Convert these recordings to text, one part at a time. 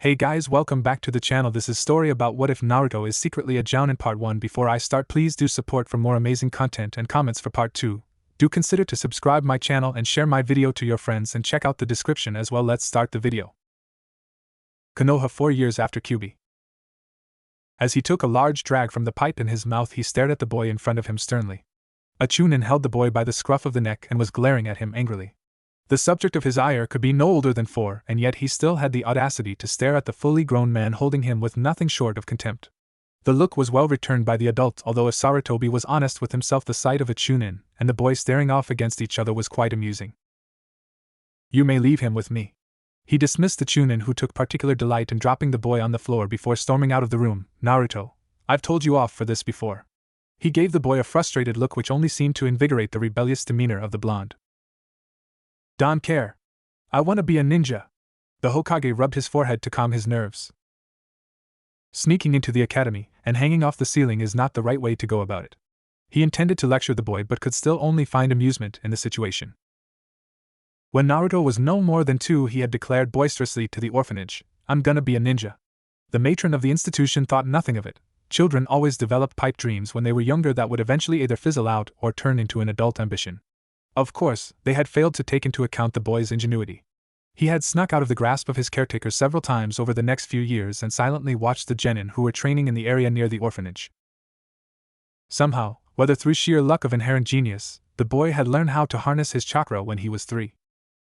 Hey guys, welcome back to the channel. This is story about what if Naruto is secretly a jounin part 1. Before I start, please do support for more amazing content and comments for part 2. Do consider to subscribe my channel and share my video to your friends and check out the description as well. Let's start the video. Konoha 4 years after Kyubi. As he took a large drag from the pipe in his mouth, he stared at the boy in front of him sternly. A jounin held the boy by the scruff of the neck and was glaring at him angrily. The subject of his ire could be no older than 4, and yet he still had the audacity to stare at the fully grown man holding him with nothing short of contempt. The look was well returned by the adult, although if Sarutobi was honest with himself, the sight of a jounin and the boy staring off against each other was quite amusing. You may leave him with me. He dismissed the jounin, who took particular delight in dropping the boy on the floor before storming out of the room. Naruto, I've told you off for this before. He gave the boy a frustrated look which only seemed to invigorate the rebellious demeanor of the blonde. Don't care. I want to be a ninja. The Hokage rubbed his forehead to calm his nerves. Sneaking into the academy and hanging off the ceiling is not the right way to go about it. He intended to lecture the boy but could still only find amusement in the situation. When Naruto was no more than 2, he had declared boisterously to the orphanage, "I'm gonna be a ninja." The matron of the institution thought nothing of it. Children always developed pipe dreams when they were younger that would eventually either fizzle out or turn into an adult ambition. Of course, they had failed to take into account the boy's ingenuity. He had snuck out of the grasp of his caretaker several times over the next few years and silently watched the genin who were training in the area near the orphanage. Somehow, whether through sheer luck of inherent genius, the boy had learned how to harness his chakra when he was 3.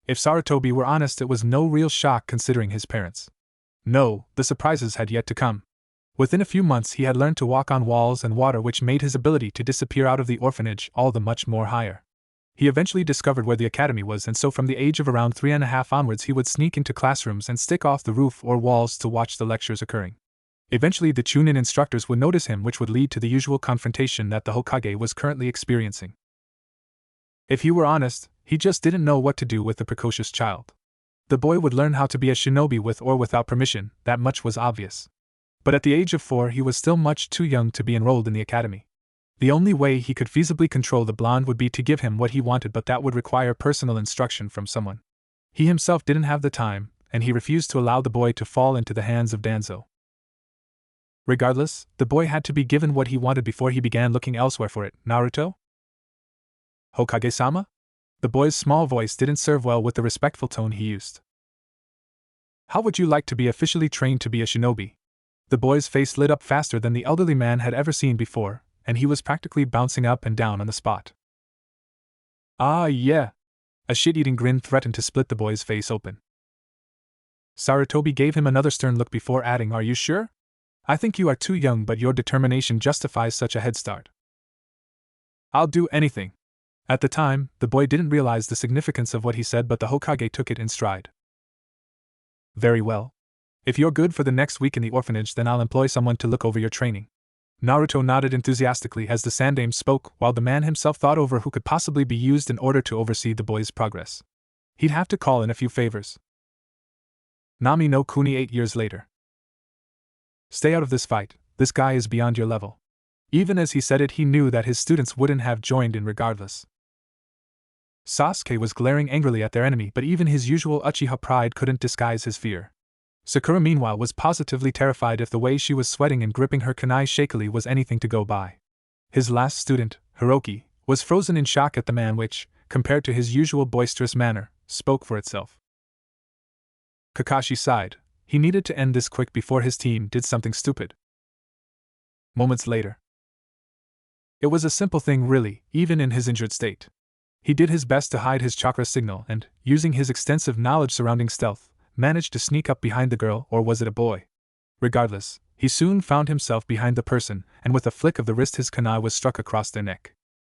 If Sarutobi were honest, it was no real shock considering his parents. No, the surprises had yet to come. Within a few months he had learned to walk on walls and water, which made his ability to disappear out of the orphanage all the much more higher. He eventually discovered where the academy was, and so from the age of around 3.5 onwards he would sneak into classrooms and stick off the roof or walls to watch the lectures occurring. Eventually the jounin instructors would notice him, which would lead to the usual confrontation that the Hokage was currently experiencing. If he were honest, he just didn't know what to do with the precocious child. The boy would learn how to be a shinobi with or without permission, that much was obvious. But at the age of 4 he was still much too young to be enrolled in the academy. The only way he could feasibly control the blonde would be to give him what he wanted, but that would require personal instruction from someone. He himself didn't have the time, and he refused to allow the boy to fall into the hands of Danzo. Regardless, the boy had to be given what he wanted before he began looking elsewhere for it. Naruto? Hokage-sama? The boy's small voice didn't serve well with the respectful tone he used. How would you like to be officially trained to be a shinobi? The boy's face lit up faster than the elderly man had ever seen before, and he was practically bouncing up and down on the spot. Ah, yeah. A shit-eating grin threatened to split the boy's face open. Sarutobi gave him another stern look before adding, "Are you sure? I think you are too young, but your determination justifies such a head start." "I'll do anything." At the time, the boy didn't realize the significance of what he said, but the Hokage took it in stride. "Very well. If you're good for the next week in the orphanage, then I'll employ someone to look over your training." Naruto nodded enthusiastically as the Sandaime spoke, while the man himself thought over who could possibly be used in order to oversee the boy's progress. He'd have to call in a few favors. Nami no Kuni 8 years later. Stay out of this fight, this guy is beyond your level. Even as he said it, he knew that his students wouldn't have joined in regardless. Sasuke was glaring angrily at their enemy, but even his usual Uchiha pride couldn't disguise his fear. Sakura meanwhile was positively terrified if the way she was sweating and gripping her kunai shakily was anything to go by. His last student, Hiroki, was frozen in shock at the man which, compared to his usual boisterous manner, spoke for itself. Kakashi sighed. He needed to end this quick before his team did something stupid. Moments later. It was a simple thing really, even in his injured state. He did his best to hide his chakra signal and, using his extensive knowledge surrounding stealth, managed to sneak up behind the girl, or was it a boy? Regardless, he soon found himself behind the person, and with a flick of the wrist his kunai was struck across their neck.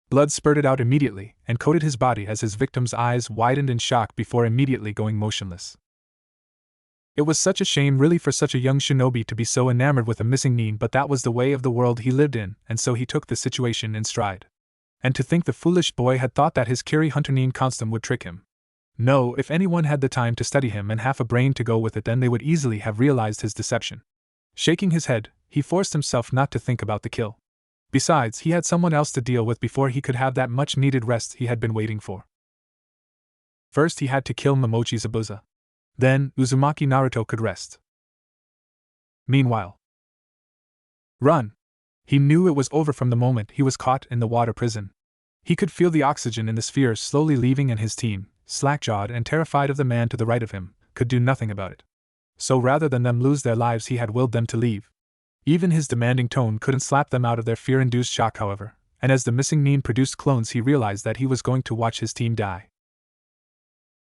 Blood spurted out immediately and coated his body as his victim's eyes widened in shock before immediately going motionless. It was such a shame really for such a young shinobi to be so enamored with a missing nin, but that was the way of the world he lived in, and so he took the situation in stride. And to think the foolish boy had thought that his Kiri Hunter nin constum would trick him. No, if anyone had the time to study him and half a brain to go with it, then they would easily have realized his deception. Shaking his head, he forced himself not to think about the kill. Besides, he had someone else to deal with before he could have that much-needed rest he had been waiting for. First he had to kill Momochi Zabuza. Then, Uzumaki Naruto could rest. Meanwhile, run! He knew it was over from the moment he was caught in the water prison. He could feel the oxygen in the sphere slowly leaving, and his team, slack-jawed and terrified of the man to the right of him, could do nothing about it. So rather than them lose their lives, he had willed them to leave. Even his demanding tone couldn't slap them out of their fear-induced shock, however, and as the missing nin produced clones, he realized that he was going to watch his team die.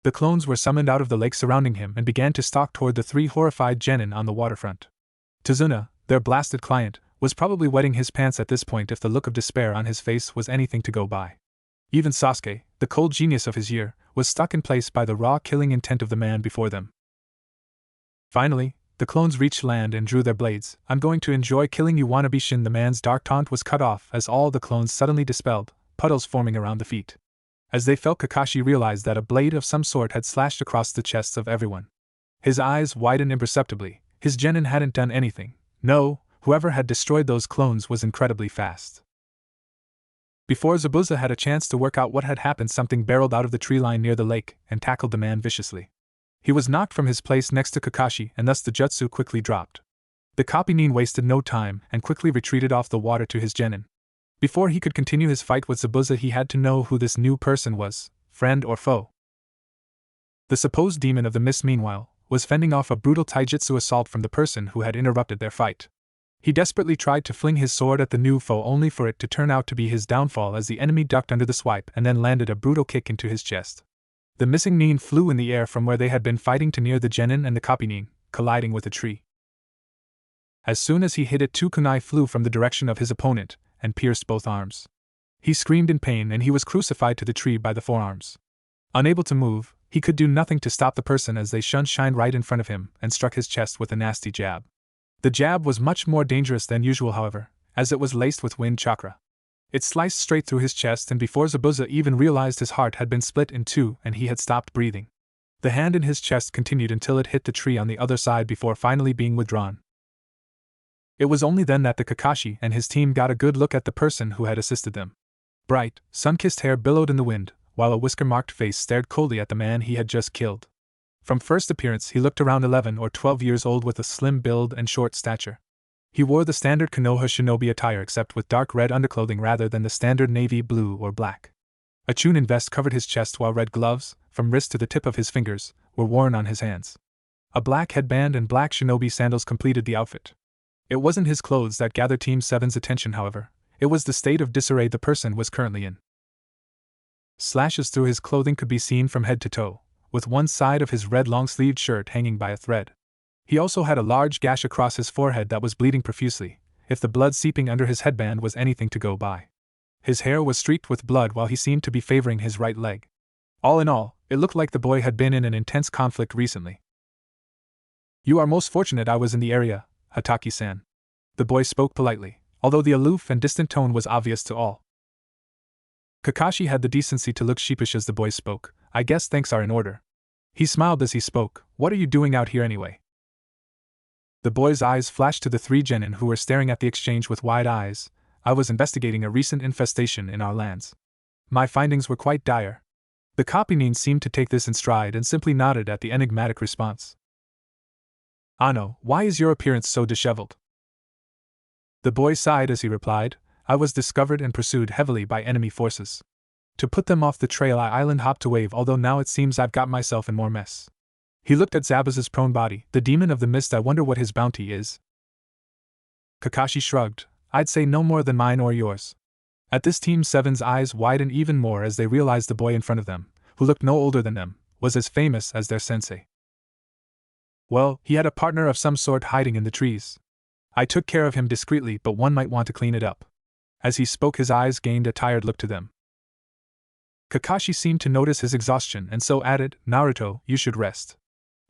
The clones were summoned out of the lake surrounding him and began to stalk toward the three horrified jounin on the waterfront. Tazuna, their blasted client, was probably wetting his pants at this point if the look of despair on his face was anything to go by. Even Sasuke, the cold genius of his year, was stuck in place by the raw killing intent of the man before them. Finally, the clones reached land and drew their blades. "I'm going to enjoy killing you, wannabe Shin." The man's dark taunt was cut off as all the clones suddenly dispelled, puddles forming around the feet. As they fell, Kakashi realized that a blade of some sort had slashed across the chests of everyone. His eyes widened imperceptibly. His genin hadn't done anything. No, whoever had destroyed those clones was incredibly fast. Before Zabuza had a chance to work out what had happened, something barreled out of the tree line near the lake and tackled the man viciously. He was knocked from his place next to Kakashi, and thus the jutsu quickly dropped. The copy nin wasted no time and quickly retreated off the water to his genin. Before he could continue his fight with Zabuza, he had to know who this new person was, friend or foe. The supposed demon of the mist, meanwhile, was fending off a brutal taijutsu assault from the person who had interrupted their fight. He desperately tried to fling his sword at the new foe, only for it to turn out to be his downfall as the enemy ducked under the swipe and then landed a brutal kick into his chest. The missing nin flew in the air from where they had been fighting to near the genin and the copy nin, colliding with a tree. As soon as he hit it, two kunai flew from the direction of his opponent and pierced both arms. He screamed in pain and he was crucified to the tree by the forearms. Unable to move, he could do nothing to stop the person as they shined right in front of him and struck his chest with a nasty jab. The jab was much more dangerous than usual, however, as it was laced with wind chakra. It sliced straight through his chest, and before Zabuza even realized, his heart had been split in two and he had stopped breathing. The hand in his chest continued until it hit the tree on the other side before finally being withdrawn. It was only then that the Kakashi and his team got a good look at the person who had assisted them. Bright, sun-kissed hair billowed in the wind, while a whisker-marked face stared coldly at the man he had just killed. From first appearance, he looked around 11 or 12 years old with a slim build and short stature. He wore the standard Konoha shinobi attire except with dark red underclothing rather than the standard navy blue or black. A jounin vest covered his chest while red gloves, from wrist to the tip of his fingers, were worn on his hands. A black headband and black shinobi sandals completed the outfit. It wasn't his clothes that gathered Team 7's attention, however. It was the state of disarray the person was currently in. Slashes through his clothing could be seen from head to toe, with one side of his red long-sleeved shirt hanging by a thread. He also had a large gash across his forehead that was bleeding profusely, if the blood seeping under his headband was anything to go by. His hair was streaked with blood while he seemed to be favoring his right leg. All in all, it looked like the boy had been in an intense conflict recently. "You are most fortunate I was in the area, Hataki-san." The boy spoke politely, although the aloof and distant tone was obvious to all. Kakashi had the decency to look sheepish as the boy spoke. "I guess thanks are in order." He smiled as he spoke. "What are you doing out here anyway?" The boy's eyes flashed to the three genin who were staring at the exchange with wide eyes. "I was investigating a recent infestation in our lands. My findings were quite dire." The copy nin seemed to take this in stride and simply nodded at the enigmatic response. "Ano, why is your appearance so disheveled?" The boy sighed as he replied, "I was discovered and pursued heavily by enemy forces. To put them off the trail I island hopped to wave, although now it seems I've got myself in more mess." He looked at Zabuza's prone body. "The demon of the mist, I wonder what his bounty is." Kakashi shrugged. "I'd say no more than mine or yours." At this, Team 7's eyes widened even more as they realized the boy in front of them, who looked no older than them, was as famous as their sensei. "Well, he had a partner of some sort hiding in the trees. I took care of him discreetly, but one might want to clean it up." As he spoke, his eyes gained a tired look to them. Kakashi seemed to notice his exhaustion and so added, "Naruto, you should rest.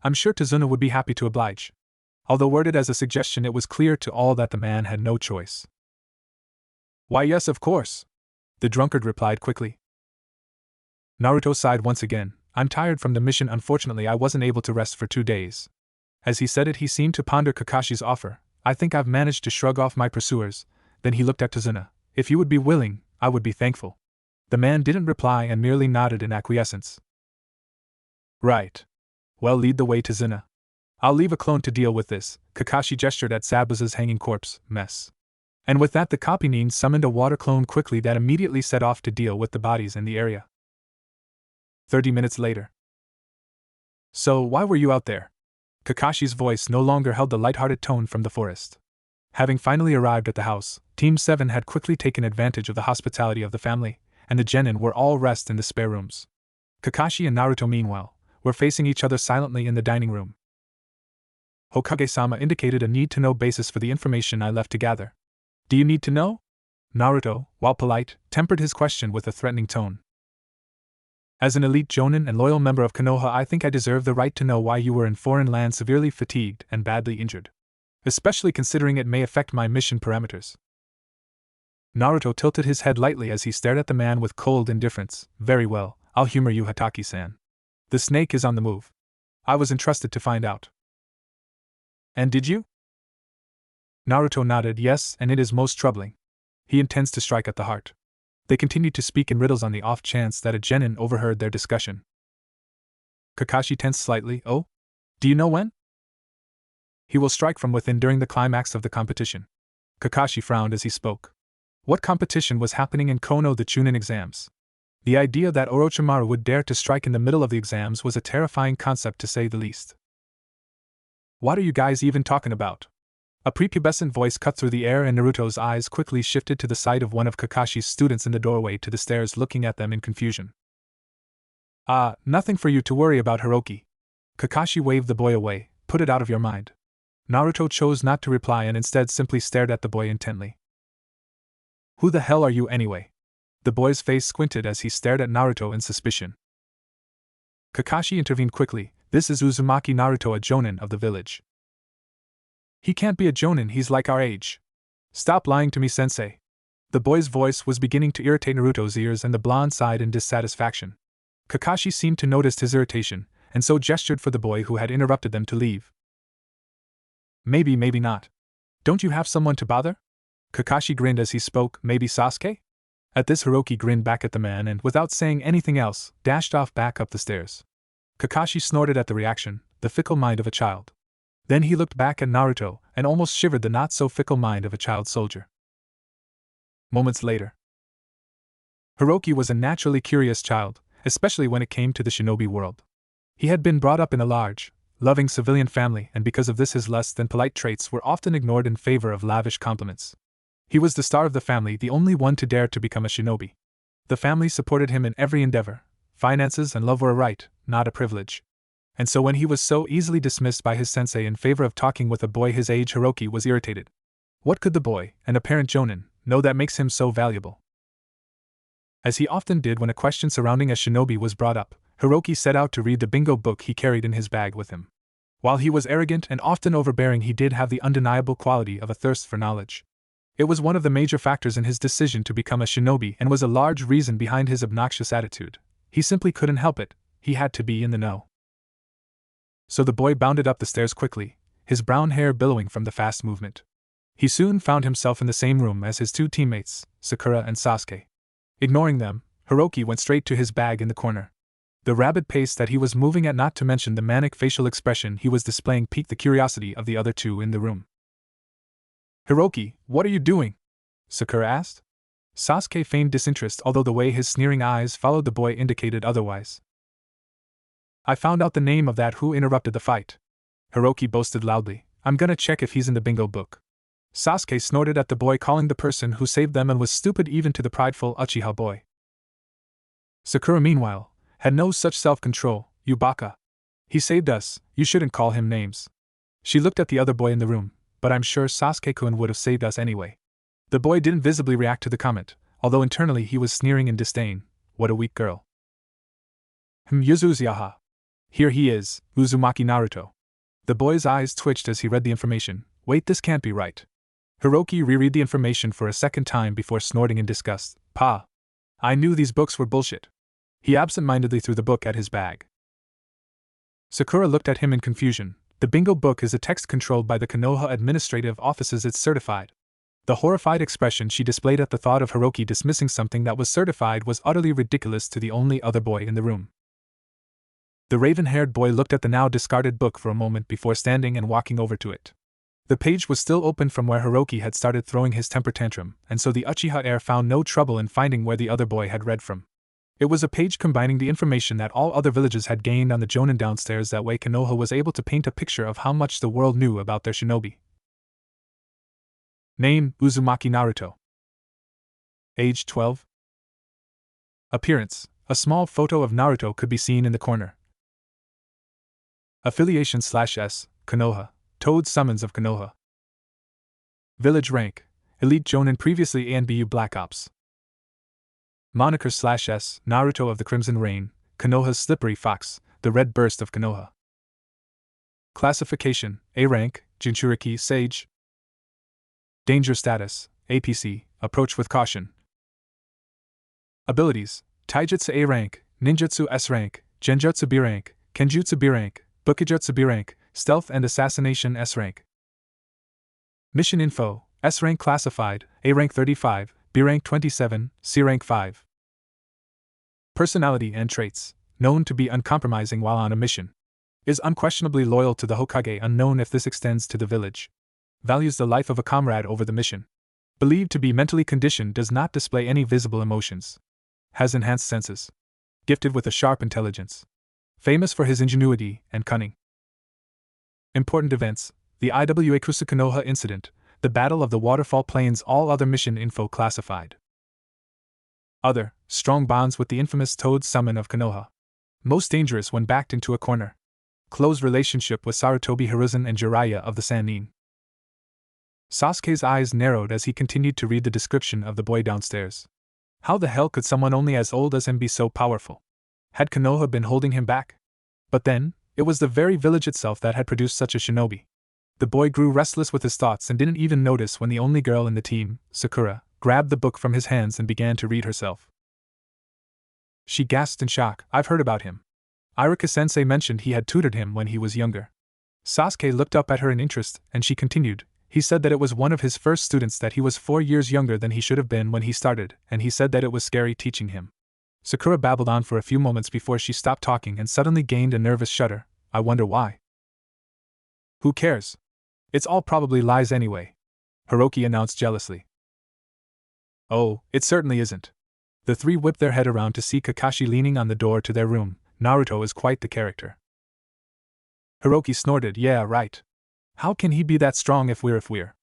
I'm sure Tazuna would be happy to oblige." Although worded as a suggestion, it was clear to all that the man had no choice. "Why, yes, of course," the drunkard replied quickly. Naruto sighed once again. "I'm tired from the mission. Unfortunately, I wasn't able to rest for 2 days." As he said it, he seemed to ponder Kakashi's offer. "I think I've managed to shrug off my pursuers." Then he looked at Tazuna. "If you would be willing, I would be thankful." The man didn't reply and merely nodded in acquiescence. "Right. Well, lead the way, Tazuna." I'll leave a clone to deal with this, Kakashi gestured at Zabuza's hanging corpse mess. And with that the copy nin summoned a water clone quickly that immediately set off to deal with the bodies in the area. 30 minutes later. So, why were you out there? Kakashi's voice no longer held the light-hearted tone from the forest. Having finally arrived at the house, Team 7 had quickly taken advantage of the hospitality of the family, and the genin were all rest in the spare rooms. Kakashi and Naruto, meanwhile, were facing each other silently in the dining room. Hokage-sama indicated a need-to-know basis for the information I left to gather. Do you need to know? Naruto, while polite, tempered his question with a threatening tone. As an elite jounin and loyal member of Konoha, I think I deserve the right to know why you were in foreign land severely fatigued and badly injured. Especially considering it may affect my mission parameters. Naruto tilted his head lightly as he stared at the man with cold indifference. Very well, I'll humor you, Hataki-san. The snake is on the move. I was entrusted to find out. And did you? Naruto nodded yes, and it is most troubling. He intends to strike at the heart. They continued to speak in riddles on the off chance that a genin overheard their discussion. Kakashi tensed slightly. Oh? Do you know when? He will strike from within during the climax of the competition. Kakashi frowned as he spoke. What competition was happening in Konoha? The Chunin exams. The idea that Orochimaru would dare to strike in the middle of the exams was a terrifying concept to say the least. What are you guys even talking about? A prepubescent voice cut through the air and Naruto's eyes quickly shifted to the sight of one of Kakashi's students in the doorway to the stairs looking at them in confusion. Nothing for you to worry about, Hiroki. Kakashi waved the boy away. Put it out of your mind. Naruto chose not to reply and instead simply stared at the boy intently. Who the hell are you anyway? The boy's face squinted as he stared at Naruto in suspicion. Kakashi intervened quickly. This is Uzumaki Naruto, a jounin of the village. He can't be a jounin, he's like our age. Stop lying to me, sensei. The boy's voice was beginning to irritate Naruto's ears and the blonde sighed in dissatisfaction. Kakashi seemed to notice his irritation, and so gestured for the boy who had interrupted them to leave. Maybe not. Don't you have someone to bother? Kakashi grinned as he spoke. Maybe Sasuke? At this, Hiroki grinned back at the man and, without saying anything else, dashed off back up the stairs. Kakashi snorted at the reaction, the fickle mind of a child. Then he looked back at Naruto and almost shivered the not-so-fickle mind of a child soldier. Moments later. Hiroki was a naturally curious child, especially when it came to the shinobi world. He had been brought up in a large, loving civilian family, and because of this his less than polite traits were often ignored in favor of lavish compliments. He was the star of the family, the only one to dare to become a shinobi. The family supported him in every endeavor. Finances and love were a right, not a privilege. And so when he was so easily dismissed by his sensei in favor of talking with a boy his age, Hiroki was irritated. What could the boy, an apparent jounin, know that makes him so valuable? As he often did when a question surrounding a shinobi was brought up, Hiroki set out to read the bingo book he carried in his bag with him. While he was arrogant and often overbearing, he did have the undeniable quality of a thirst for knowledge. It was one of the major factors in his decision to become a shinobi and was a large reason behind his obnoxious attitude. He simply couldn't help it, he had to be in the know. So the boy bounded up the stairs quickly, his brown hair billowing from the fast movement. He soon found himself in the same room as his two teammates, Sakura and Sasuke. Ignoring them, Hiroki went straight to his bag in the corner. The rapid pace that he was moving at, not to mention the manic facial expression he was displaying, piqued the curiosity of the other two in the room. Hiroki, what are you doing? Sakura asked. Sasuke feigned disinterest, although the way his sneering eyes followed the boy indicated otherwise. I found out the name of that who interrupted the fight. Hiroki boasted loudly. I'm gonna check if he's in the bingo book. Sasuke snorted at the boy, calling the person who saved them and was stupid even to the prideful Uchiha boy. Sakura, meanwhile, had no such self-control. You baka. He saved us, you shouldn't call him names. She looked at the other boy in the room, but I'm sure Sasuke-kun would have saved us anyway. The boy didn't visibly react to the comment, although internally he was sneering in disdain. What a weak girl. Yuzuyaha. Here he is, Uzumaki Naruto. The boy's eyes twitched as he read the information. Wait, this can't be right. Hiroki reread the information for a second time before snorting in disgust. Pa. I knew these books were bullshit. He absent-mindedly threw the book at his bag. Sakura looked at him in confusion. The bingo book is a text controlled by the Konoha administrative offices. It's certified. The horrified expression she displayed at the thought of Hiroki dismissing something that was certified was utterly ridiculous to the only other boy in the room. The raven-haired boy looked at the now discarded book for a moment before standing and walking over to it. The page was still open from where Hiroki had started throwing his temper tantrum, and so the Uchiha heir found no trouble in finding where the other boy had read from. It was a page combining the information that all other villages had gained on the jounin downstairs. That way Konoha was able to paint a picture of how much the world knew about their shinobi. Name: Uzumaki Naruto. Age: 12. Appearance: a small photo of Naruto could be seen in the corner. Affiliation /S, Konoha, Toad Summons of Konoha. Village rank: Elite Jounin, previously ANBU Black Ops. Moniker /S, Naruto of the Crimson Rain, Konoha's Slippery Fox, the Red Burst of Konoha. Classification: A rank, Jinchuriki Sage. Danger status: APC, Approach with Caution. Abilities: Taijutsu A rank, Ninjutsu S rank, Genjutsu B rank, Kenjutsu B rank, Bukijutsu B rank, Stealth and Assassination S rank. Mission info: S rank classified, A rank 35, B rank 27, C rank 5. Personality and traits: known to be uncompromising while on a mission. Is unquestionably loyal to the Hokage, unknown if this extends to the village. Values the life of a comrade over the mission. Believed to be mentally conditioned, does not display any visible emotions. Has enhanced senses. Gifted with a sharp intelligence. Famous for his ingenuity and cunning. Important events: the Iwa Kusa Konoha incident, the Battle of the Waterfall Plains. All other mission info classified. Other: strong bonds with the infamous Toad Summon of Konoha. Most dangerous when backed into a corner. Close relationship with Sarutobi Hiruzen and Jiraiya of the Sannin. Sasuke's eyes narrowed as he continued to read the description of the boy downstairs. How the hell could someone only as old as him be so powerful? Had Konoha been holding him back? But then, it was the very village itself that had produced such a shinobi. The boy grew restless with his thoughts and didn't even notice when the only girl in the team, Sakura, grabbed the book from his hands and began to read herself. She gasped in shock. I've heard about him. Iruka-sensei mentioned he had tutored him when he was younger. Sasuke looked up at her in interest, and she continued. He said that it was one of his first students, that he was 4 years younger than he should have been when he started, and he said that it was scary teaching him. Sakura babbled on for a few moments before she stopped talking and suddenly gained a nervous shudder. I wonder why. Who cares? It's all probably lies anyway, Hiroki announced jealously. Oh, it certainly isn't. The three whipped their head around to see Kakashi leaning on the door to their room. Naruto is quite the character. Hiroki snorted. Yeah, right. How can he be that strong if we're?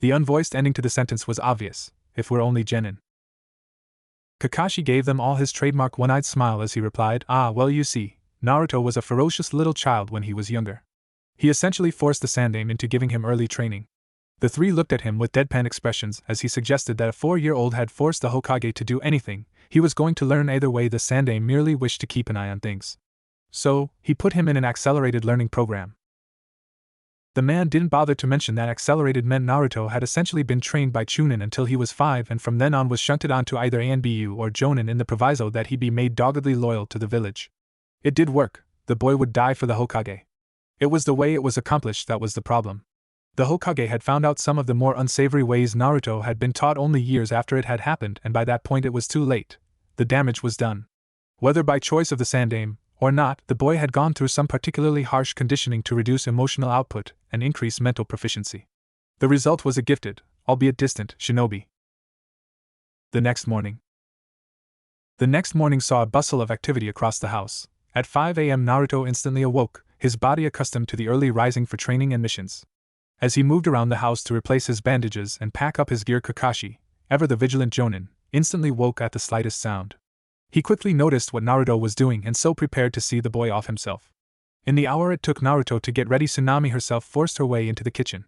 The unvoiced ending to the sentence was obvious. If we're only genin. Kakashi gave them all his trademark one-eyed smile as he replied, well, you see, Naruto was a ferocious little child when he was younger. He essentially forced the Sandaime into giving him early training. The three looked at him with deadpan expressions as he suggested that a 4-year-old had forced the Hokage to do anything. He was going to learn either way. The Sandaime merely wished to keep an eye on things. So, he put him in an accelerated learning program. The man didn't bother to mention that accelerated meant Naruto had essentially been trained by Chunin until he was 5 and from then on was shunted onto either ANBU or Jounin in the proviso that he be made doggedly loyal to the village. It did work. The boy would die for the Hokage. It was the way it was accomplished that was the problem. The Hokage had found out some of the more unsavory ways Naruto had been taught only years after it had happened, and by that point it was too late. The damage was done. Whether by choice of the Sandaime or not, the boy had gone through some particularly harsh conditioning to reduce emotional output and increase mental proficiency. The result was a gifted, albeit distant, shinobi. The next morning saw a bustle of activity across the house. At 5 a.m. Naruto instantly awoke, his body accustomed to the early rising for training and missions. As he moved around the house to replace his bandages and pack up his gear, Kakashi, ever the vigilant jounin, instantly woke at the slightest sound. He quickly noticed what Naruto was doing and so prepared to see the boy off himself. In the hour it took Naruto to get ready, Tsunami herself forced her way into the kitchen.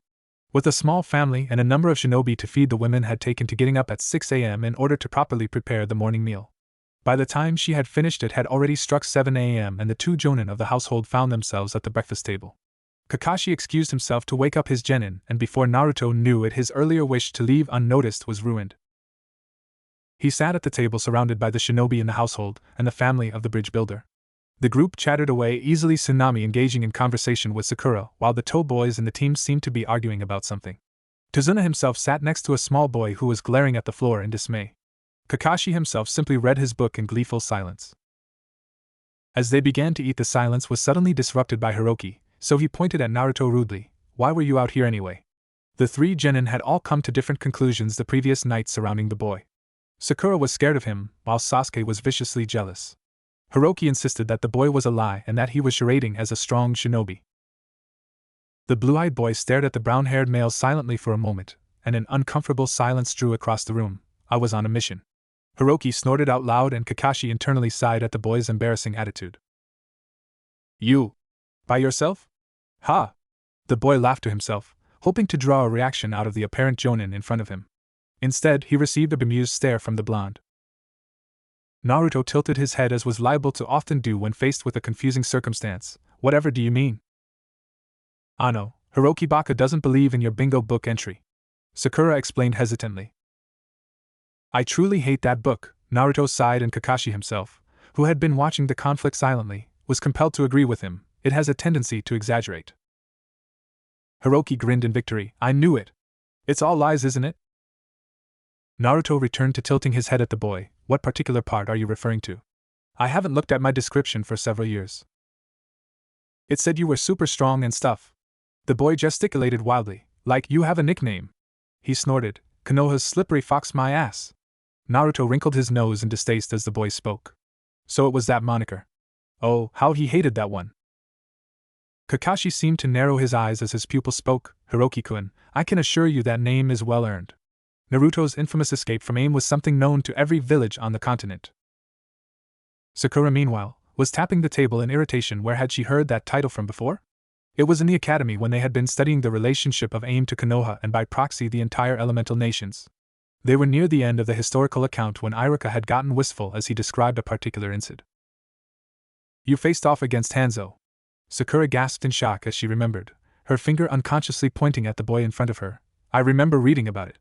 With a small family and a number of shinobi to feed, the women had taken to getting up at 6 a.m. in order to properly prepare the morning meal. By the time she had finished, it had already struck 7 a.m. and the two jounin of the household found themselves at the breakfast table. Kakashi excused himself to wake up his genin, and before Naruto knew it, his earlier wish to leave unnoticed was ruined. He sat at the table surrounded by the shinobi in the household and the family of the bridge builder. The group chattered away easily, Tsunami engaging in conversation with Sakura, while the Toe boys in the team seemed to be arguing about something. Tazuna himself sat next to a small boy who was glaring at the floor in dismay. Kakashi himself simply read his book in gleeful silence. As they began to eat, the silence was suddenly disrupted by Hiroki, so he pointed at Naruto rudely. Why were you out here anyway? The three genin had all come to different conclusions the previous night surrounding the boy. Sakura was scared of him, while Sasuke was viciously jealous. Hiroki insisted that the boy was a lie and that he was charading as a strong shinobi. The blue-eyed boy stared at the brown-haired male silently for a moment, and an uncomfortable silence drew across the room. I was on a mission. Hiroki snorted out loud and Kakashi internally sighed at the boy's embarrassing attitude. You? By yourself? Ha! The boy laughed to himself, hoping to draw a reaction out of the apparent jounin in front of him. Instead, he received a bemused stare from the blonde. Naruto tilted his head as was liable to often do when faced with a confusing circumstance. Whatever do you mean? Ano, Hiroki Baka doesn't believe in your bingo book entry. Sakura explained hesitantly. I truly hate that book, Naruto sighed, and Kakashi himself, who had been watching the conflict silently, was compelled to agree with him. It has a tendency to exaggerate. Hiroki grinned in victory. I knew it. It's all lies, isn't it? Naruto returned to tilting his head at the boy. What particular part are you referring to? I haven't looked at my description for several years. It said you were super strong and stuff. The boy gesticulated wildly. Like you have a nickname. He snorted. Konoha's slippery fox my ass. Naruto wrinkled his nose in distaste as the boy spoke. So it was that moniker. Oh, how he hated that one. Kakashi seemed to narrow his eyes as his pupil spoke. Hiroki-kun, I can assure you that name is well earned. Naruto's infamous escape from AIM was something known to every village on the continent. Sakura, meanwhile, was tapping the table in irritation. Where had she heard that title from before? It was in the academy when they had been studying the relationship of AIM to Konoha and by proxy the entire elemental nations. They were near the end of the historical account when Iruka had gotten wistful as he described a particular incident. You faced off against Hanzo. Sakura gasped in shock as she remembered, her finger unconsciously pointing at the boy in front of her. I remember reading about it.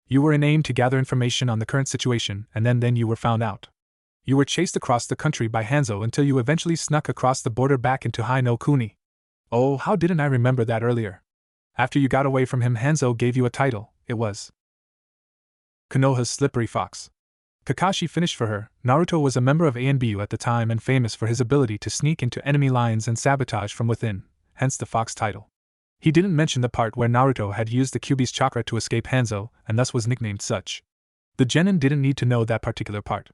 You were in AIM to gather information on the current situation, and then you were found out. You were chased across the country by Hanzo until you eventually snuck across the border back into Hai no Kuni. Oh, how didn't I remember that earlier? After you got away from him, Hanzo gave you a title. It was Konoha's slippery fox. Kakashi finished for her. Naruto was a member of ANBU at the time and famous for his ability to sneak into enemy lines and sabotage from within, hence the fox title. He didn't mention the part where Naruto had used the Kyuubi's chakra to escape Hanzo and thus was nicknamed such. The genin didn't need to know that particular part.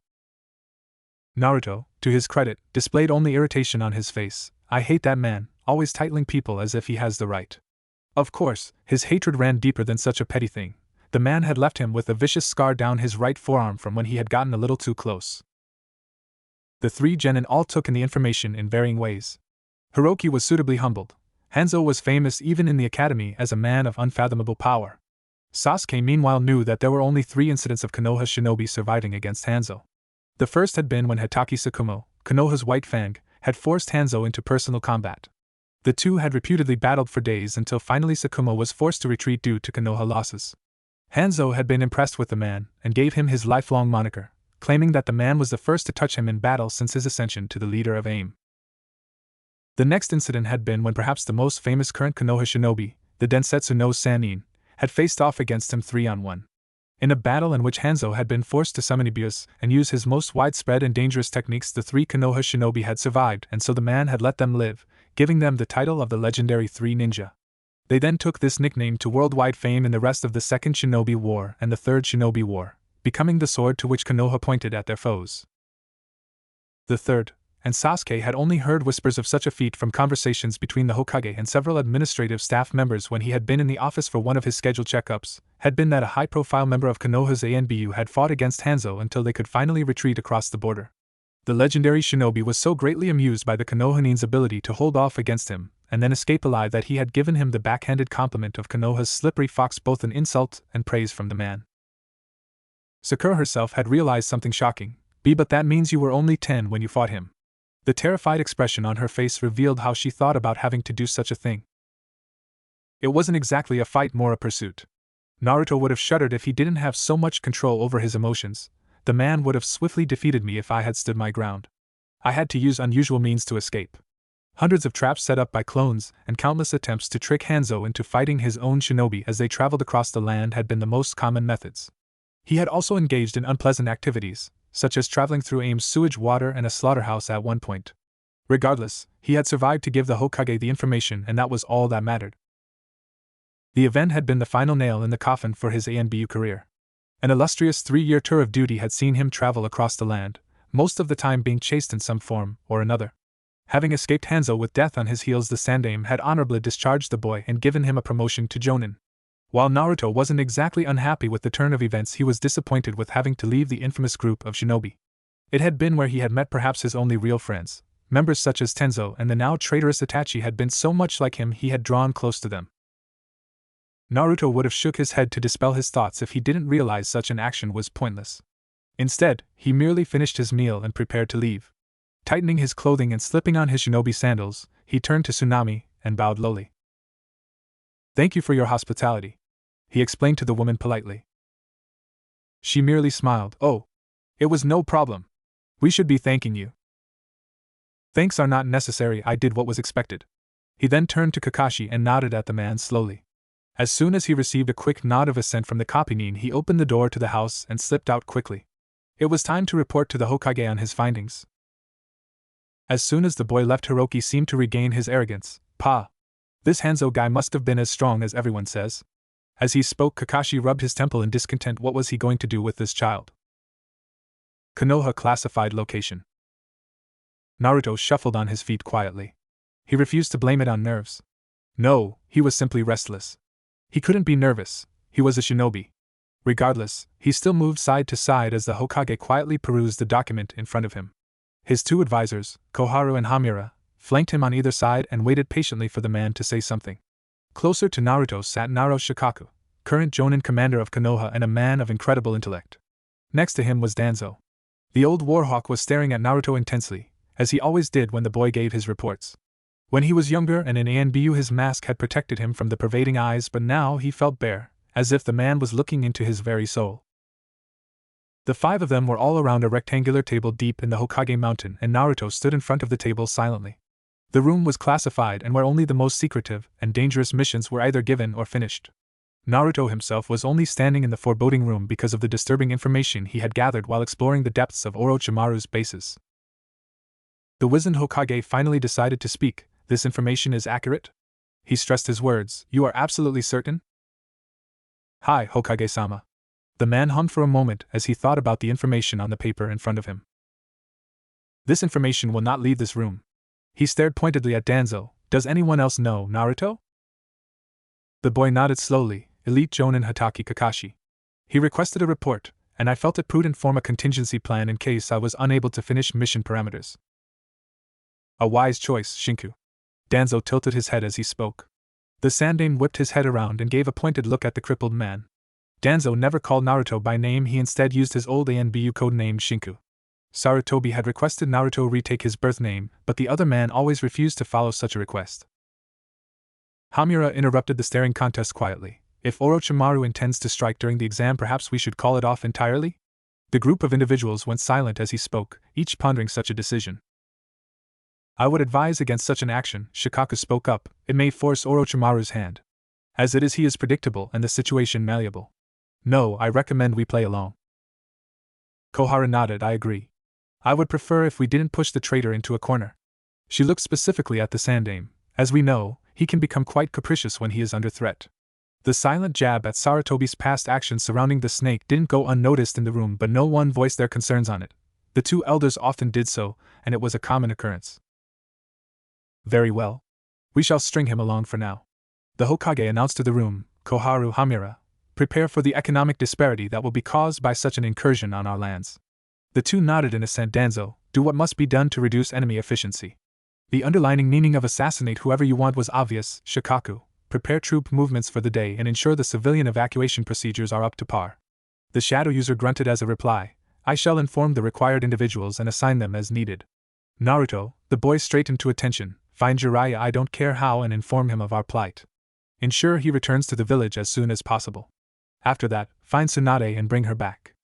Naruto, to his credit, displayed only irritation on his face. I hate that man, always titling people as if he has the right. Of course, his hatred ran deeper than such a petty thing. The man had left him with a vicious scar down his right forearm from when he had gotten a little too close. The three genin all took in the information in varying ways. Hiroki was suitably humbled. Hanzo was famous even in the academy as a man of unfathomable power. Sasuke meanwhile knew that there were only 3 incidents of Konoha shinobi surviving against Hanzo. The first had been when Hitaki Tsukumo, Konoha's White Fang, had forced Hanzo into personal combat. The two had reputedly battled for days until finally Tsukumo was forced to retreat due to Konoha losses. Hanzo had been impressed with the man and gave him his lifelong moniker, claiming that the man was the first to touch him in battle since his ascension to the leader of AIM. The next incident had been when perhaps the most famous current Konoha shinobi, the Densetsu no Sannin, had faced off against him 3-on-1. In a battle in which Hanzo had been forced to summon Ibius and use his most widespread and dangerous techniques, the 3 Konoha shinobi had survived, and so the man had let them live, giving them the title of the legendary 3 Ninja. They then took this nickname to worldwide fame in the rest of the Second Shinobi War and the Third Shinobi War, becoming the sword to which Konoha pointed at their foes. The third, and Sasuke had only heard whispers of such a feat from conversations between the Hokage and several administrative staff members when he had been in the office for one of his scheduled checkups, had been that a high-profile member of Konoha's ANBU had fought against Hanzo until they could finally retreat across the border. The legendary shinobi was so greatly amused by the Konohanin's ability to hold off against him, and then escape alive, that he had given him the backhanded compliment of Konoha's slippery fox, both an insult and praise from the man. Sakura herself had realized something shocking. But that means you were only 10 when you fought him. The terrified expression on her face revealed how she thought about having to do such a thing. It wasn't exactly a fight, more a pursuit. Naruto would have shuddered if he didn't have so much control over his emotions. The man would have swiftly defeated me if I had stood my ground. I had to use unusual means to escape. Hundreds of traps set up by clones and countless attempts to trick Hanzo into fighting his own shinobi as they traveled across the land had been the most common methods. He had also engaged in unpleasant activities, such as traveling through AIM's sewage water and a slaughterhouse at one point. Regardless, he had survived to give the Hokage the information, and that was all that mattered. The event had been the final nail in the coffin for his ANBU career. An illustrious 3-year tour of duty had seen him travel across the land, most of the time being chased in some form or another. Having escaped Hanzo with death on his heels, the Sandaime had honorably discharged the boy and given him a promotion to jounin. While Naruto wasn't exactly unhappy with the turn of events, he was disappointed with having to leave the infamous group of shinobi. It had been where he had met perhaps his only real friends. Members such as Tenzo and the now traitorous Itachi had been so much like him he had drawn close to them. Naruto would have shook his head to dispel his thoughts if he didn't realize such an action was pointless. Instead, he merely finished his meal and prepared to leave. Tightening his clothing and slipping on his shinobi sandals, he turned to Tsunami and bowed lowly. "Thank you for your hospitality," he explained to the woman politely. She merely smiled. "Oh, it was no problem. We should be thanking you." "Thanks are not necessary, I did what was expected." He then turned to Kakashi and nodded at the man slowly. As soon as he received a quick nod of assent from the Kopinin, he opened the door to the house and slipped out quickly. It was time to report to the Hokage on his findings. As soon as the boy left, Hiroki seemed to regain his arrogance. "Pa, this Hanzo guy must have been as strong as everyone says." As he spoke, Kakashi rubbed his temple in discontent. What was he going to do with this child? Konoha classified location. Naruto shuffled on his feet quietly. He refused to blame it on nerves. No, he was simply restless. He couldn't be nervous, he was a shinobi. Regardless, he still moved side to side as the Hokage quietly perused the document in front of him. His 2 advisors, Koharu and Hamura, flanked him on either side and waited patiently for the man to say something. Closer to Naruto sat Naro Shikaku, current jounin commander of Konoha and a man of incredible intellect. Next to him was Danzo. The old warhawk was staring at Naruto intensely, as he always did when the boy gave his reports. When he was younger and in ANBU, his mask had protected him from the pervading eyes, but now he felt bare, as if the man was looking into his very soul. The 5 of them were all around a rectangular table deep in the Hokage mountain, and Naruto stood in front of the table silently. The room was classified and where only the most secretive and dangerous missions were either given or finished. Naruto himself was only standing in the foreboding room because of the disturbing information he had gathered while exploring the depths of Orochimaru's bases. The wizened Hokage finally decided to speak. "This information is accurate?" He stressed his words. "You are absolutely certain?" "Hi, Hokage-sama." The man hummed for a moment as he thought about the information on the paper in front of him. "This information will not leave this room." He stared pointedly at Danzo. "Does anyone else know, Naruto?" The boy nodded slowly. "Elite jounin Hatake Kakashi. He requested a report, and I felt it prudent form a contingency plan in case I was unable to finish mission parameters." "A wise choice, Shinku." Danzo tilted his head as he spoke. The Sandaime whipped his head around and gave a pointed look at the crippled man. Danzo never called Naruto by name, he instead used his old ANBU code name Shinku. Sarutobi had requested Naruto retake his birth name, but the other man always refused to follow such a request. Hamura interrupted the staring contest quietly. "If Orochimaru intends to strike during the exam, perhaps we should call it off entirely?" The group of individuals went silent as he spoke, each pondering such a decision. "I would advise against such an action," Shikaku spoke up. "It may force Orochimaru's hand. As it is, he is predictable and the situation malleable. No, I recommend we play along." Koharu nodded. "I agree. I would prefer if we didn't push the traitor into a corner." She looked specifically at the Sandaime. "As we know, he can become quite capricious when he is under threat." The silent jab at Sarutobi's past actions surrounding the snake didn't go unnoticed in the room, but no one voiced their concerns on it. The 2 elders often did so, and it was a common occurrence. "Very well. We shall string him along for now," the Hokage announced to the room. "Koharu, Hamura, prepare for the economic disparity that will be caused by such an incursion on our lands." The 2 nodded in assent. "Danzo, do what must be done to reduce enemy efficiency. The underlying meaning of assassinate whoever you want was obvious." Shikaku, prepare troop movements for the day and ensure the civilian evacuation procedures are up to par. The shadow user grunted as a reply. "I shall inform the required individuals and assign them as needed." "Naruto," the boy straightened to attention. "Find Jiraiya, I don't care how, and inform him of our plight. Ensure he returns to the village as soon as possible. After that, find Tsunade and bring her back."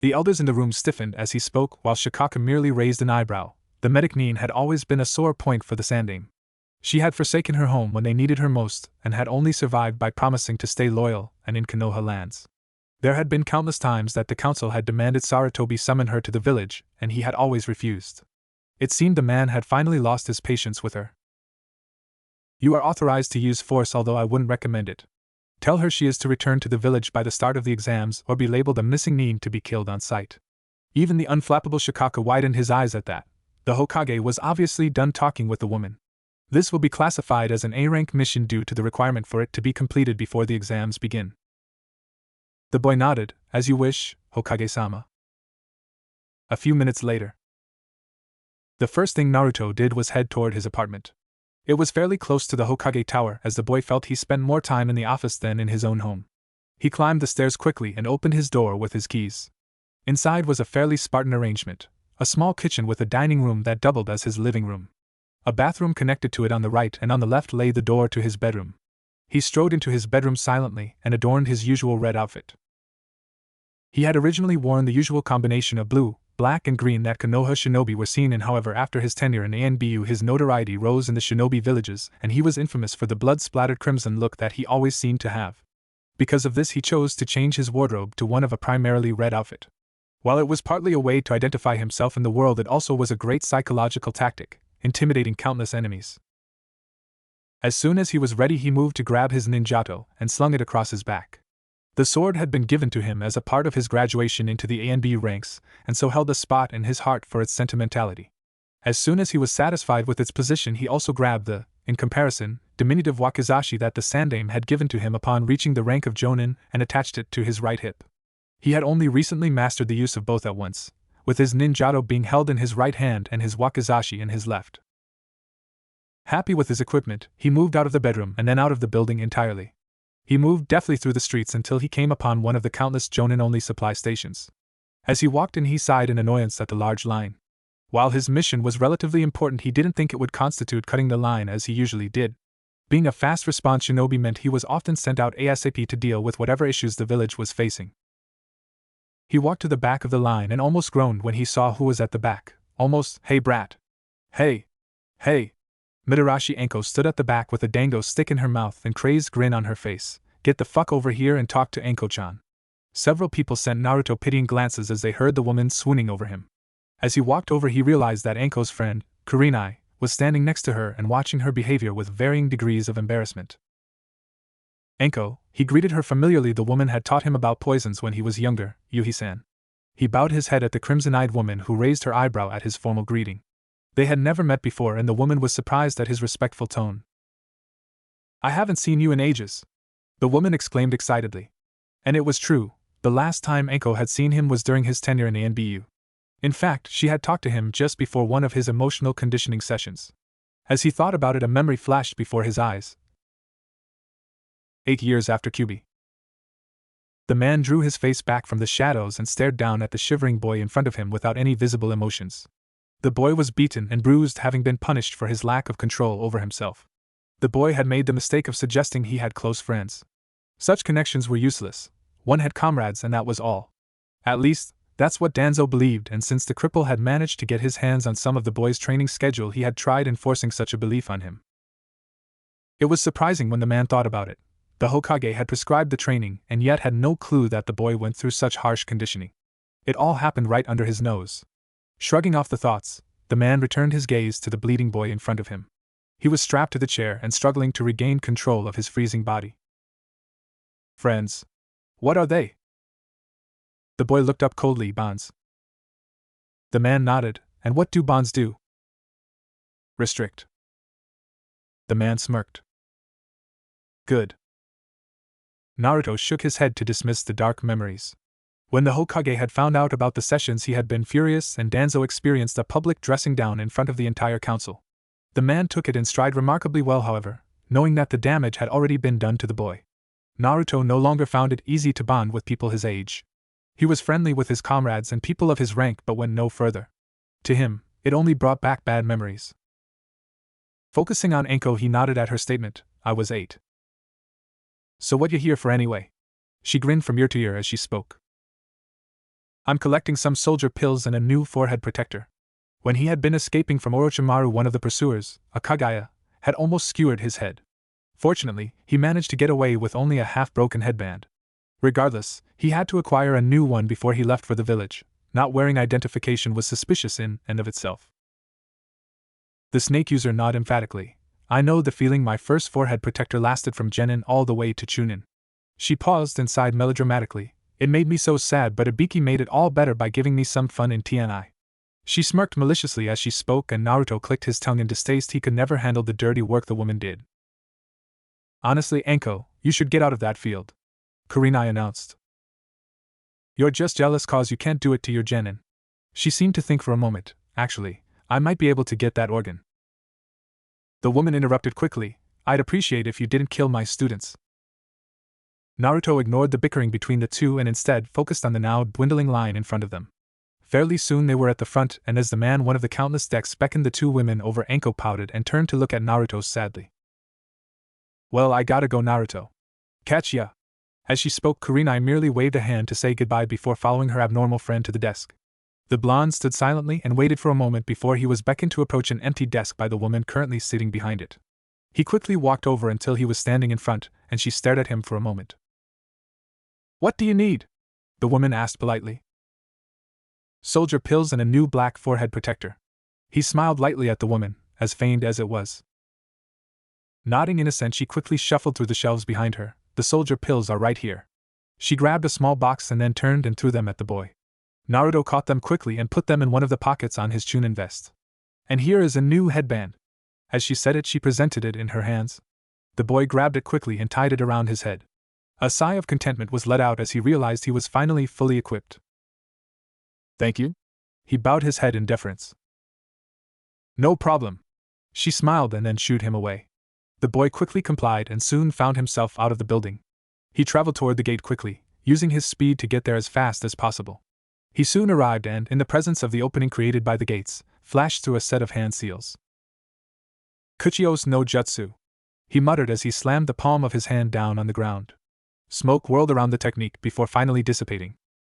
The elders in the room stiffened as he spoke, while Shikaku merely raised an eyebrow. The medic Nin had always been a sore point for the Sandaime. She had forsaken her home when they needed her most, and had only survived by promising to stay loyal and in Konoha lands. There had been countless times that the council had demanded Sarutobi summon her to the village, and he had always refused. It seemed the man had finally lost his patience with her. "You are authorized to use force, although I wouldn't recommend it. Tell her she is to return to the village by the start of the exams or be labeled a missing nin to be killed on sight." Even the unflappable Shikaka widened his eyes at that. The Hokage was obviously done talking with the woman. This will be classified as an A-rank mission due to the requirement for it to be completed before the exams begin. The boy nodded. "As you wish, Hokage-sama." A few minutes later, the first thing Naruto did was head toward his apartment. It was fairly close to the Hokage Tower, as the boy felt he spent more time in the office than in his own home. He climbed the stairs quickly and opened his door with his keys. Inside was a fairly Spartan arrangement, a small kitchen with a dining room that doubled as his living room. A bathroom connected to it on the right, and on the left lay the door to his bedroom. He strode into his bedroom silently and adorned his usual red outfit. He had originally worn the usual combination of blue, black and green that Konoha shinobi were seen in. However, after his tenure in ANBU, his notoriety rose in the shinobi villages, and he was infamous for the blood-splattered crimson look that he always seemed to have. Because of this, he chose to change his wardrobe to one of a primarily red outfit. While it was partly a way to identify himself in the world, it also was a great psychological tactic, intimidating countless enemies. As soon as he was ready, he moved to grab his ninjato and slung it across his back. The sword had been given to him as a part of his graduation into the ANBU ranks, and so held a spot in his heart for its sentimentality. As soon as he was satisfied with its position, he also grabbed the, in comparison, diminutive wakizashi that the Sandaime had given to him upon reaching the rank of jounin and attached it to his right hip. He had only recently mastered the use of both at once, with his ninjato being held in his right hand and his wakizashi in his left. Happy with his equipment, he moved out of the bedroom and then out of the building entirely. He moved deftly through the streets until he came upon one of the countless jounin-only supply stations. As he walked in, he sighed in annoyance at the large line. While his mission was relatively important, he didn't think it would constitute cutting the line as he usually did. Being a fast response shinobi meant he was often sent out ASAP to deal with whatever issues the village was facing. He walked to the back of the line and almost groaned when he saw who was at the back. Almost, "Hey brat! Hey! Hey!" Mitarashi Anko stood at the back with a dango stick in her mouth and crazed grin on her face. "Get the fuck over here and talk to Anko-chan." Several people sent Naruto pitying glances as they heard the woman swooning over him. As he walked over, he realized that Anko's friend, Kurenai, was standing next to her and watching her behavior with varying degrees of embarrassment. "Anko," he greeted her familiarly. The woman had taught him about poisons when he was younger, Yuhi-san. He bowed his head at the crimson-eyed woman, who raised her eyebrow at his formal greeting. They had never met before, and the woman was surprised at his respectful tone. "I haven't seen you in ages," the woman exclaimed excitedly. And it was true. The last time Anko had seen him was during his tenure in ANBU. In fact, she had talked to him just before one of his emotional conditioning sessions. As he thought about it, a memory flashed before his eyes. 8 years after Kyubi. The man drew his face back from the shadows and stared down at the shivering boy in front of him without any visible emotions. The boy was beaten and bruised, having been punished for his lack of control over himself. The boy had made the mistake of suggesting he had close friends. Such connections were useless. One had comrades, and that was all. At least, that's what Danzo believed, and since the cripple had managed to get his hands on some of the boy's training schedule, he had tried enforcing such a belief on him. It was surprising when the man thought about it. The Hokage had prescribed the training, and yet had no clue that the boy went through such harsh conditioning. It all happened right under his nose. Shrugging off the thoughts, the man returned his gaze to the bleeding boy in front of him. He was strapped to the chair and struggling to regain control of his freezing body. "Friends? What are they?" The boy looked up coldly. "Bonds." The man nodded. "And what do bonds do?" "Restrict." The man smirked. "Good." Naruto shook his head to dismiss the dark memories. When the Hokage had found out about the sessions, he had been furious, and Danzo experienced a public dressing down in front of the entire council. The man took it in stride remarkably well, however, knowing that the damage had already been done to the boy. Naruto no longer found it easy to bond with people his age. He was friendly with his comrades and people of his rank, but went no further. To him, it only brought back bad memories. Focusing on Anko, he nodded at her statement. "I was 8. So what you here for anyway?" She grinned from ear to ear as she spoke. "I'm collecting some soldier pills and a new forehead protector." When he had been escaping from Orochimaru, one of the pursuers, a Kagaya, had almost skewered his head. Fortunately, he managed to get away with only a half-broken headband. Regardless, he had to acquire a new one before he left for the village. Not wearing identification was suspicious in and of itself. The snake user nodded emphatically. I know the feeling. My first forehead protector lasted from jounin all the way to chunin. She paused and sighed melodramatically. It made me so sad, but Ibiki made it all better by giving me some fun in TNI. She smirked maliciously as she spoke, and Naruto clicked his tongue in distaste. He could never handle the dirty work the woman did. Honestly, Anko, you should get out of that field, Kurenai announced. You're just jealous cause you can't do it to your genin. She seemed to think for a moment. Actually, I might be able to get that organ. The woman interrupted quickly. I'd appreciate if you didn't kill my students. Naruto ignored the bickering between the two and instead focused on the now dwindling line in front of them. Fairly soon they were at the front, and as the man, one of the countless decks, beckoned the two women over, Anko pouted and turned to look at Naruto sadly. Well, I gotta go, Naruto. Catch ya. As she spoke, Kurenai merely waved a hand to say goodbye before following her abnormal friend to the desk. The blonde stood silently and waited for a moment before he was beckoned to approach an empty desk by the woman currently sitting behind it. He quickly walked over until he was standing in front, and she stared at him for a moment. What do you need? The woman asked politely. Soldier pills and a new black forehead protector. He smiled lightly at the woman, as feigned as it was. Nodding in assent, she quickly shuffled through the shelves behind her. The soldier pills are right here. She grabbed a small box and then turned and threw them at the boy. Naruto caught them quickly and put them in one of the pockets on his chunin vest. And here is a new headband. As she said it, she presented it in her hands. The boy grabbed it quickly and tied it around his head. A sigh of contentment was let out as he realized he was finally fully equipped. Thank you? He bowed his head in deference. No problem. She smiled and then shooed him away. The boy quickly complied and soon found himself out of the building. He traveled toward the gate quickly, using his speed to get there as fast as possible. He soon arrived and, in the presence of the opening created by the gates, flashed through a set of hand seals. Kuchios no Jutsu, he muttered as he slammed the palm of his hand down on the ground. Smoke whirled around the technique before finally dissipating.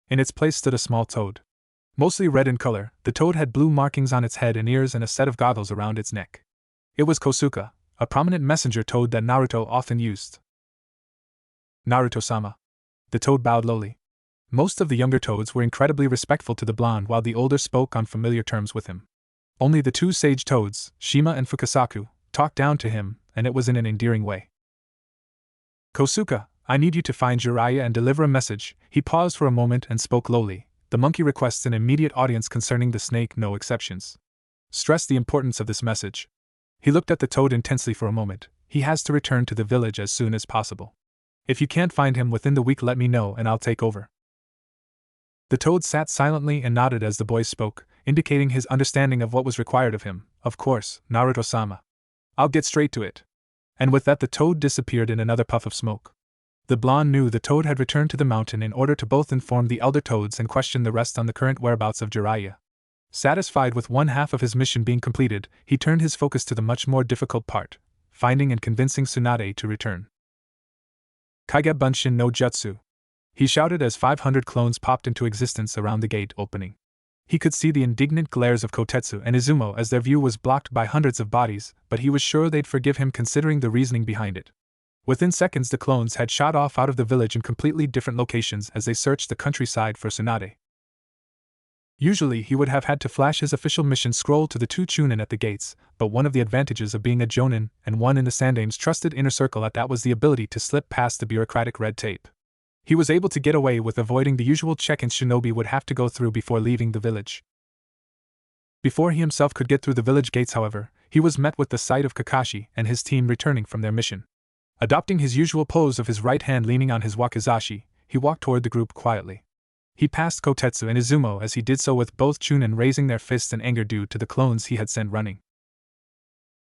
In its place stood a small toad. Mostly red in color, the toad had blue markings on its head and ears and a set of goggles around its neck. It was Kosuka, a prominent messenger toad that Naruto often used. Naruto-sama. The toad bowed lowly. Most of the younger toads were incredibly respectful to the blonde, while the older spoke on familiar terms with him. Only the two sage toads, Shima and Fukasaku, talked down to him, and it was in an endearing way. Kosuka, I need you to find Jiraiya and deliver a message. He paused for a moment and spoke lowly. The monkey requests an immediate audience concerning the snake, no exceptions. Stress the importance of this message. He looked at the toad intensely for a moment. He has to return to the village as soon as possible. If you can't find him within the week, let me know and I'll take over. The toad sat silently and nodded as the boy spoke, indicating his understanding of what was required of him. Of course, Naruto-sama. I'll get straight to it. And with that, the toad disappeared in another puff of smoke. The blonde knew the toad had returned to the mountain in order to both inform the elder toads and question the rest on the current whereabouts of Jiraiya. Satisfied with one half of his mission being completed, he turned his focus to the much more difficult part, finding and convincing Tsunade to return. Kaige Bunshin no Jutsu, he shouted as 500 clones popped into existence around the gate opening. He could see the indignant glares of Kotetsu and Izumo as their view was blocked by hundreds of bodies, but he was sure they'd forgive him considering the reasoning behind it. Within seconds, the clones had shot off out of the village in completely different locations as they searched the countryside for Tsunade. Usually he would have had to flash his official mission scroll to the two chunin at the gates, but one of the advantages of being a jounin and one in the Sandame's trusted inner circle at that was the ability to slip past the bureaucratic red tape. He was able to get away with avoiding the usual check-ins shinobi would have to go through before leaving the village. Before he himself could get through the village gates, however, he was met with the sight of Kakashi and his team returning from their mission. Adopting his usual pose of his right hand leaning on his wakizashi, he walked toward the group quietly. He passed Kotetsu and Izumo as he did so, with both chunin raising their fists in anger due to the clones he had sent running.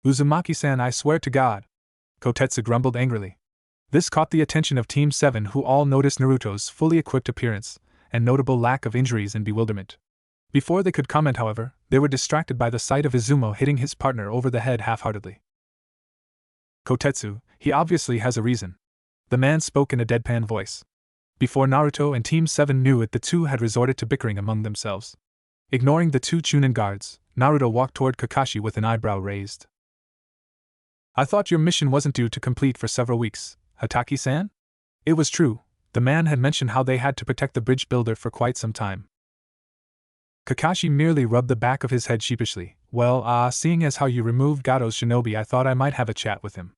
Uzumaki-san, I swear to God! Kotetsu grumbled angrily. This caught the attention of Team 7, who all noticed Naruto's fully equipped appearance and notable lack of injuries and bewilderment. Before they could comment, however, they were distracted by the sight of Izumo hitting his partner over the head half-heartedly. Kotetsu, he obviously has a reason. The man spoke in a deadpan voice. Before Naruto and Team 7 knew it, the two had resorted to bickering among themselves. Ignoring the two chunin guards, Naruto walked toward Kakashi with an eyebrow raised. I thought your mission wasn't due to complete for several weeks, Hataki-san? It was true. The man had mentioned how they had to protect the bridge builder for quite some time. Kakashi merely rubbed the back of his head sheepishly. Well, seeing as how you removed Gato's shinobi, I thought I might have a chat with him.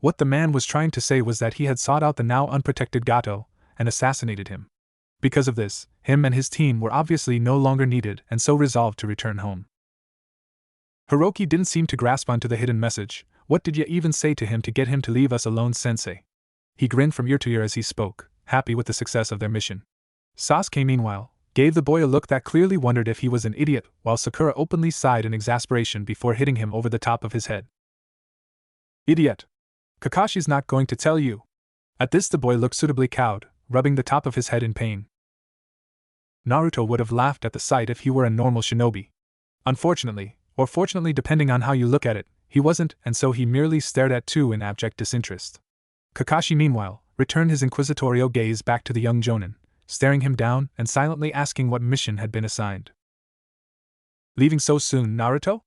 What the man was trying to say was that he had sought out the now unprotected Gato and assassinated him. Because of this, him and his team were obviously no longer needed and so resolved to return home. Hiroki didn't seem to grasp onto the hidden message. What did you even say to him to get him to leave us alone, sensei? He grinned from ear to ear as he spoke, happy with the success of their mission. Sasuke, meanwhile, gave the boy a look that clearly wondered if he was an idiot, while Sakura openly sighed in exasperation before hitting him over the top of his head. Idiot! Kakashi's not going to tell you. At this the boy looked suitably cowed, rubbing the top of his head in pain. Naruto would have laughed at the sight if he were a normal shinobi. Unfortunately, or fortunately depending on how you look at it, he wasn't, and so he merely stared at two in abject disinterest. Kakashi, meanwhile, returned his inquisitorial gaze back to the young jounin, staring him down and silently asking what mission had been assigned. Leaving so soon, Naruto?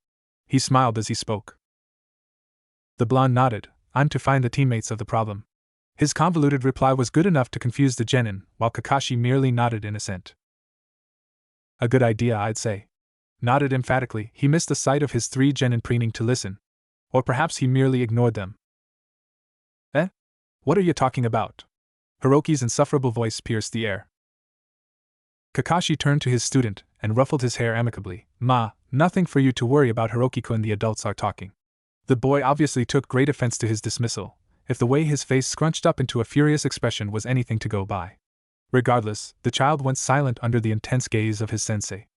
He smiled as he spoke. The blonde nodded. I'm to find the teammates of the problem. His convoluted reply was good enough to confuse the genin, while Kakashi merely nodded in assent. A good idea, I'd say. Nodded emphatically. He missed the sight of his three genin preening to listen. Or perhaps he merely ignored them. Eh? What are you talking about? Hiroki's insufferable voice pierced the air. Kakashi turned to his student and ruffled his hair amicably. Nothing for you to worry about, Hiroki-kun, the adults are talking. The boy obviously took great offense to his dismissal, if the way his face scrunched up into a furious expression was anything to go by. Regardless, the child went silent under the intense gaze of his sensei.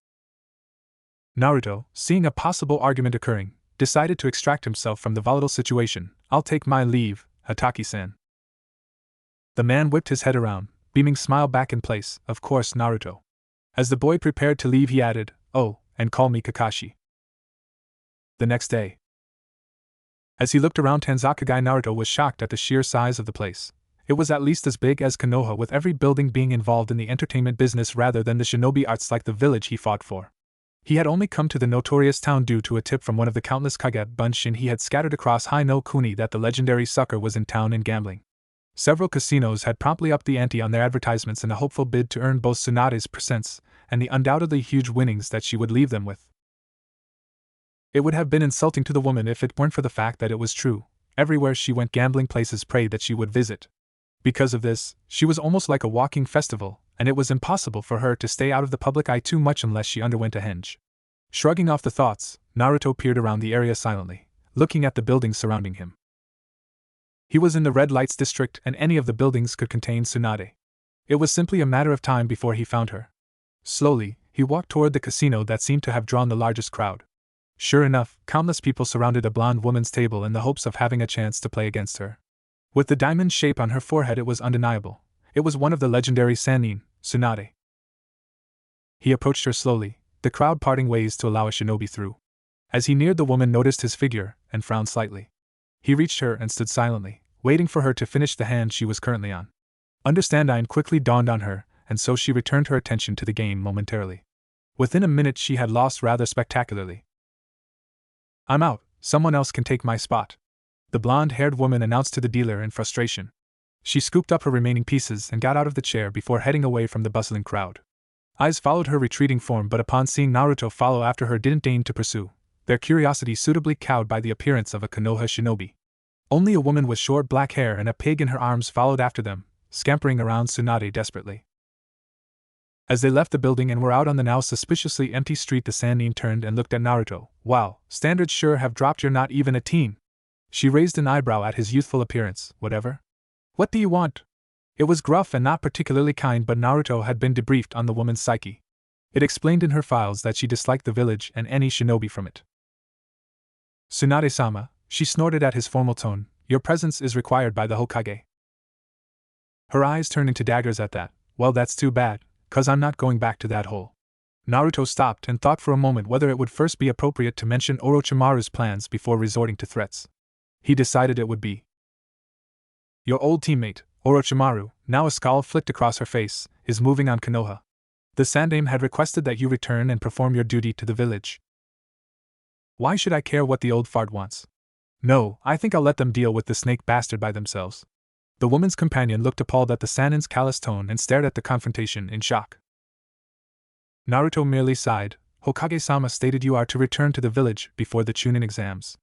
Naruto, seeing a possible argument occurring, decided to extract himself from the volatile situation. I'll take my leave, Hataki-san. The man whipped his head around, beaming smile back in place. Of course, Naruto. As the boy prepared to leave, he added, Oh, and call me Kakashi. The next day. As he looked around Tanzakagai, Naruto was shocked at the sheer size of the place. It was at least as big as Konoha, with every building being involved in the entertainment business rather than the shinobi arts like the village he fought for. He had only come to the notorious town due to a tip from one of the countless Kage bunshin he had scattered across Hai no Kuni that the legendary sucker was in town and gambling. Several casinos had promptly upped the ante on their advertisements in a hopeful bid to earn both Tsunade's percents and the undoubtedly huge winnings that she would leave them with. It would have been insulting to the woman if it weren't for the fact that it was true. Everywhere she went, gambling places prayed that she would visit. Because of this, she was almost like a walking festival, and it was impossible for her to stay out of the public eye too much unless she underwent a henge. Shrugging off the thoughts, Naruto peered around the area silently, looking at the buildings surrounding him. He was in the red lights district, and any of the buildings could contain Tsunade. It was simply a matter of time before he found her. Slowly, he walked toward the casino that seemed to have drawn the largest crowd. Sure enough, countless people surrounded a blonde woman's table in the hopes of having a chance to play against her. With the diamond shape on her forehead, it was undeniable. It was one of the legendary Sannin, Tsunade. He approached her slowly, the crowd parting ways to allow a shinobi through. As he neared, the woman noticed his figure and frowned slightly. He reached her and stood silently, waiting for her to finish the hand she was currently on. Understanding quickly dawned on her, and so she returned her attention to the game momentarily. Within a minute she had lost rather spectacularly. I'm out, someone else can take my spot, the blonde-haired woman announced to the dealer in frustration. She scooped up her remaining pieces and got out of the chair before heading away from the bustling crowd. Eyes followed her retreating form, but upon seeing Naruto follow after her didn't deign to pursue, their curiosity suitably cowed by the appearance of a Konoha shinobi. Only a woman with short black hair and a pig in her arms followed after them, scampering around Tsunade desperately. As they left the building and were out on the now suspiciously empty street, the Sannin turned and looked at Naruto. Wow, standards sure have dropped, you're not even a teen. She raised an eyebrow at his youthful appearance. Whatever? What do you want? It was gruff and not particularly kind, but Naruto had been debriefed on the woman's psyche. It explained in her files that she disliked the village and any shinobi from it. Tsunade-sama, she snorted at his formal tone, your presence is required by the Hokage. Her eyes turned into daggers at that. Well, that's too bad, 'cause I'm not going back to that hole. Naruto stopped and thought for a moment whether it would first be appropriate to mention Orochimaru's plans before resorting to threats. He decided it would be. Your old teammate, Orochimaru, now a scowl flicked across her face, is moving on Konoha. The Sandaime had requested that you return and perform your duty to the village. Why should I care what the old fart wants? No, I think I'll let them deal with the snake bastard by themselves. The woman's companion looked appalled at the Sannin's callous tone and stared at the confrontation in shock. Naruto merely sighed, Hokage-sama stated you are to return to the village before the Chunin exams.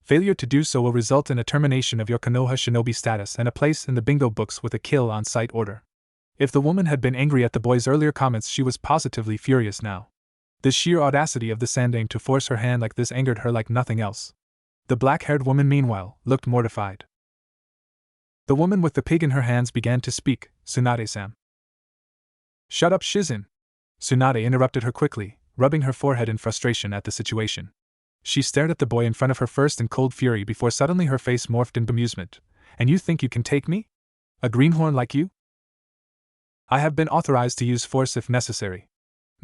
Failure to do so will result in a termination of your Konoha shinobi status and a place in the bingo books with a kill on sight order. If the woman had been angry at the boy's earlier comments, she was positively furious now. The sheer audacity of the Sandame to force her hand like this angered her like nothing else. The black-haired woman, meanwhile, looked mortified. The woman with the pig in her hands began to speak. Tsunade-san. Shut up, Shizun! Tsunade interrupted her quickly, rubbing her forehead in frustration at the situation. She stared at the boy in front of her first in cold fury before suddenly her face morphed in bemusement. And you think you can take me? A greenhorn like you? I have been authorized to use force if necessary.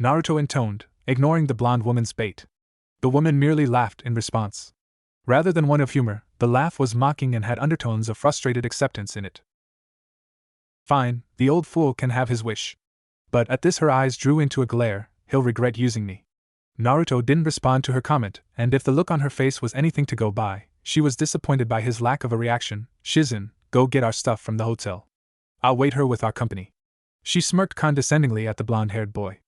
Naruto intoned, ignoring the blonde woman's bait. The woman merely laughed in response. Rather than one of humor, the laugh was mocking and had undertones of frustrated acceptance in it. Fine, the old fool can have his wish. But at this her eyes drew into a glare. He'll regret using me. Naruto didn't respond to her comment, and if the look on her face was anything to go by, she was disappointed by his lack of a reaction. Shizun, go get our stuff from the hotel. I'll wait her with our company. She smirked condescendingly at the blonde-haired boy.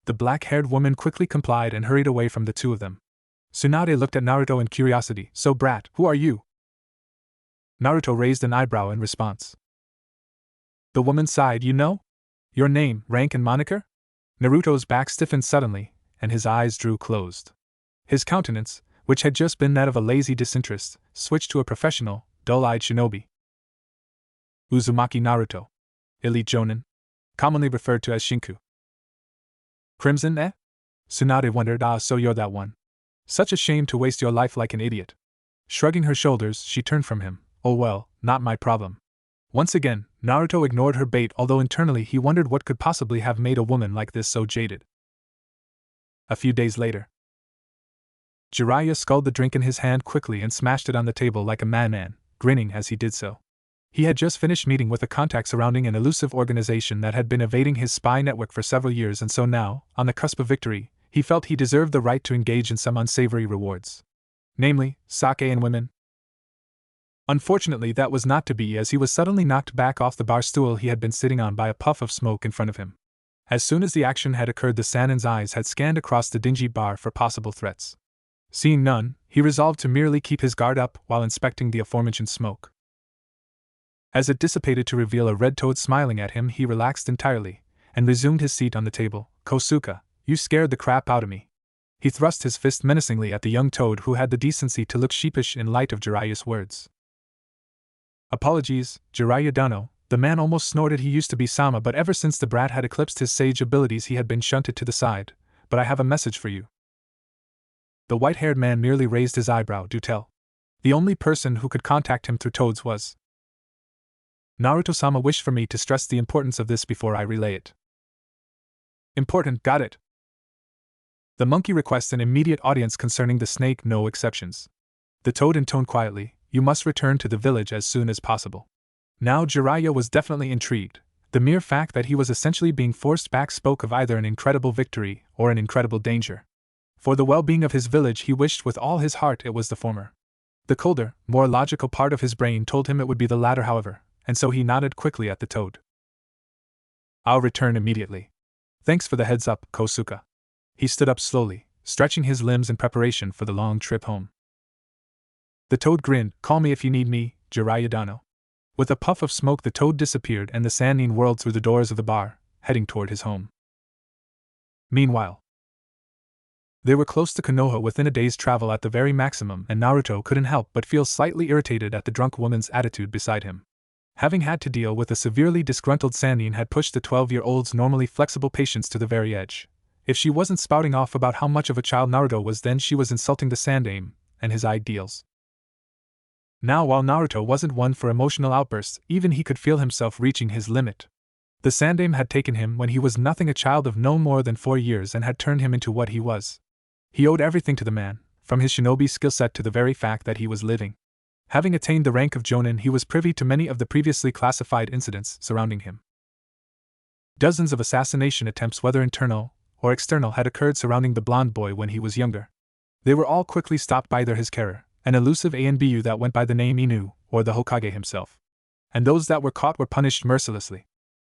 The black-haired woman quickly complied and hurried away from the two of them. Tsunade looked at Naruto in curiosity. So brat, who are you? Naruto raised an eyebrow in response. The woman sighed. You know? Your name, rank and moniker? Naruto's back stiffened suddenly, and his eyes drew closed. His countenance, which had just been that of a lazy disinterest, switched to a professional, dull-eyed shinobi. Uzumaki Naruto. Elite jounin. Commonly referred to as Shinku. Crimson, eh? Tsunade wondered. Ah, so you're that one. Such a shame to waste your life like an idiot. Shrugging her shoulders, she turned from him. Oh well, not my problem. Once again, Naruto ignored her bait, although internally he wondered what could possibly have made a woman like this so jaded. A few days later, Jiraiya sculled the drink in his hand quickly and smashed it on the table like a madman, grinning as he did so. He had just finished meeting with a contact surrounding an elusive organization that had been evading his spy network for several years, and so now, on the cusp of victory, he felt he deserved the right to engage in some unsavory rewards. Namely, sake and women. Unfortunately, that was not to be, as he was suddenly knocked back off the bar stool he had been sitting on by a puff of smoke in front of him. As soon as the action had occurred, the Sanin's eyes had scanned across the dingy bar for possible threats. Seeing none, he resolved to merely keep his guard up while inspecting the aforementioned smoke. As it dissipated to reveal a red toad smiling at him, he relaxed entirely, and resumed his seat on the table. Kosuke, you scared the crap out of me. He thrust his fist menacingly at the young toad, who had the decency to look sheepish in light of Jiraiya's words. Apologies, Jiraiya Dano, the man almost snorted. He used to be Sama, but ever since the brat had eclipsed his sage abilities he had been shunted to the side. But I have a message for you. The white-haired man merely raised his eyebrow. Do tell. The only person who could contact him through toads was Naruto-sama wished for me to stress the importance of this before I relay it. Important, got it. The monkey requests an immediate audience concerning the snake, no exceptions. The toad intoned quietly, you must return to the village as soon as possible. Now Jiraiya was definitely intrigued. The mere fact that he was essentially being forced back spoke of either an incredible victory or an incredible danger. For the well-being of his village he wished with all his heart it was the former. The colder, more logical part of his brain told him it would be the latter, however, and so he nodded quickly at the toad. I'll return immediately. Thanks for the heads up, Kosuke. He stood up slowly, stretching his limbs in preparation for the long trip home. The toad grinned. Call me if you need me, Jiraiya Dano. With a puff of smoke the toad disappeared and the Sannin whirled through the doors of the bar, heading toward his home. Meanwhile, they were close to Konoha, within a day's travel at the very maximum, and Naruto couldn't help but feel slightly irritated at the drunk woman's attitude beside him. Having had to deal with a severely disgruntled Sannin had pushed the 12-year-old's normally flexible patience to the very edge. If she wasn't spouting off about how much of a child Naruto was, then she was insulting the Sandame and his ideals. Now, while Naruto wasn't one for emotional outbursts, even he could feel himself reaching his limit. The Sandame had taken him when he was nothing, a child of no more than 4 years, and had turned him into what he was. He owed everything to the man, from his shinobi skill set to the very fact that he was living. Having attained the rank of jounin, he was privy to many of the previously classified incidents surrounding him. Dozens of assassination attempts, whether internal or external, had occurred surrounding the blonde boy when he was younger. They were all quickly stopped by either his carer, an elusive ANBU that went by the name Inu, or the Hokage himself. And those that were caught were punished mercilessly.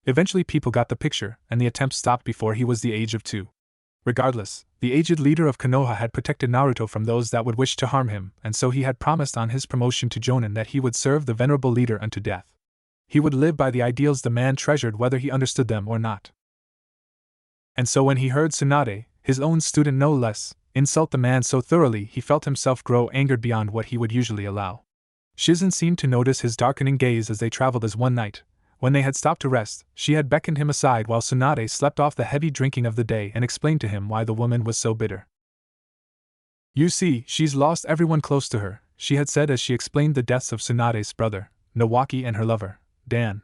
Eventually people got the picture, and the attempts stopped before he was the age of 2. Regardless, the aged leader of Konoha had protected Naruto from those that would wish to harm him, and so he had promised on his promotion to jounin that he would serve the venerable leader unto death. He would live by the ideals the man treasured whether he understood them or not. And so when he heard Tsunade, his own student no less, insult the man so thoroughly, he felt himself grow angered beyond what he would usually allow. Shizen seemed to notice his darkening gaze as they traveled as one night. When they had stopped to rest, she had beckoned him aside while Tsunade slept off the heavy drinking of the day and explained to him why the woman was so bitter. You see, she's lost everyone close to her, she had said as she explained the deaths of Tsunade's brother, Nawaki, and her lover, Dan.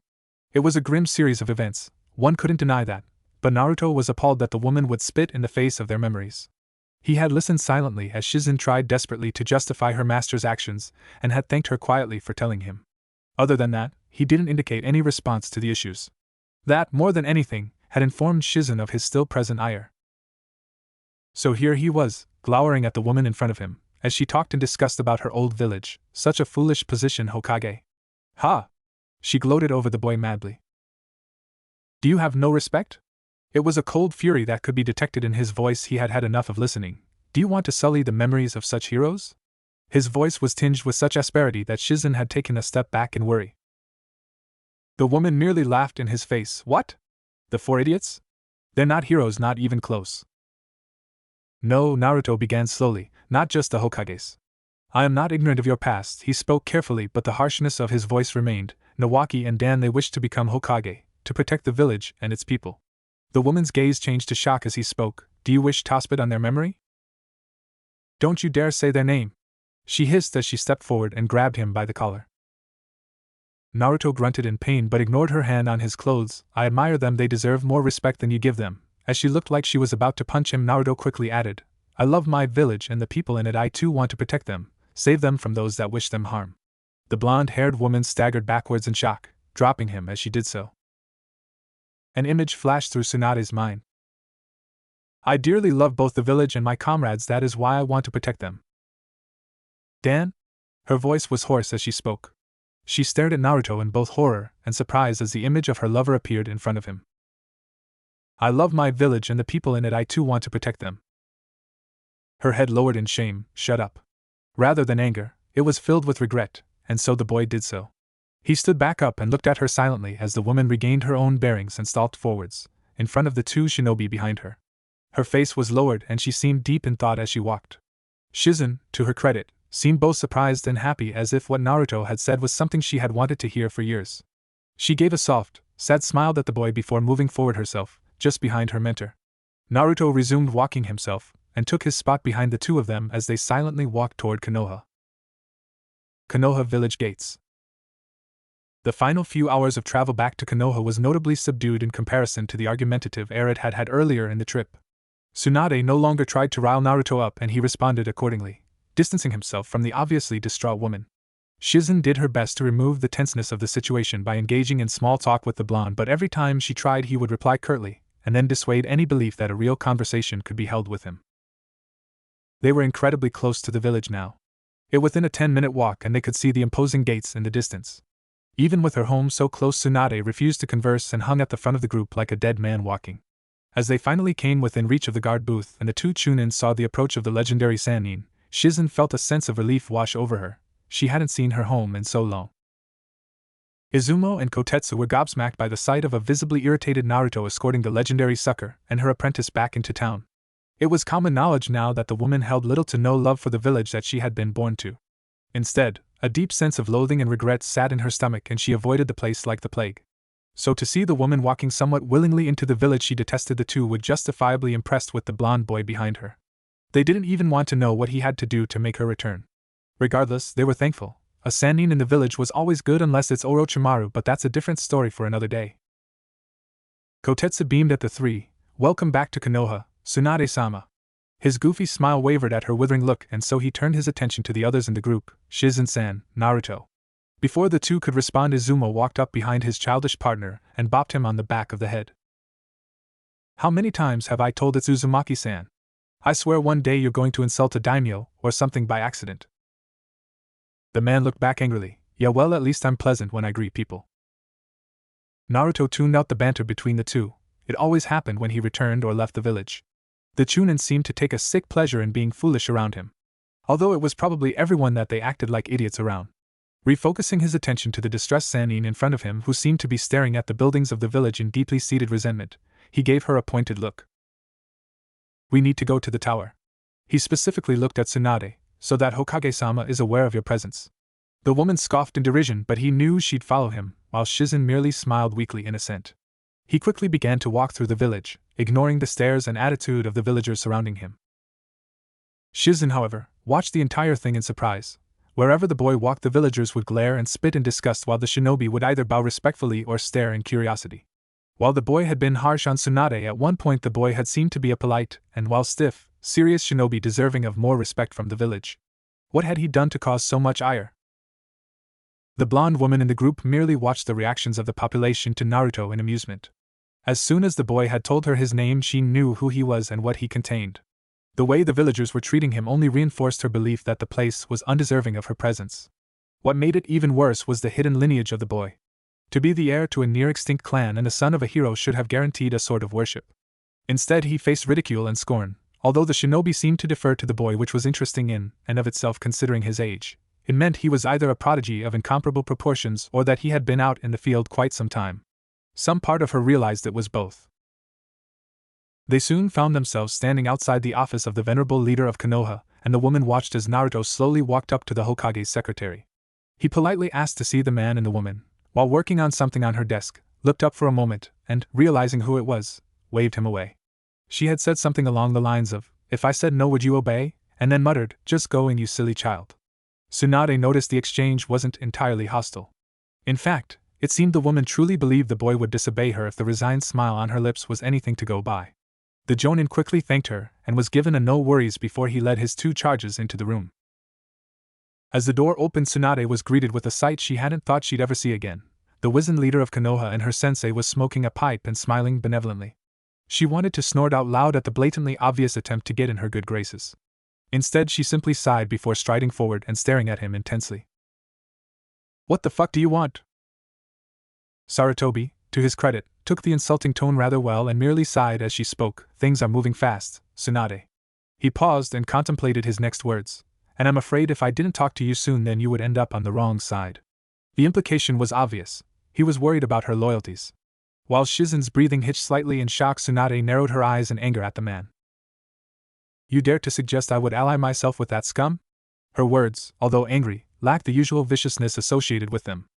It was a grim series of events, one couldn't deny that, but Naruto was appalled that the woman would spit in the face of their memories. He had listened silently as Shizen tried desperately to justify her master's actions, and had thanked her quietly for telling him. Other than that, he didn't indicate any response to the issues. That, more than anything, had informed Shizen of his still present ire. So here he was, glowering at the woman in front of him, as she talked and discussed about her old village. Such a foolish position, Hokage. Ha! She gloated over the boy madly. Do you have no respect? It was a cold fury that could be detected in his voice. He had had enough of listening. Do you want to sully the memories of such heroes? His voice was tinged with such asperity that Shizen had taken a step back in worry. The woman merely laughed in his face. What? The four idiots? They're not heroes, not even close. No, Naruto began slowly, not just the Hokages. I am not ignorant of your past, he spoke carefully, but the harshness of his voice remained. Nawaki and Dan, they wished to become Hokage, to protect the village and its people. The woman's gaze changed to shock as he spoke. Do you wish to spit on their memory? Don't you dare say their name, she hissed as she stepped forward and grabbed him by the collar. Naruto grunted in pain but ignored her hand on his clothes. I admire them, they deserve more respect than you give them. As she looked like she was about to punch him, Naruto quickly added, I love my village and the people in it. I too want to protect them, save them from those that wish them harm. The blonde-haired woman staggered backwards in shock, dropping him as she did so. An image flashed through Tsunade's mind. I dearly love both the village and my comrades, that is why I want to protect them. Dan? Her voice was hoarse as she spoke. She stared at Naruto in both horror and surprise as the image of her lover appeared in front of him. I love my village and the people in it. I too want to protect them. Her head lowered in shame. Shut up. Rather than anger, it was filled with regret, and so the boy did so. He stood back up and looked at her silently as the woman regained her own bearings and stalked forwards, in front of the two shinobi behind her. Her face was lowered and she seemed deep in thought as she walked. Shizen, to her credit, seemed both surprised and happy, as if what Naruto had said was something she had wanted to hear for years. She gave a soft, sad smile at the boy before moving forward herself, just behind her mentor. Naruto resumed walking himself, and took his spot behind the two of them as they silently walked toward Konoha. Konoha village gates. The final few hours of travel back to Konoha was notably subdued in comparison to the argumentative air it had had earlier in the trip. Tsunade no longer tried to rile Naruto up, and he responded accordingly, distancing himself from the obviously distraught woman. Shizen did her best to remove the tenseness of the situation by engaging in small talk with the blonde, but every time she tried he would reply curtly, and then dissuade any belief that a real conversation could be held with him. They were incredibly close to the village now. It was within a 10-minute walk and they could see the imposing gates in the distance. Even with her home so close, Tsunade refused to converse and hung at the front of the group like a dead man walking. As they finally came within reach of the guard booth and the two Chunin saw the approach of the legendary Sannin, Shizen felt a sense of relief wash over her. She hadn't seen her home in so long. Izumo and Kotetsu were gobsmacked by the sight of a visibly irritated Naruto escorting the legendary sucker and her apprentice back into town. It was common knowledge now that the woman held little to no love for the village that she had been born to. Instead, a deep sense of loathing and regret sat in her stomach and she avoided the place like the plague. So to see the woman walking somewhat willingly into the village she detested, the two were justifiably impressed with the blonde boy behind her. They didn't even want to know what he had to do to make her return. Regardless, they were thankful. A Sannin in the village was always good unless it's Orochimaru, but that's a different story for another day. Kotetsu beamed at the three. Welcome back to Konoha, Tsunade-sama. His goofy smile wavered at her withering look, and so he turned his attention to the others in the group, Shizen-san, Naruto. Before the two could respond, Izumo walked up behind his childish partner and bopped him on the back of the head. How many times have I told it's Uzumaki-san? I swear one day you're going to insult a daimyo or something by accident. The man looked back angrily. Yeah, well, at least I'm pleasant when I greet people. Naruto tuned out the banter between the two. It always happened when he returned or left the village. The jounin seemed to take a sick pleasure in being foolish around him. Although it was probably everyone that they acted like idiots around. Refocusing his attention to the distressed Sannin in front of him, who seemed to be staring at the buildings of the village in deeply seated resentment, he gave her a pointed look. We need to go to the tower. He specifically looked at Tsunade, so that Hokage-sama is aware of your presence. The woman scoffed in derision, but he knew she'd follow him, while Shizen merely smiled weakly in assent. He quickly began to walk through the village, ignoring the stares and attitude of the villagers surrounding him. Shizen, however, watched the entire thing in surprise. Wherever the boy walked, the villagers would glare and spit in disgust, while the shinobi would either bow respectfully or stare in curiosity. While the boy had been harsh on Tsunade at one point, the boy had seemed to be a polite, and while stiff, serious shinobi deserving of more respect from the village. What had he done to cause so much ire? The blonde woman in the group merely watched the reactions of the population to Naruto in amusement. As soon as the boy had told her his name, she knew who he was and what he contained. The way the villagers were treating him only reinforced her belief that the place was undeserving of her presence. What made it even worse was the hidden lineage of the boy. To be the heir to a near-extinct clan and the son of a hero should have guaranteed a sort of worship. Instead, he faced ridicule and scorn, although the shinobi seemed to defer to the boy, which was interesting in and of itself considering his age. It meant he was either a prodigy of incomparable proportions or that he had been out in the field quite some time. Some part of her realized it was both. They soon found themselves standing outside the office of the venerable leader of Konoha, and the woman watched as Naruto slowly walked up to the Hokage's secretary. He politely asked to see the man, and the woman, while working on something on her desk, looked up for a moment and, realizing who it was, waved him away. She had said something along the lines of, "If I said no, would you obey?" and then muttered, "Just go in, you silly child." Tsunade noticed the exchange wasn't entirely hostile. In fact, it seemed the woman truly believed the boy would disobey her if the resigned smile on her lips was anything to go by. The jounin quickly thanked her and was given a no worries before he led his two charges into the room. As the door opened, Tsunade was greeted with a sight she hadn't thought she'd ever see again. The wizened leader of Konoha and her sensei was smoking a pipe and smiling benevolently. She wanted to snort out loud at the blatantly obvious attempt to get in her good graces. Instead, she simply sighed before striding forward and staring at him intensely. "What the fuck do you want?" Sarutobi, to his credit, took the insulting tone rather well and merely sighed as she spoke. "Things are moving fast, Tsunade." He paused and contemplated his next words. "And I'm afraid if I didn't talk to you soon, then you would end up on the wrong side." The implication was obvious. He was worried about her loyalties. While Shizen's breathing hitched slightly in shock, Tsunade narrowed her eyes in anger at the man. "You dare to suggest I would ally myself with that scum?" Her words, although angry, lacked the usual viciousness associated with them.